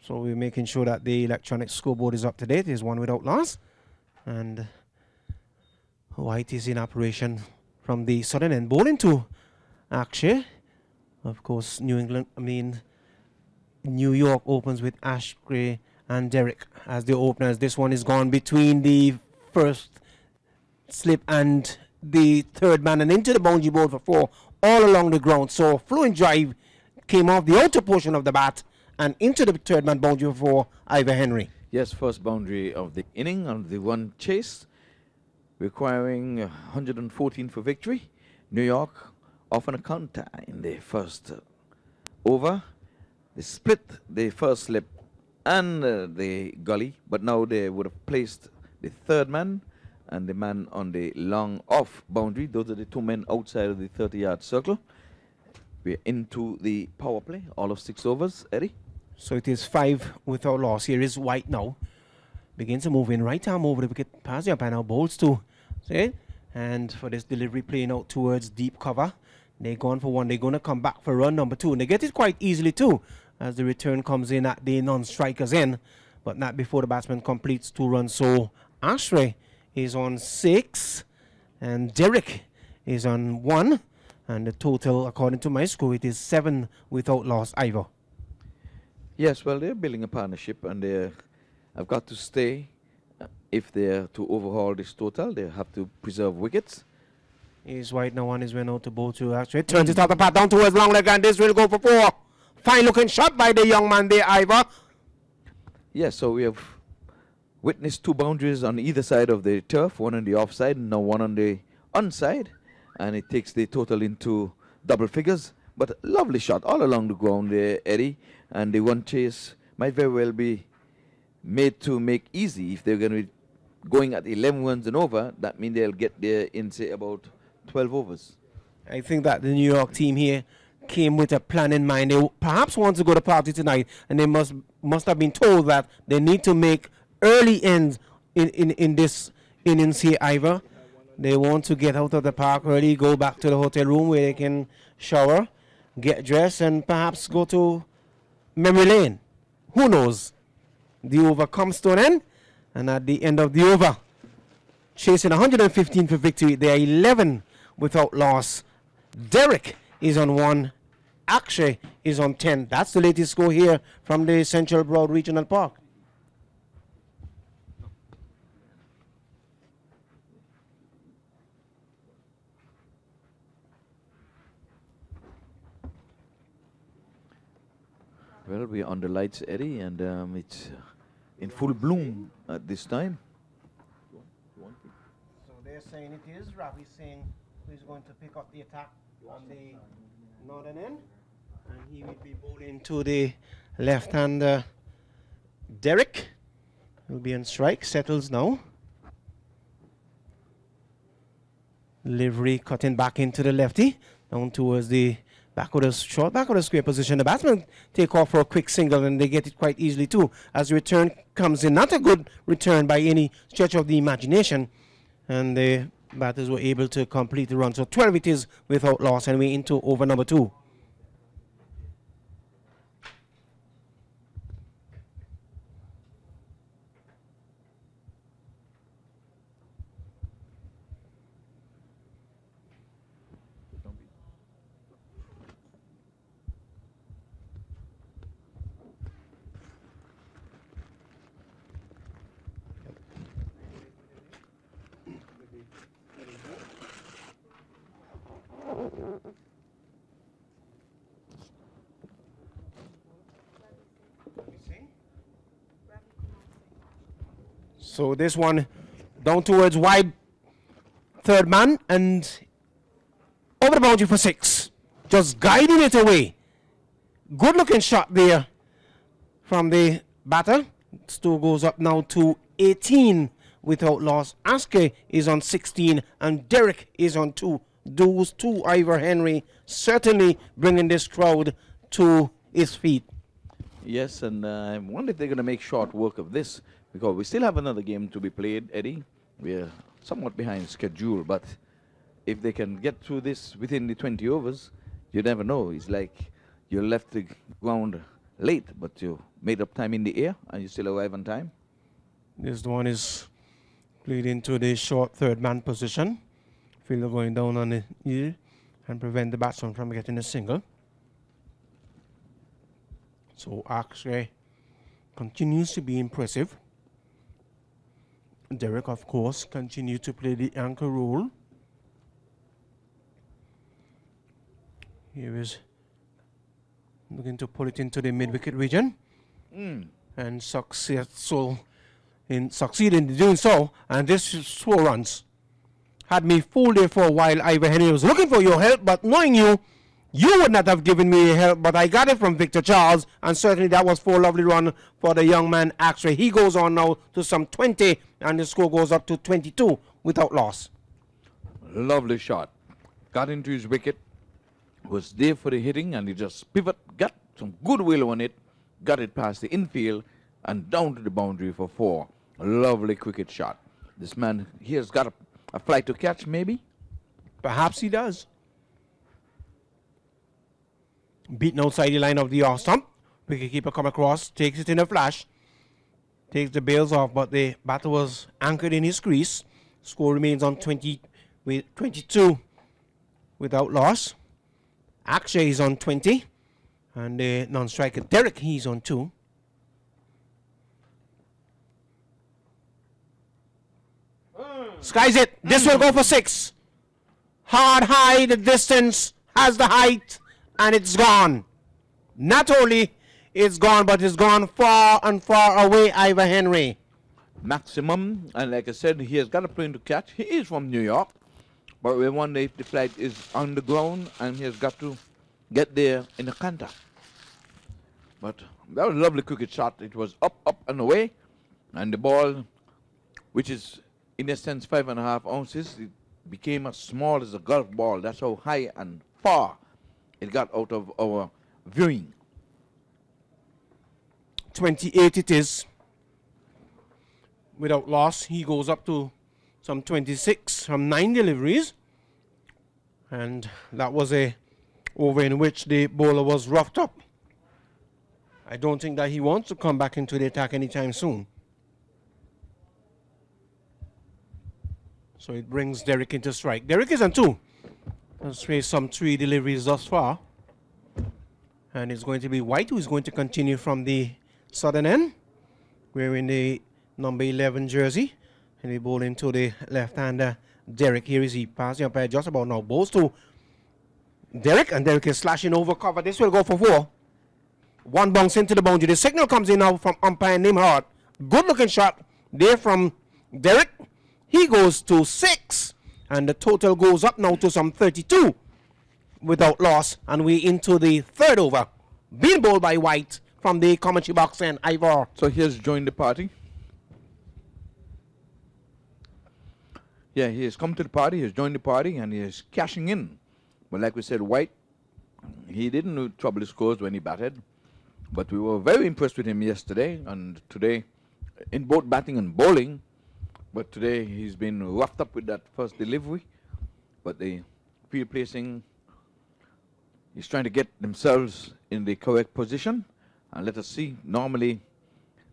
So we're making sure that the electronic scoreboard is up to date. There's one without loss. And White is in operation from the southern end. Bowling to Akshay. Of course, New York opens with Ashtray and Derek as the openers. This one is gone between the first slip and the third man and into the boundary board for four all along the ground. So fluent drive came off the outer portion of the bat and into the third man boundary for Ivor Henry. Yes, first boundary of the inning on the one chase, requiring 114 for victory. New York off on a counter in the first over. They split the first slip and the gully, but now they would have placed the third man and the man on the long off boundary. Those are the two men outside of the 30-yard circle. We're into the power play, all of 6 overs, Eddie. So it is 5 without loss. Here is White now. Begins to move in, right arm over the wicket, pass the umpire now, bowls to. See? And for this delivery playing out towards deep cover. They're gone for one. They're going to come back for run number 2. And they get it quite easily too, as the return comes in at the non-strikers end, but not before the batsman completes 2 runs. So Ashray is on 6 and Derek is on 1, and the total, according to my score, it is 7 without loss. Ivor. Yes, well, they're building a partnership, and they have got to stay. If they're to overhaul this total, they have to preserve wickets. Is White now on his way now to bowl to Ashray. Turns it out the path down towards long leg, and this will go for 4. Fine looking shot by the young man there, Ivor. Yes, so we have witnessed 2 boundaries on either side of the turf, one on the offside and now one on the onside, and it takes the total into double figures. But lovely shot all along the ground there, Eddie, and the one chase might very well be made to make easy. If they're going to be going at 11 runs and over, that means they'll get there in, say, about 12 overs. I think that the New York team here came with a plan in mind. They perhaps want to go to party tonight, and they must have been told that they need to make early ends in this innings here either. They want to get out of the park early, go back to the hotel room where they can shower, get dressed, and perhaps go to memory lane. Who knows? The over comes to an end, and at the end of the over, chasing 115 for victory, they are 11 without loss. Derek is on 1. Akshay is on 10. That's the latest score here from the Central Broad Regional Park. Well, we're on the lights, Eddie, and it's in full bloom at this time. So they're saying it is. Ravi's saying he's going to pick up the attack on the northern end, and he will be bowling to the left-hander Derek. He'll be on strike. Settles now. Livery cutting back into the lefty, down towards the back of the short, back of the square position. The batsman take off for a quick single, and they get it quite easily too. As the return comes in, not a good return by any stretch of the imagination, and the batters were able to complete the run. So 12 it is without loss, and we're into over number 2. So this one down towards wide third man and over the boundary for 6. Just guiding it away. Good looking shot there from the batter. Stu goes up now to 18 without loss. Aske is on 16 and Derek is on 2. Those two, Ivor Henry, certainly bringing this crowd to his feet. Yes, and I wonder if they're going to make short work of this, because we still have another game to be played, Eddie. We're somewhat behind schedule, but if they can get through this within the 20 overs, you never know. It's like you left the ground late, but you made up time in the air, and you still arrive on time. This one is played into the short third man position. Fielder going down on the heel and prevent the batsman from getting a single. So Akshay continues to be impressive. Derek, of course, continues to play the anchor role. Here is looking to pull it into the mid-wicket region and succeed in doing so. And this is 4 runs. Had me fooled there for a while. Ivor Henry was looking for your help, but knowing you would not have given me help, but I got it from Victor Charles, and certainly that was 4 lovely run for the young man Akshay. He goes on now to some 20, and the score goes up to 22 without loss. Lovely shot. Got into his wicket, was there for the hitting, and he just pivot, got some good will on it, got it past the infield, and down to the boundary for 4. A lovely cricket shot. This man here has got a flight to catch, maybe? Perhaps he does. Beaten outside the line of the off stump. Wicketkeeper come across, takes it in a flash, takes the bails off, but the batter was anchored in his crease. Score remains on 22 without loss. Akshay is on 20, and the non-striker Derek, he's on 2. Skies it. This will go for 6. Hard high, the distance, has the height, and it's gone. Not only it's gone, but it's gone far and far away, Ivor Henry. Maximum, and like I said, he has got a plane to catch. He is from New York, but we wonder if the flight is on the ground, and he has got to get there in a canter. But that was a lovely cricket shot. It was up, and away, and the ball, which is in a sense 5.5 ounces, became as small as a golf ball. That's how high and far it got out of our viewing. 28 it is. Without loss, he goes up to some 26 from 9 deliveries. And that was a over in which the bowler was roughed up. I don't think that he wants to come back into the attack anytime soon. So it brings Derek into strike. Derek is on 2. Let's face some 3 deliveries thus far. And it's going to be White who's going to continue from the southern end, wearing the number 11 jersey. And he bowled into the left-hander Derek. Here is he passing up just about now. Bowls to Derek, and Derek is slashing over cover. This will go for 4. 1 bounce into the boundary. The signal comes in now from umpire Nimhart. Good looking shot there from Derek. He goes to 6, and the total goes up now to some 32 without loss. And we into the 3rd over, being bowled by White from the commentary box and Ivor. So he has joined the party. Yeah, he has come to the party, he has joined the party, and he is cashing in. But like we said, White, he didn't trouble his scores when he batted. But we were very impressed with him yesterday and today in both batting and bowling. But today he's been roughed up with that first delivery. But the field placing, he's trying to get themselves in the correct position. And let us see, normally,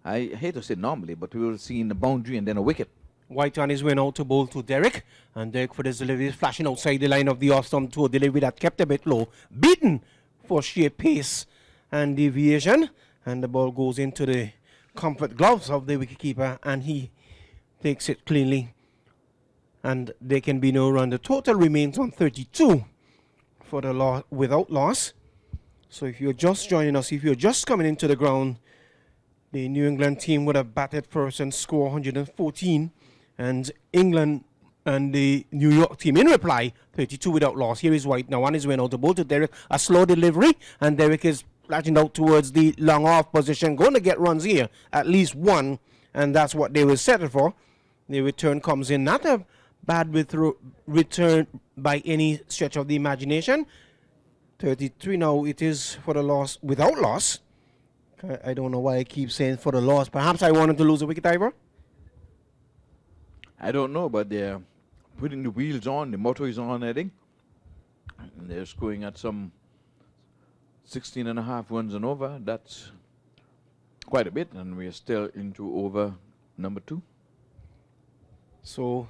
I hate to say normally, but we will see in the boundary and then a wicket. White on his way now to bowl to Derek. And Derek for this delivery is flashing outside the line of the off-stump to a delivery that kept a bit low. Beaten for sheer pace and deviation. And the ball goes into the comfort gloves of the wicketkeeper. And he takes it cleanly. And there can be no run. The total remains on 32 for the without loss. So if you're just joining us, if you're just coming into the ground, the New England team would have batted first and score 114. And England and the New York team in reply, 32 without loss. Here is White now on his way now to bowl to Derek. A slow delivery, and Derek is flashing out towards the long off position. Going to get runs here, at least 1, and that's what they will settle for. The return comes in. Not a bad return by any stretch of the imagination. 33 now it is for the loss, without loss. I don't know why I keep saying for the loss. Perhaps I wanted to lose a wicket, Ivor? I don't know, but they're putting the wheels on, the motor is on, I think. And they're scoring at some 16.5 runs and over. That's quite a bit, and we're still into over number 2. So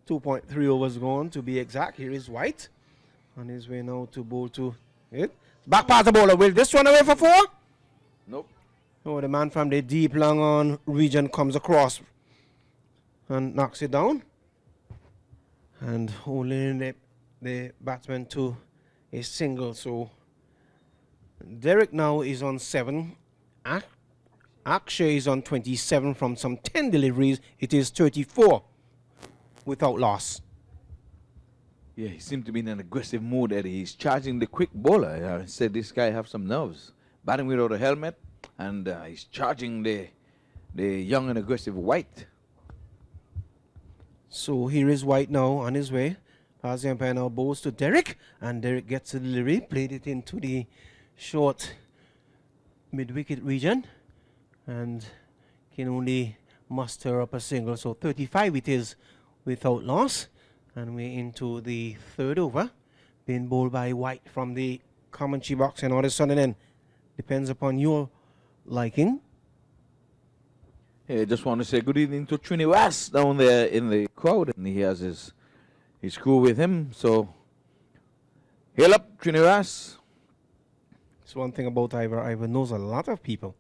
2.3 overs gone to be exact. Here is White on his way now to bowl to it. Back past the bowler. Will this one away for 4? Nope. Oh, the man from the deep long on region comes across and knocks it down. And holding the batsman to a single. So Derek now is on 7. Akshay is on 27 from some 10 deliveries. It is 34 without loss. Yeah, he seemed to be in an aggressive mood, Eddie. He's charging the quick bowler. I said this guy have some nerves. Batting without a helmet, and he's charging the young and aggressive White. So here is White now on his way. As the umpire now bowls to Derek, and Derek gets the delivery, played it into the short mid-wicket region, and can only muster up a single. So 35 it is without loss, and we're into the 3rd over, being bowled by White from the commentary box, and all of a sudden then depends upon your liking. Hey, I just want to say good evening to Trini Wass down there in the crowd, and he has his crew with him. So, hail up, Trini Wass. It's one thing about Ivor. Ivor knows a lot of people.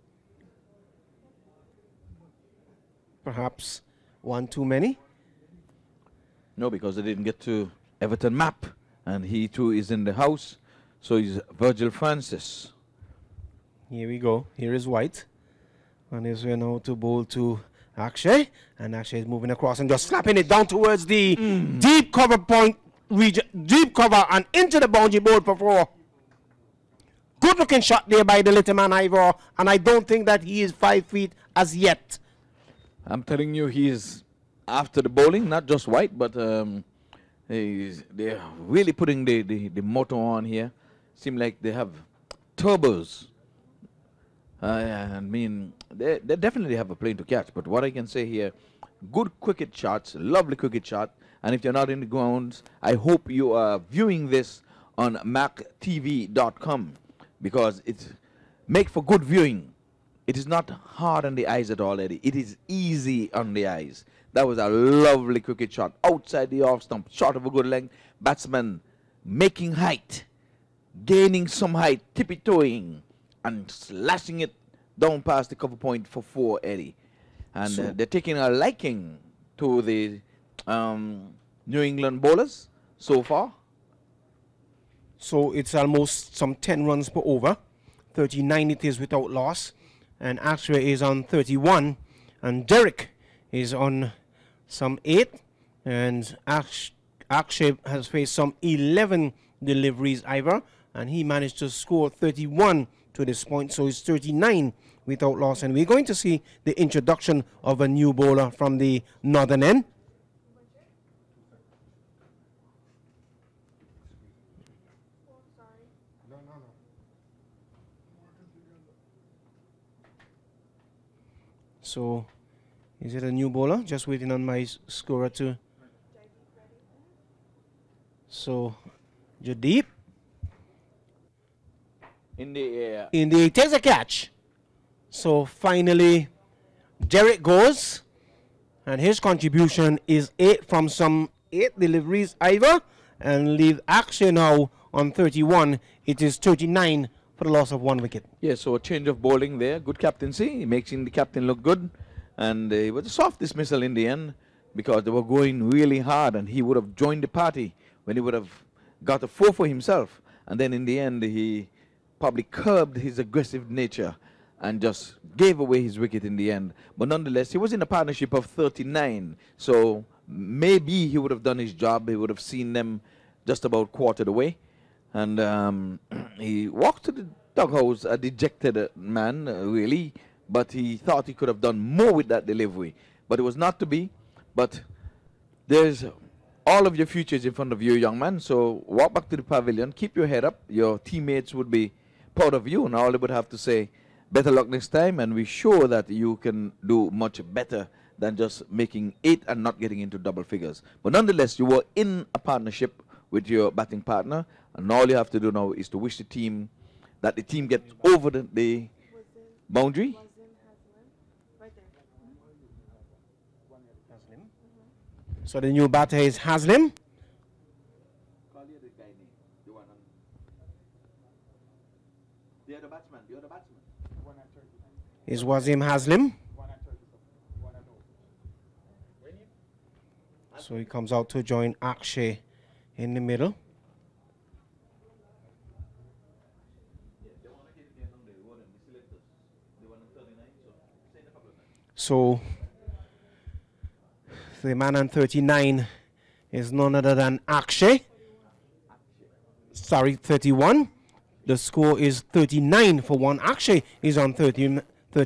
Perhaps one too many. No, because they didn't get to Everton Map, and he too is in the house. So he's Virgil Francis. Here we go. Here is White. And he's going now to bowl to Akshay. And Akshay is moving across and just slapping it down towards the deep cover point region. Deep cover and into the boundary board for 4. Good looking shot there by the little man Ivor. And I don't think that he is 5 feet as yet. I'm telling you, he is after the bowling, not just White, but They're really putting the motor on here. Seem like they have turbos. I mean, they definitely have a plane to catch. But what I can say here, good cricket shots, lovely cricket shot. And if you're not in the grounds, I hope you are viewing this on MAQTV.com, because it's make for good viewing. It is not hard on the eyes at all, Eddie. It is easy on the eyes. That was a lovely cricket shot outside the off stump, short of a good length. Batsman making height, gaining some height, tippy-toeing, and slashing it down past the cover point for 4, Eddie. And they're taking a liking to the New England bowlers so far. So it's almost some 10 runs per over. 39 it is without loss. And Akshay is on 31. And Derek is on some 8. And Akshay has faced some 11 deliveries either. And he managed to score 31 to this point. So it's 39 without loss. And we're going to see the introduction of a new bowler from the northern end. So, is it a new bowler? Just waiting on my scorer to. So, Jadeep. In the air. In the takes a catch. So, finally, Derek goes. And his contribution is 8 from some 8 deliveries either. And leave Akshay now on 31. It is 39 for the loss of 1 wicket. Yeah, so a change of bowling there. Good captaincy, making the captain look good. And it was a soft dismissal in the end, because they were going really hard, and he would have joined the party when he would have got a 4 for himself. And then in the end, he probably curbed his aggressive nature and just gave away his wicket in the end. But nonetheless, he was in a partnership of 39. So maybe he would have done his job. He would have seen them just about quartered away. And he walked to the dughouse a dejected man, really, but he thought he could have done more with that delivery. But it was not to be. But there's all of your futures in front of you, young man. So walk back to the pavilion, keep your head up. Your teammates would be proud of you, and all they would have to say, better luck next time, and we're sure that you can do much better than just making 8 and not getting into double figures. But nonetheless, you were in a partnership with your batting partner, and all you have to do now is to wish the team that the team gets over the boundary. So the new batter is Haslim. Is Wazim Haslim. So he comes out to join Akshay in the middle. So the man on 39 is none other than Akshay. Sorry, 31. The score is 39 for 1. Akshay is on 31. A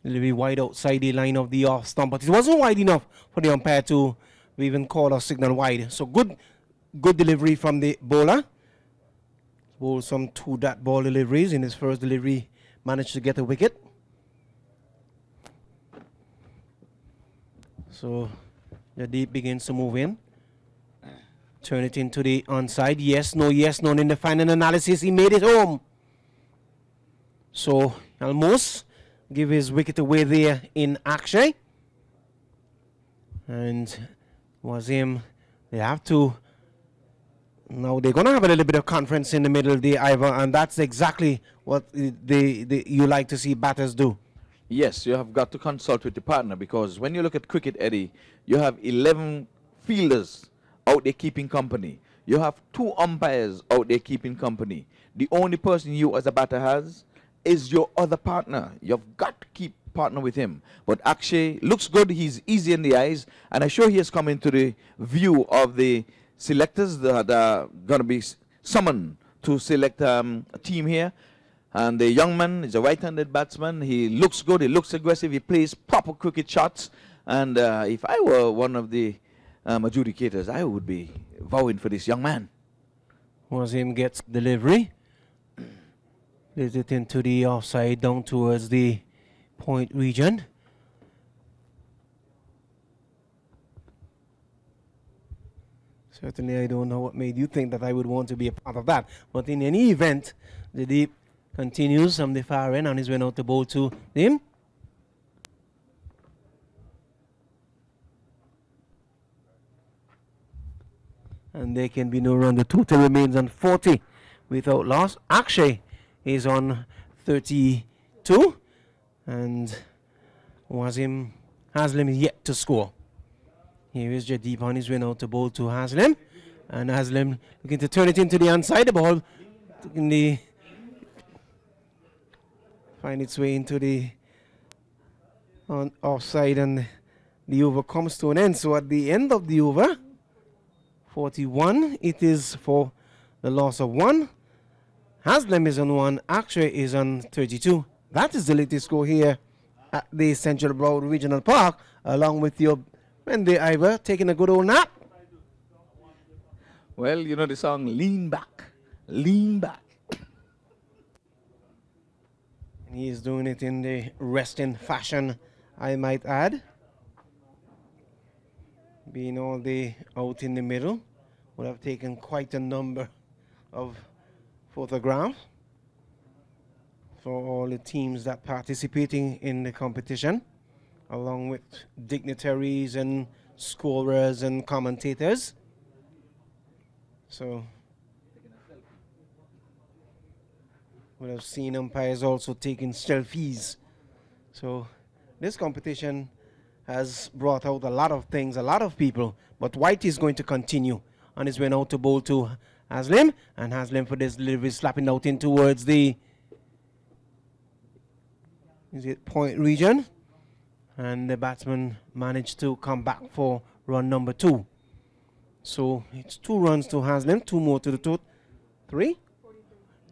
little bit wide outside the line of the off stump, but it wasn't wide enough for the umpire to even call or signal wide. So good delivery from the bowler. Bowled some 2 dot ball deliveries. In his first delivery, managed to get a wicket. So Jadeep begins to move in. Turn it into the onside. Yes, no, yes, no. And in the final analysis, he made it home. So almost give his wicket away there in Akshay. And Wazim, they have to. Now they're going to have a little bit of conference in the middle there, Ivor, and that's exactly what you like to see batters do. Yes, you have got to consult with the partner, because when you look at cricket, Eddie, you have 11 fielders out there keeping company. You have 2 umpires out there keeping company. The only person you as a batter has is your other partner. You've got to keep partner with him. But Akshay looks good. He's easy in the eyes, and I'm sure he has come into the view of the selectors that are going to be summoned to select a team here. And the young man is a right-handed batsman. He looks good. He looks aggressive. He plays proper cricket shots. And if I were one of the adjudicators, I would be vowing for this young man. Wazim gets delivery. Leads it into the offside down towards the point region. Certainly, I don't know what made you think that I would want to be a part of that. But in any event, the deep continues from the far end and is went out the ball to him. And there can be no run. The total remains on 40 without loss. Akshay is on 32. And Wazim Haslim is yet to score. Here is Jadip on his way out the ball to Haslim. And Haslim looking to turn it into the inside. The ball in the find its way into the offside, and the over comes to an end. So at the end of the over, 41, it is for the loss of 1. Haslam is on 1, Akshay is on 32. That is the latest score here at the Central Broward Regional Park, along with your Wendy Ivor taking a good old nap. Well, you know the song Lean Back, Lean Back. And he is doing it in the resting fashion, I might add. Being all day out in the middle, would have taken quite a number of photographs for all the teams that participating in the competition, along with dignitaries and scorers and commentators. So would have seen umpires also taking selfies. So this competition has brought out a lot of things, a lot of people, but White is going to continue on his way out to bowl to Haslim, and Haslim for this delivery slapping out in towards the point region, and the batsman managed to come back for run number 2. So it's 2 runs to Haslim, 2 more to the total, 3?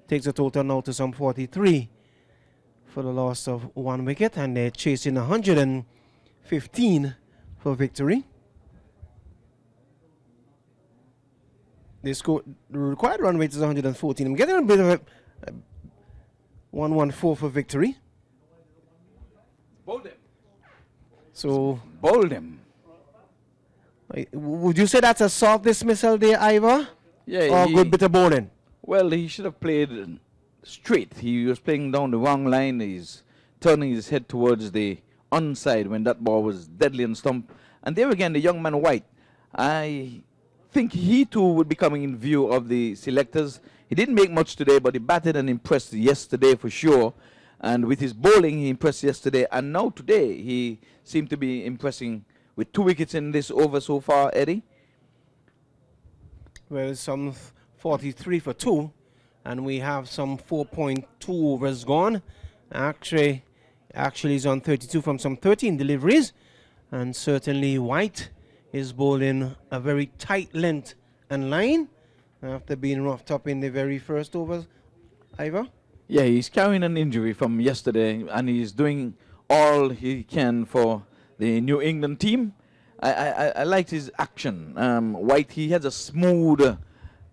Takes the total now to some 43 for the loss of 1 wicket, and they're chasing 115 for victory. They scored, the required run rate is 114. I'm getting a bit of a 114 for victory. Bold him. So, Bold him. would you say that's a soft dismissal there, Ivor? Yeah. Or a good bit of bowling? Well, he should have played straight. He was playing down the wrong line. He's turning his head towards the onside when that ball was deadly on stump. And there again, the young man White, I think he too would be coming in view of the selectors. He didn't make much today, but he batted and impressed yesterday for sure. And with his bowling, he impressed yesterday. And now today, he seemed to be impressing with 2 wickets in this over so far, Eddie. Well, some 43 for 2, and we have some 4.2 overs gone. Actually is on 32 from some 13 deliveries, and certainly White is bowling a very tight length and line after being roughed up in the very first over. Ivor? Yeah, he's carrying an injury from yesterday, and he's doing all he can for the New England team. I liked his action. White, he has a smooth,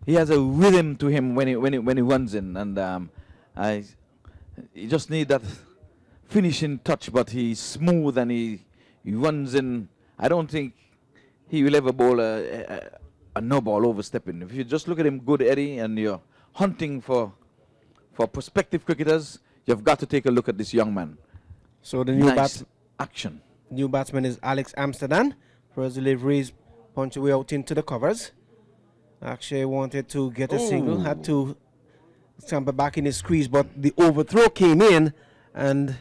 he has a rhythm to him when he runs in, and he just need that finishing touch. But he's smooth and he runs in. I don't think he will ever bowl a no ball overstepping. If you just look at him good, Eddie, and you're hunting for prospective cricketers, you've got to take a look at this young man. So the new Nice action. new batsman is Alex Amsterdam. For his deliveries, punch away out into the covers. Actually wanted to get a single, had to stamp it back in his crease, but the overthrow came in, and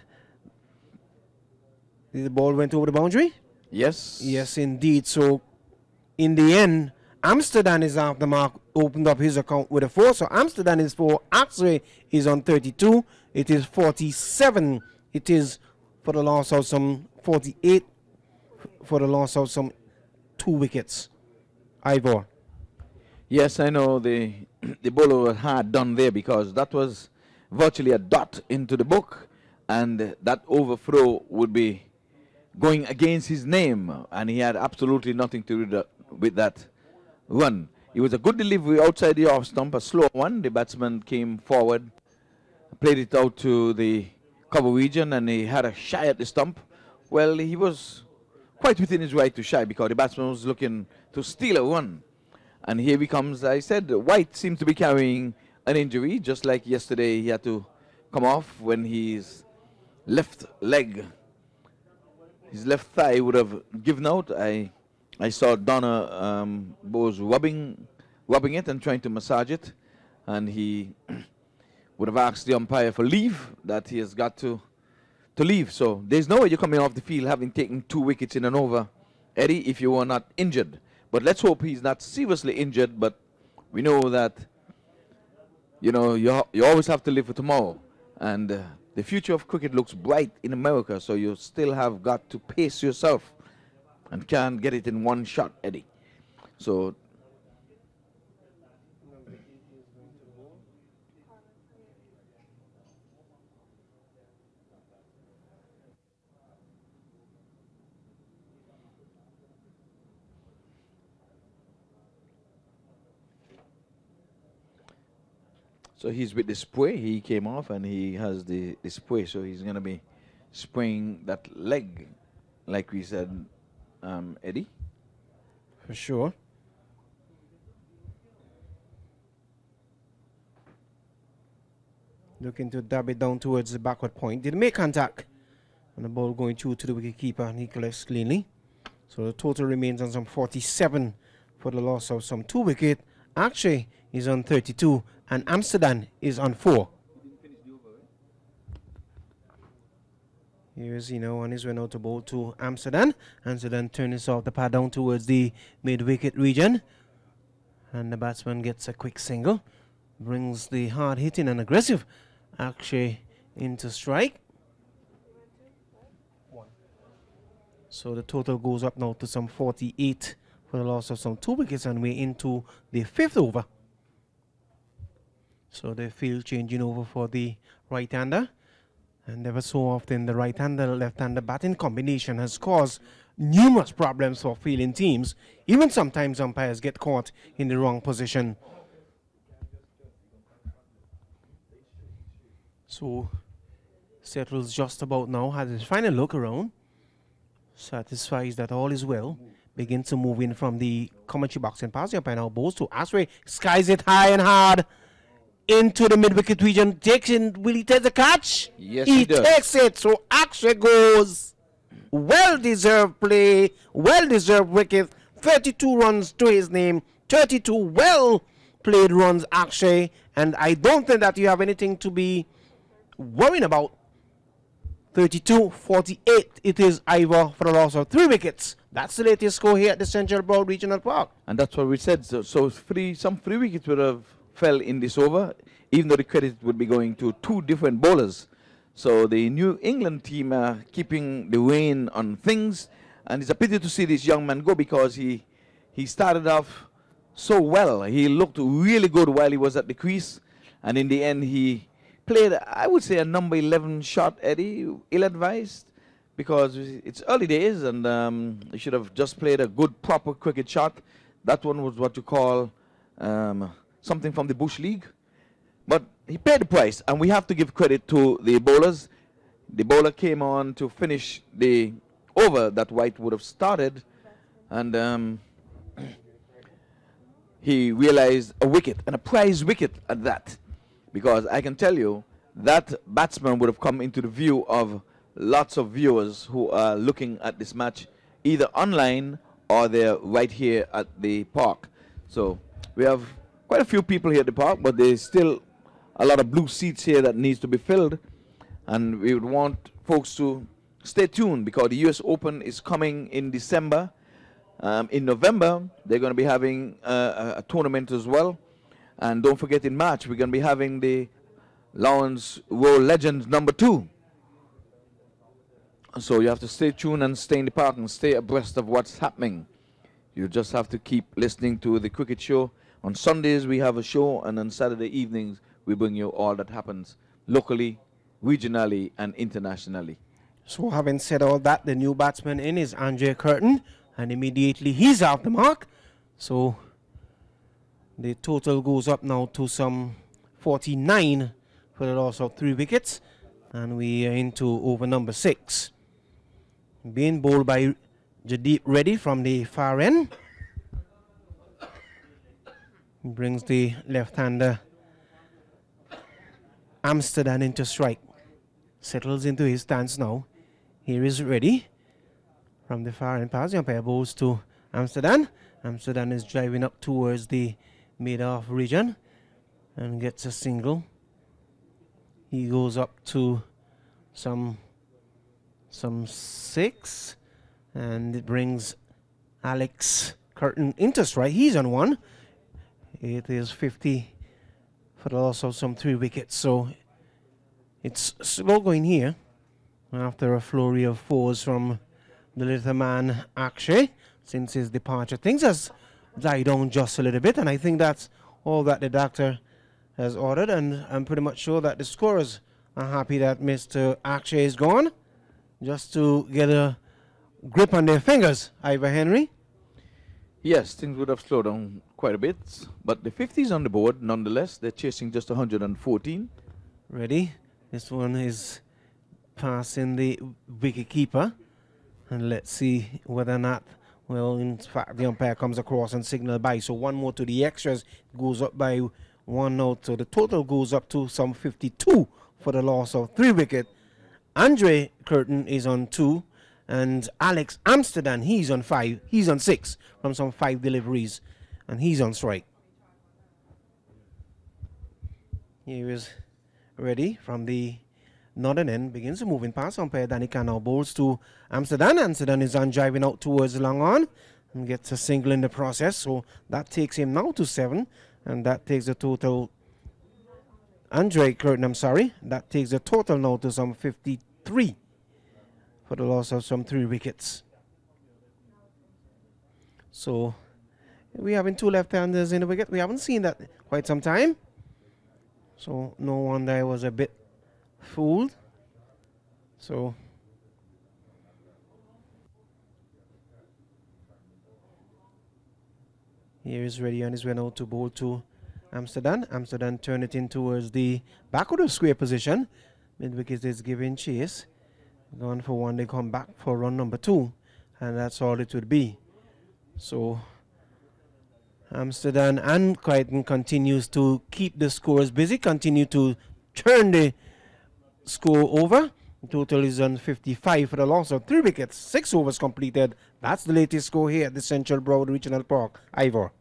the ball went over the boundary. Yes. Yes, indeed. So, in the end, Amsterdam is off the mark, opened up his account with a 4. So, Amsterdam is 4. Axray is on 32. It is 47. It is for the loss of some 48, for the loss of some 2 wickets. Ivor. Yes, I know the bowler was hard done there because that was virtually a dot into the book, and that overthrow would be going against his name, and he had absolutely nothing to with that run. It was a good delivery outside the off stump, a slow one. The batsman came forward, played it out to the cover region, and he had a shy at the stump. Well, he was quite within his right to shy because the batsman was looking to steal a run. And here he comes. I said White seems to be carrying an injury, just like yesterday he had to come off when his left leg, his left thigh would have given out. I saw Donna was rubbing it and trying to massage it, and he would have asked the umpire for leave, that he has got to leave. So there's no way you're coming off the field having taken 2 wickets in an over, Eddie, if you are not injured. But let's hope he's not seriously injured. But we know that, you know, you always have to live for tomorrow. And the future of cricket looks bright in America, so you still have got to pace yourself and can't get it in one shot, Eddie. So he's with the spray. He came off and he has the spray, so he's going to be spraying that leg, like we said, Eddie. For sure. Looking to dab it down towards the backward point. Did make contact. And the ball going through to the wicketkeeper, Nicholas cleanly. So the total remains on some 47 for the loss of some 2 wickets. Actually, is on 32, and Amsterdam is on 4. Here's, on his way now to bowl to Amsterdam. Amsterdam turns off the pad down towards the mid-wicket region. And the batsman gets a quick single. Brings the hard-hitting and aggressive Akshay into strike. So the total goes up now to some 48 for the loss of some 2 wickets, and we're into the 5th over. So the field changing over for the right-hander. And ever so often the right-hander, left-hander batting combination has caused numerous problems for fielding teams. Even sometimes umpires get caught in the wrong position. So settles just about now, has his final look around, satisfies that all is well, begins to move in from the commentary box and pass the umpire now bows to Ashray, skies it high and hard into the mid-wicket region, takes in, will he take the catch? Yes, he does. Takes it, so Akshay goes. Well-deserved play, well-deserved wicket, 32 runs to his name, 32 well-played runs, Akshay, and I don't think that you have anything to be worrying about. 32-48, it is Ivor for the loss of 3 wickets. That's the latest score here at the Central Broad Regional Park. And that's what we said. So some 3 wickets would have fell in this over, even though the credit would be going to 2 different bowlers. So the New England team are keeping the rein on things, and it's a pity to see this young man go, because he started off so well. He looked really good while he was at the crease, and in the end he played, I would say, a number 11 shot, Eddie, ill-advised, because it's early days, and he should have just played a good, proper cricket shot. That one was what you call something from the Bush League. But he paid the price, and we have to give credit to the bowlers. The bowler came on to finish the over that White would have started, and he realized a wicket, and a prize wicket at that. Because I can tell you, that batsman would have come into the view of lots of viewers who are looking at this match, either online or they're right here at the park. So we have quite a few people here at the park, but there's still a lot of blue seats here that needs to be filled. And we would want folks to stay tuned, because the US Open is coming in December. In November, they're going to be having a tournament as well. And don't forget, in March, we're going to be having the Lawrence Roll Legends #2. So you have to stay tuned and stay in the park and stay abreast of what's happening. You just have to keep listening to the cricket show. On Sundays, we have a show, and on Saturday evenings, we bring you all that happens locally, regionally, and internationally. So having said all that, the new batsman in is Andre Curtin, and immediately he's off the mark. So the total goes up now to some 49 for the loss of 3 wickets. And we are into over number 6. Being bowled by Jadeep Reddy from the far end. Brings the left-hander Amsterdam into strike. Settles into his stance now. Here is Reddy from the far end pass. The umpire bowls to Amsterdam. Amsterdam is driving up towards the mid-off region and gets a single. He goes up to some 6, and it brings Alex Curtin into strike. He's on 1. It is 50 for the loss of some 3 wickets. So it's slow going here after a flurry of 4s from the little man Akshay since his departure. Things has died down just a little bit, and I think that's all that the doctor has ordered, and I'm pretty much sure that the scorers are happy that Mr. Akshay is gone, just to get a grip on their fingers. Ivor Henry. Yes, things would have slowed down quite a bit, but the 50s on the board nonetheless. They're chasing just 114. Ready? This one is passing the wicket keeper, and let's see whether or not, well, in fact, the umpire comes across and signal by. So 1 more to the extras, goes up by 1 out. So the total goes up to some 52 for the loss of 3 wickets. Andre Curtin is on 2, and Alex Amsterdam, he's on 5. He's on 6 from some 5 deliveries, and he's on strike. Here is Reddy from the northern end, begins to move in past. Umpire Danny now bowls to Amsterdam. Amsterdam is on driving out towards long on and gets a single in the process. So that takes him now to 7, and that takes the total. Andre Curtin, I'm sorry, that takes the total now to some 53 for the loss of some 3 wickets. So we having 2 left-handers in the wicket. We haven't seen that quite some time. So no wonder I was a bit fooled. So here is Reddy on his way now to bowl to Amsterdam. Amsterdam turn it in towards the back of the square position. Mid-wicket is giving chase. Gone for 1, they come back for run number 2, and that's all it would be. So Amsterdam and Crichton continues to keep the scores busy, continue to turn the score over. The total is on 55 for the loss of 3 wickets, 6 overs completed. That's the latest score here at the Central Broward Regional Park. Ivor.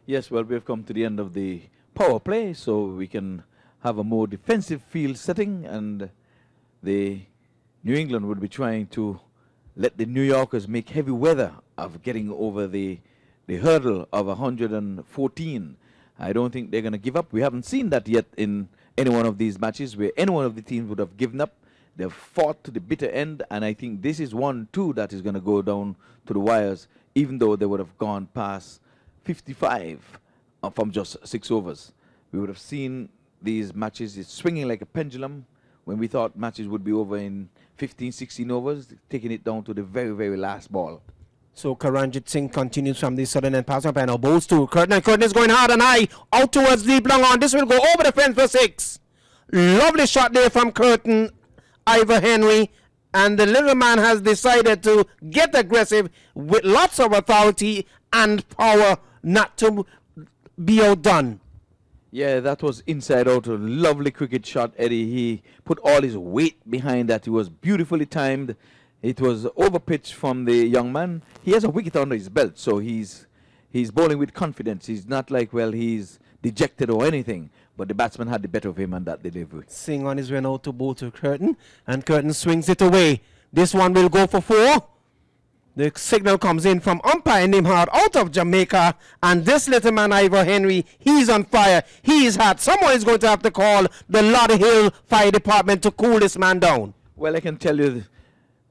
Yes, well, we've come to the end of the power play, so we can have a more defensive field setting, and the New England would be trying to let the New Yorkers make heavy weather of getting over the hurdle of 114. I don't think they're going to give up. We haven't seen that yet in any one of these matches where any one of the teams would have given up. They've fought to the bitter end, and I think this is 1-2 that is going to go down to the wires, even though they would have gone past 55 from just 6 overs. We would have seen these matches swinging like a pendulum when we thought matches would be over in 15, 16 overs, taking it down to the very, very last ball. So Karanjit Singh continues from the southern end pass up and now bowls to Curtin, and Curtin is going hard and high out towards deep long on. This will go over the fence for 6. Lovely shot there from Curtin, Ivor Henry, and the little man has decided to get aggressive with lots of authority and power not to be outdone. Yeah, that was inside out. A lovely cricket shot, Eddie. He put all his weight behind that. It was beautifully timed. It was overpitched from the young man. He has a wicket under his belt, so he's bowling with confidence. He's not like, well, he's dejected or anything. But the batsman had the better of him on that delivery. Singh on his way out to bowl to Curtin, and Curtin swings it away. This one will go for 4. The signal comes in from umpire Nimhard out of Jamaica, and this little man Ivor Henry, he's on fire. He is hot. Someone is going to have to call the Lauderhill Fire Department to cool this man down. Well, I can tell you,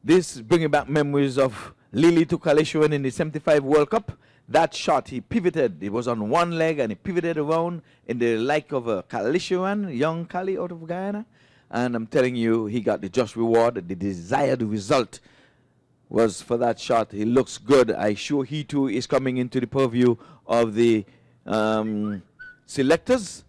this bringing back memories of Lily to Kalishuan in the 75 World Cup. That shot, he pivoted. He was on one leg and he pivoted around in the like of a Kalishuan, young Kali out of Guyana. And I'm telling you, he got the just reward, the desired result. was for that shot. He looks good. I'm sure he too is coming into the purview of the selectors.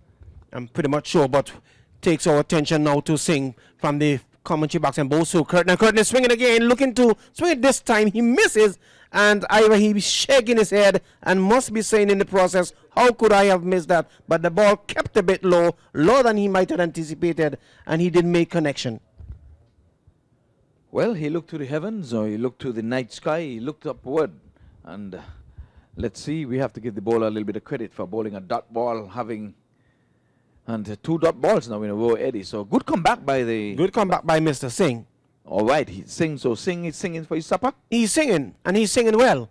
I'm pretty much sure, but takes our attention now to Singh from the commentary box and both to Curtin. And Curtin is swinging again, looking to swing it this time. He misses, and either he's shaking his head and must be saying in the process, how could I have missed that? But the ball kept a bit low, lower than he might have anticipated, and he didn't make connection. Well, he looked to the heavens, or he looked to the night sky, he looked upward. And let's see, we have to give the bowler a little bit of credit for bowling a dot ball, having and 2 dot balls now in a row, Eddie. So good comeback by the... Good comeback by Mr. Singh. All right, he sings. So Singh is singing for his supper? He's singing, and he's singing well.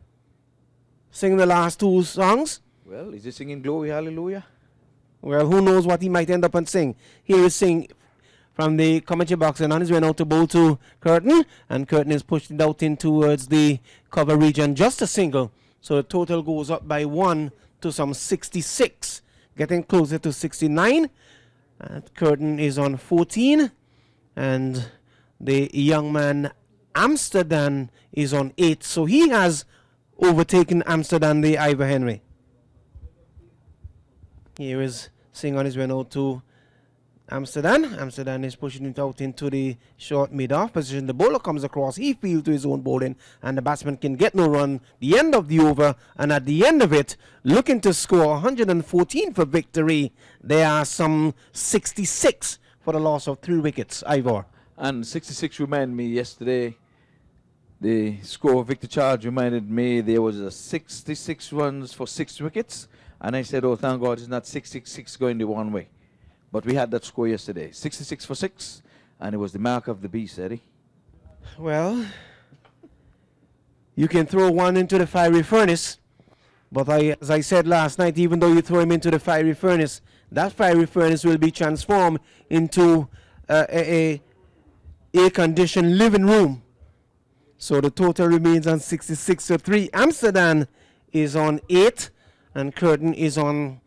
Singing the last 2 songs. Well, is he singing Glory Hallelujah? Well, who knows what he might end up and sing. Here is Singh from the commentary box, and on his way out to bowl to Curtin, and Curtin is pushed it out in towards the cover region, just a single. So the total goes up by 1 to some 66, getting closer to 69. Curtin is on 14, and the young man Amsterdam is on 8. So he has overtaken Amsterdam, the Ivor Henry. Here is Singh on his way out to Amsterdam. Amsterdam is pushing it out into the short mid-off position. The bowler comes across. He fields to his own bowling, and the batsman can get no run. The end of the over, and at the end of it, looking to score 114 for victory. There are some 66 for the loss of 3 wickets. Ivor. And 66 reminded me yesterday. The score of Victor Charge reminded me there was a 66 runs for 6 wickets. And I said, oh, thank God it's not 66 going the one way. But we had that score yesterday, 66 for 6, and it was the mark of the beast, Eddie. Well, you can throw one into the fiery furnace, but as I said last night, even though you throw him into the fiery furnace, that fiery furnace will be transformed into a air-conditioned living room. So the total remains on 66 to 3. Amsterdam is on 8, and Curtin is on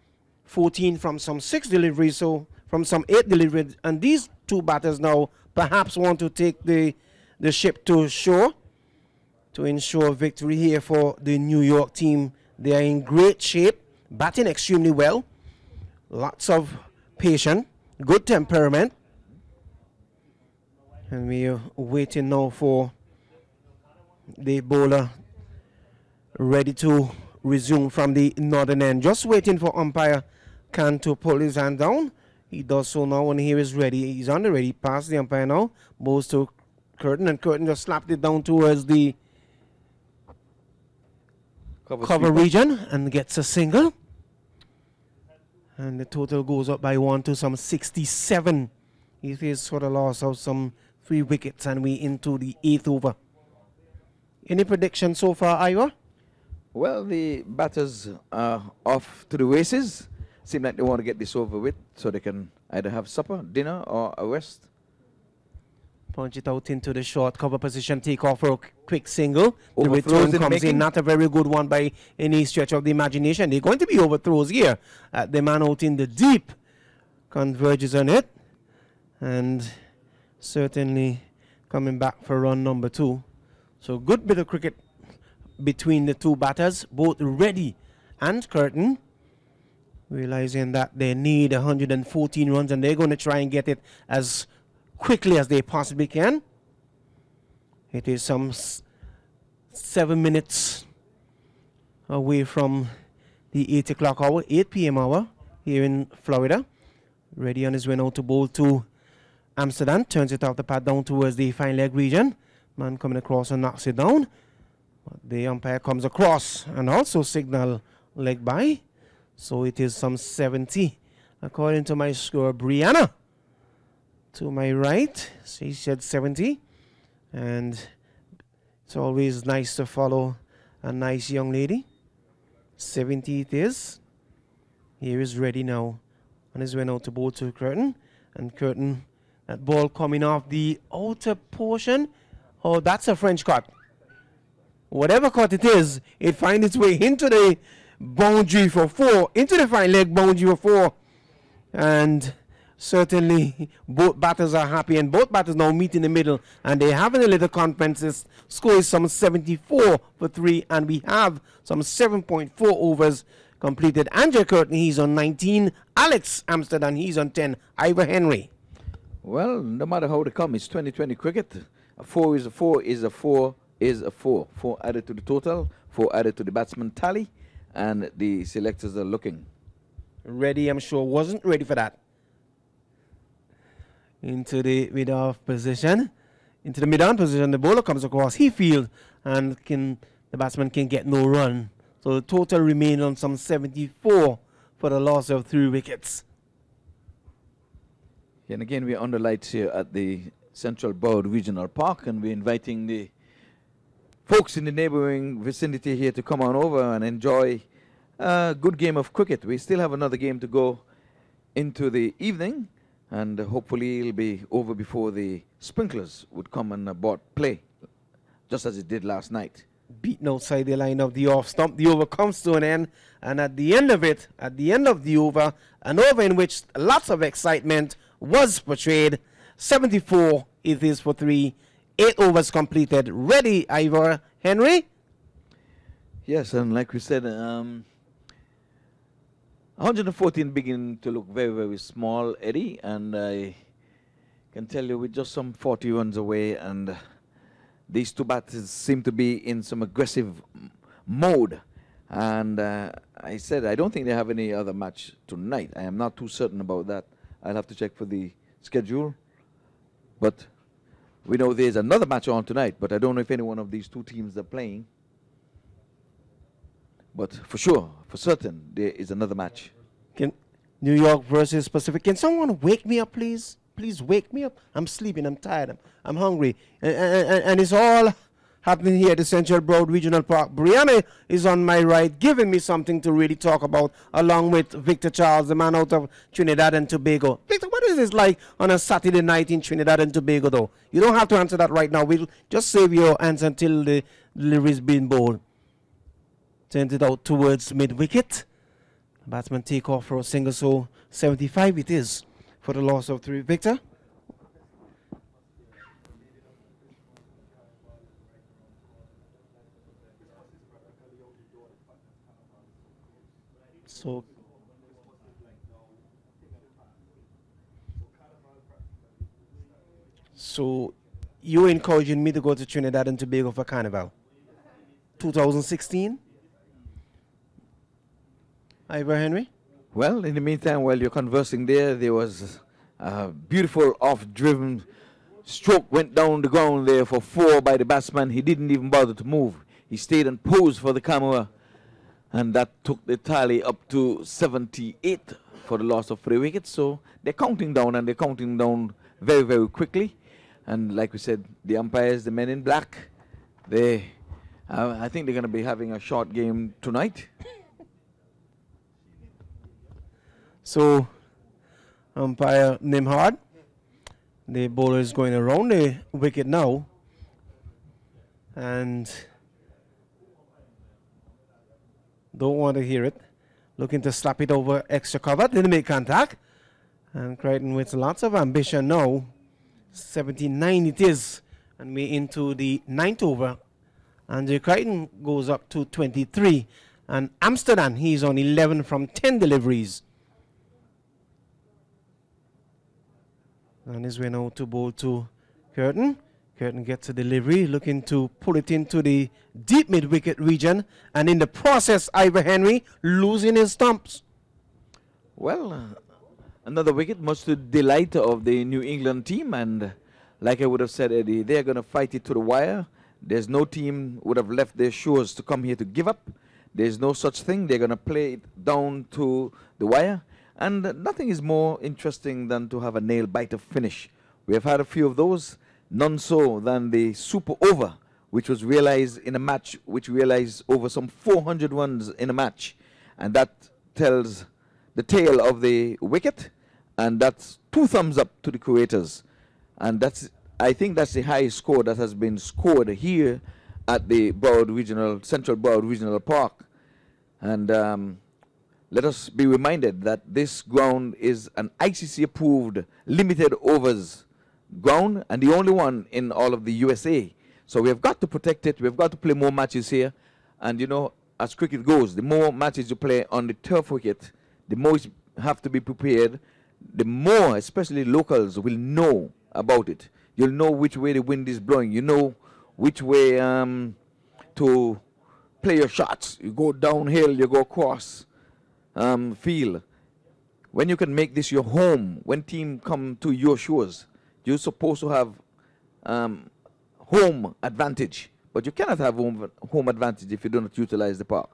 14 from some 6 deliveries, so from some 8 deliveries. And these 2 batters now perhaps want to take the ship to shore to ensure victory here for the New York team. They are in great shape, batting extremely well, lots of patience, good temperament. And we are waiting now for the bowler ready to resume from the northern end. Just waiting for umpire Khan to pull his hand down. He does so now when he is ready. He's on the ready. Past the umpire now. Bowls to Curtin, and Curtin just slapped it down towards the cover region and gets a single. And the total goes up by 1 to some 67. It is for the loss of some 3 wickets, and we into the 8th over. Any prediction so far, Ivor? Well, the batters are off to the races. Seem like they want to get this over with so they can either have supper, dinner, or a rest. Punch it out into the short cover position, take off for a quick single. The Overthrows return comes in, not a very good one by any stretch of the imagination. They're going to be overthrows here. The man out in the deep converges on it, and certainly coming back for run number 2. So good bit of cricket between the 2 batters, both Reddy and Curtin, realizing that they need 114 runs, and they're going to try and get it as quickly as they possibly can. It is some 7 minutes away from the 8 o'clock hour, 8 p.m. hour here in Florida. Ready on his way now to bowl to Amsterdam. Turns it off the pad down towards the fine leg region. Man coming across and knocks it down. The umpire comes across and also signal leg by. So it is some 70 according to my score. Brianna to my right, she said 70, and it's always nice to follow a nice young lady. 70 it is. Here is Ready now on his way now to bowl to Curtin, and Curtin, that ball coming off the outer portion. Oh, that's a French cut. Whatever cut it is, it finds its way into the boundary for 4, into the fine leg boundary for 4, and certainly both batters are happy, and both batters now meet in the middle, and they having a little conference. This score is some 74 for 3, and we have some 7.4 overs completed. Andrew Curtin, he's on 19. Alex Amsterdam, he's on 10. Ivor Henry. Well, no matter how they come, it's 2020 cricket. A 4 is a 4 is a 4 is a 4. 4 added to the total, 4 added to the batsman tally, and the selectors are looking. Ready, I'm sure, wasn't ready for that. Into the mid-off position. Into the mid-on position, the bowler comes across he field, and the batsman can get no run. So the total remained on some 74 for the loss of 3 wickets. And again, we're under lights here at the Central Board Regional Park, and we're inviting the folks in the neighboring vicinity here to come on over and enjoy a good game of cricket. We still have another game to go into the evening, and hopefully it'll be over before the sprinklers would come and abort play, just as it did last night. Beaten outside the line of the off stump, the over comes to an end, and at the end of it, at the end of the over, an over in which lots of excitement was portrayed. 74 it is for 3, 8 overs completed. Ready, Ivor Henry? Yes, and like we said, 114 begin to look very, very small, Eddie, and I can tell you we're just some 40 runs away, and these two batters seem to be in some aggressive mode. And I said I don't think they have any other match tonight. I am not too certain about that. I'll have to check for the schedule. But we know there's another match on tonight, but I don't know if any one of these two teams are playing. But for sure, for certain, there is another match. New York versus Pacific. Can someone wake me up, please? Please wake me up. I'm sleeping. I'm tired. I'm hungry. And it's all happening here at the Central Broad Regional Park. Brianna is on my right, giving me something to really talk about, along with Victor Charles, the man out of Trinidad and Tobago. Victor, what is this like on a Saturday night in Trinidad and Tobago, though? You don't have to answer that right now. We'll just save your answer until the delivery's been bowled. Sends it out towards mid-wicket. Batsman take off for a single, so 75 it is for the loss of 3. Victor? So you're encouraging me to go to Trinidad and Tobago for Carnival? 2016? Ivor Henry? Well, in the meantime, while you're conversing there was a beautiful off-driven stroke went down the ground there for 4 by the batsman. He didn't even bother to move. He stayed and posed for the camera, and that took the tally up to 78 for the loss of 3 wickets. So they're counting down, and they're counting down very, very quickly. And like we said, the umpires, the men in black, I think they're going to be having a short game tonight. So, umpire Nimhard, the bowler is going around the wicket now, and don't want to hear it. Looking to slap it over extra cover, didn't make contact, and Crichton with lots of ambition now. 79 it is, and we're into the 9th over. Andrew Crichton goes up to 23, and Amsterdam, he's on 11 from 10 deliveries. And his way now to bowl to Curtin. Curtin gets a delivery, looking to pull it into the deep mid-wicket region, and in the process, Ivor Henry losing his stumps. Well, another wicket, much to the delight of the New England team, and like I would have said, Eddie, they're going to fight it to the wire. There's no team would have left their shores to come here to give up. There's no such thing. They're going to play it down to the wire. And nothing is more interesting than to have a nail-biter finish. We have had a few of those, none so than the super over, which was realized in a match, which realized over some 400 runs in a match. And that tells the tale of the wicket, and that's 2 thumbs up to the creators. And I think that's the highest score that has been scored here at the Central Broward Regional Park. And let us be reminded that this ground is an ICC-approved limited overs ground and the only one in all of the USA. So we have got to protect it. We've got to play more matches here. And, you know, as cricket goes, the more matches you play on the turf wicket, the more you have to be prepared, the more, especially locals, will know about it. You'll know which way the wind is blowing. You know which way to play your shots. You go downhill, you go across field. When you can make this your home, when team come to your shores, you're supposed to have home advantage. But you cannot have home advantage if you do not utilize the park.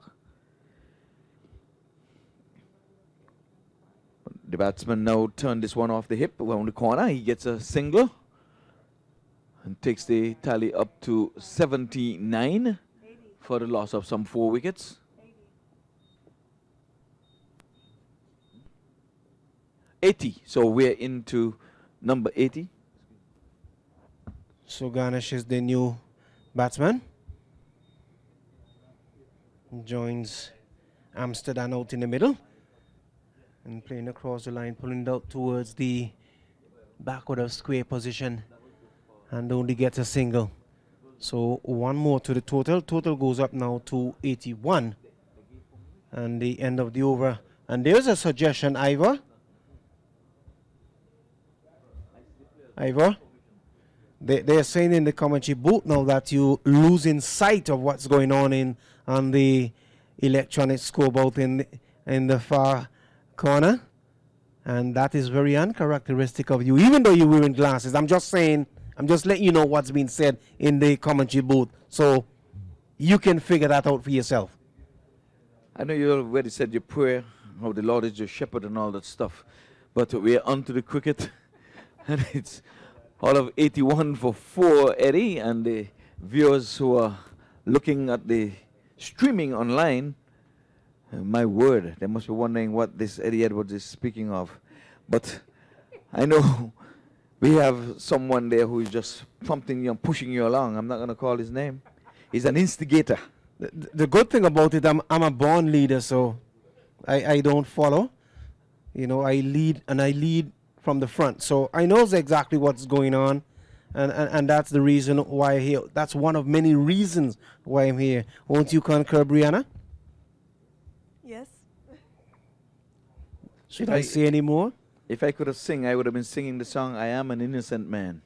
The batsman now turned this one off the hip around the corner. He gets a single and takes the tally up to 79 for the loss of some 4 wickets. 80. So we're into number 80. So Ganesh is the new batsman. Joins Amsterdam out in the middle and playing across the line, pulling it out towards the backward of square position and only gets a single. So one more to the total. Total goes up now to 81 and the end of the over. And there's a suggestion, Ivor. They're saying in the commentary booth now that you losing sight of what's going on the electronic scoreboard in the far corner, and that is very uncharacteristic of you, even though you're wearing glasses. I'm just saying, I'm just letting you know what's being said in the commentary booth, so you can figure that out for yourself. I know you already said your prayer, how the Lord is your shepherd and all that stuff, but we're on to the cricket, and it's all of 81 for 4, Eddie, and the viewers who are looking at the streaming online, my word, they must be wondering what this Eddie Edwards is speaking of. But I know we have someone there who is just prompting you and pushing you along. I'm not going to call his name. He's an instigator. The good thing about it, I'm a born leader, so I don't follow. You know, I lead from the front, so I know exactly what's going on, and that's the reason why I'm here. That's one of many reasons why I'm here. Won't you concur, Brianna? Yes. Should I say any more? If I could have sing, I would have been singing the song "I Am an Innocent Man."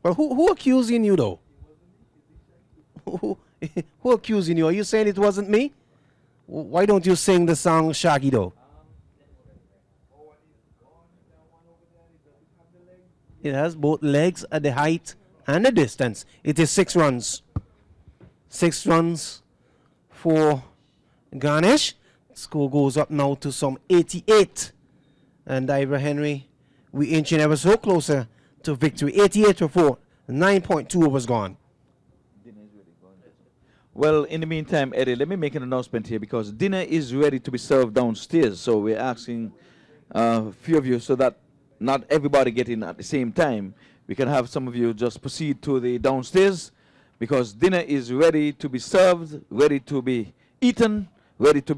Well, who accusing you though? Who accusing you? Are you saying it wasn't me? Why don't you sing the song Shaggy though? It has both legs at the height and the distance. It is 6 runs. 6 runs for Ganesh. Score goes up now to some 88. And Ivor Henry, we inching ever so closer to victory. 88 for 4. 9.2 overs gone. Well, in the meantime, Eddie, let me make an announcement here because dinner is ready to be served downstairs. So we're asking a few of you so that not everybody get in at the same time. We can have some of you just proceed to the downstairs because dinner is ready to be served, ready to be eaten, ready to